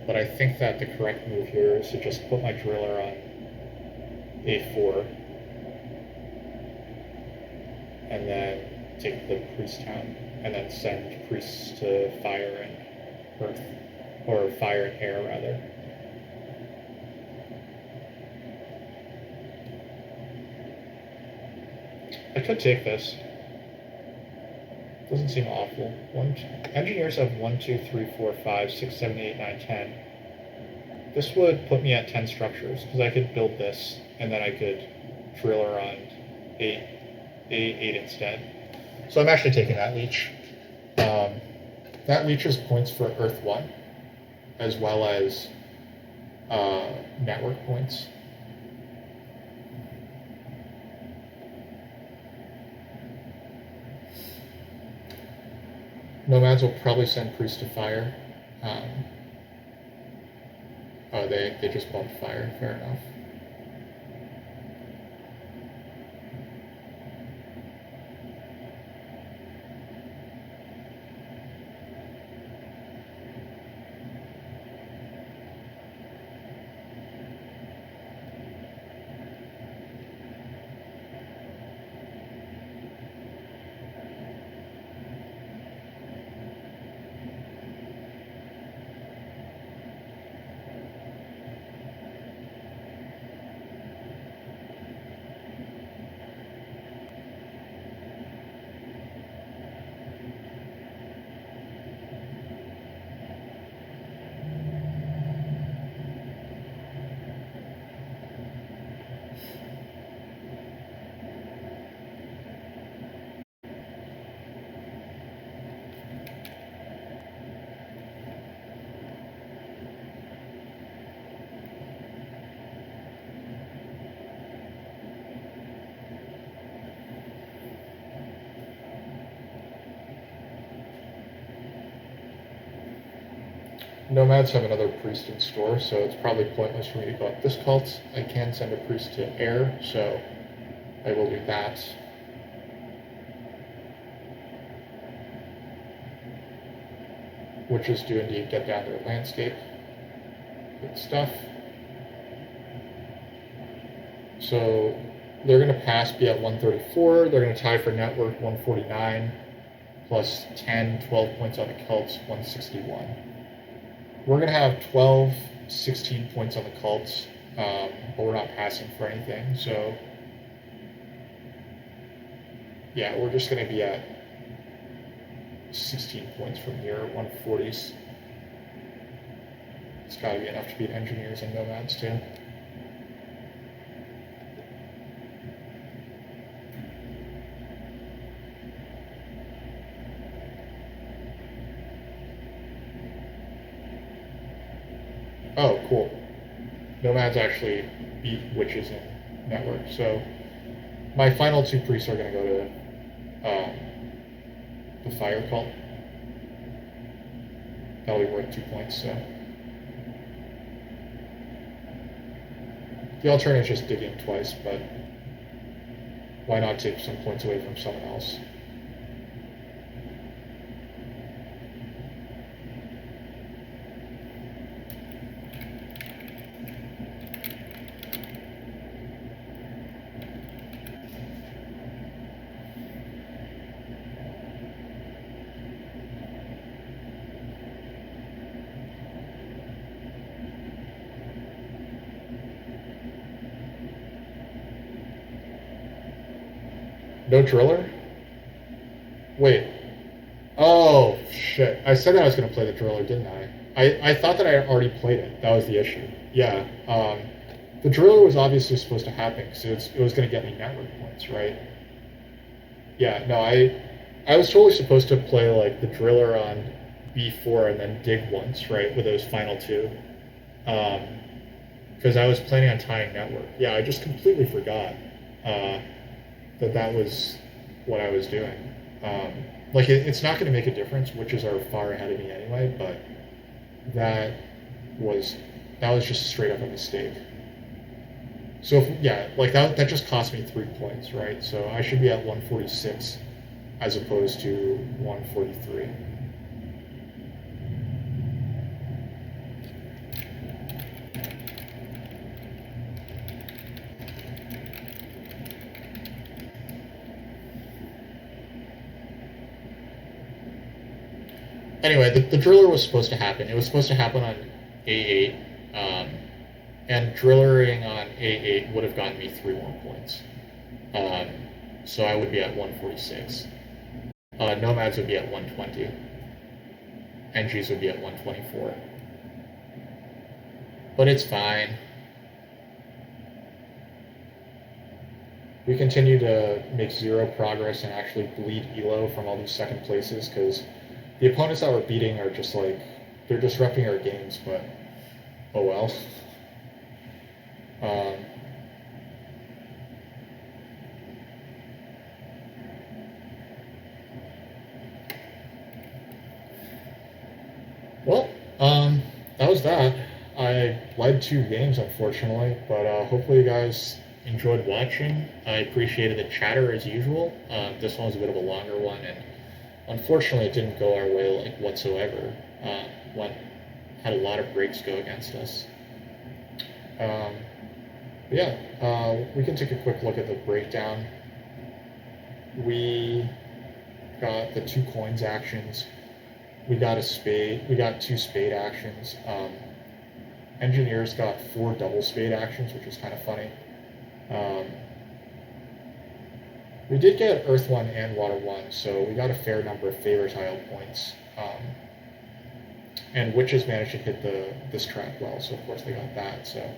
But I think that the correct move here is to just put my driller on A4 and then take the priest town and then send priests to fire and earth, or fire and air rather. I could take this. Doesn't seem awful. Engineers have 1, 2, 3, 4, 5, 6, 7, 8, 9, 10. This would put me at 10 structures, because I could build this, and then I could drill around 8 instead. So I'm actually taking that leech. That leech is points for Earth 1, as well as network points. Nomads will probably send Priest to fire. Oh, they just bumped fire. Fair enough. Nomads have another priest in store, so it's probably pointless for me to go up this cult. I can send a priest to air, so I will do that. Witches do indeed get down their landscape. Good stuff. So they're going to pass be at 134. They're going to tie for network 149, plus 10, 12 points on the cults, 161. We're going to have 12, 16 points on the cults, but we're not passing for anything. So yeah, we're just going to be at 16 points from here, 140s. It's got to be enough to beat engineers and nomads too. Oh, cool. Nomads actually beat witches in network. So my final two priests are going to go to the fire cult. That'll be worth 2 points. So the alternative is just digging twice, but why not take some points away from someone else? No driller? Wait. Oh, shit. I said that I was going to play the driller, didn't I? I thought that I already played it. That was the issue. Yeah. The driller was obviously supposed to happen because it was going to get me network points, right? Yeah, no, I was totally supposed to play like the driller on B4 and then dig once, right, with those final two. Because I was planning on tying network. Yeah, I just completely forgot that was what I was doing. Like it's not going to make a difference, witches are far ahead of me anyway, but that was just straight up a mistake. So yeah, like that just cost me 3 points, right? So I should be at 146 as opposed to 143. Anyway, the driller was supposed to happen. It was supposed to happen on A8, and drillering on A8 would have gotten me 3 more points. So I would be at 146. Nomads would be at 120. NGs would be at 124. But it's fine. We continue to make 0 progress and actually bleed Elo from all these second places because the opponents that we're beating are just like, they're disrupting our games, but oh well. Well, that was that. I led 2 games, unfortunately, but hopefully you guys enjoyed watching. I appreciated the chatter as usual. This one was a bit of a longer one, and unfortunately it didn't go our way like whatsoever. Had a lot of breaks go against us. We can take a quick look at the breakdown. We got the 2 coins actions. We got a spade. We got 2 spade actions. Engineers got 4 double spade actions, which was kind of funny. We did get Earth 1 and Water 1, so we got a fair number of favor tile points. And Witches managed to hit this track well, so of course they got that. So.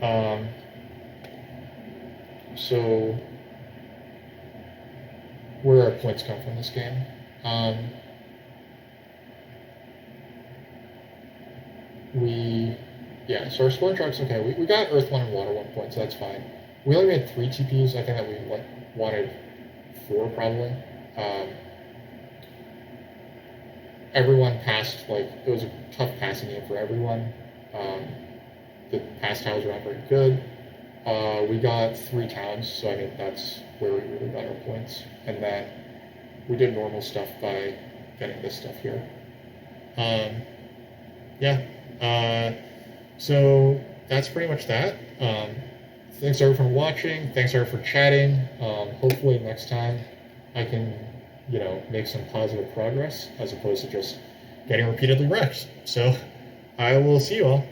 Um, so where our points come from this game? So our scoring track's okay. We got Earth 1 and Water 1 points, so that's fine. We only made 3 TPs. I think that we wanted 4 probably. Everyone passed, like, it was a tough passing game for everyone. The pass tiles were not very good. We got 3 towns, so I mean, that's where we really got our points. And then we did normal stuff by getting this stuff here. So that's pretty much that. Thanks everyone for watching. Thanks everyone for chatting. Hopefully next time I can, make some positive progress as opposed to just getting repeatedly wrecked. So I will see you all.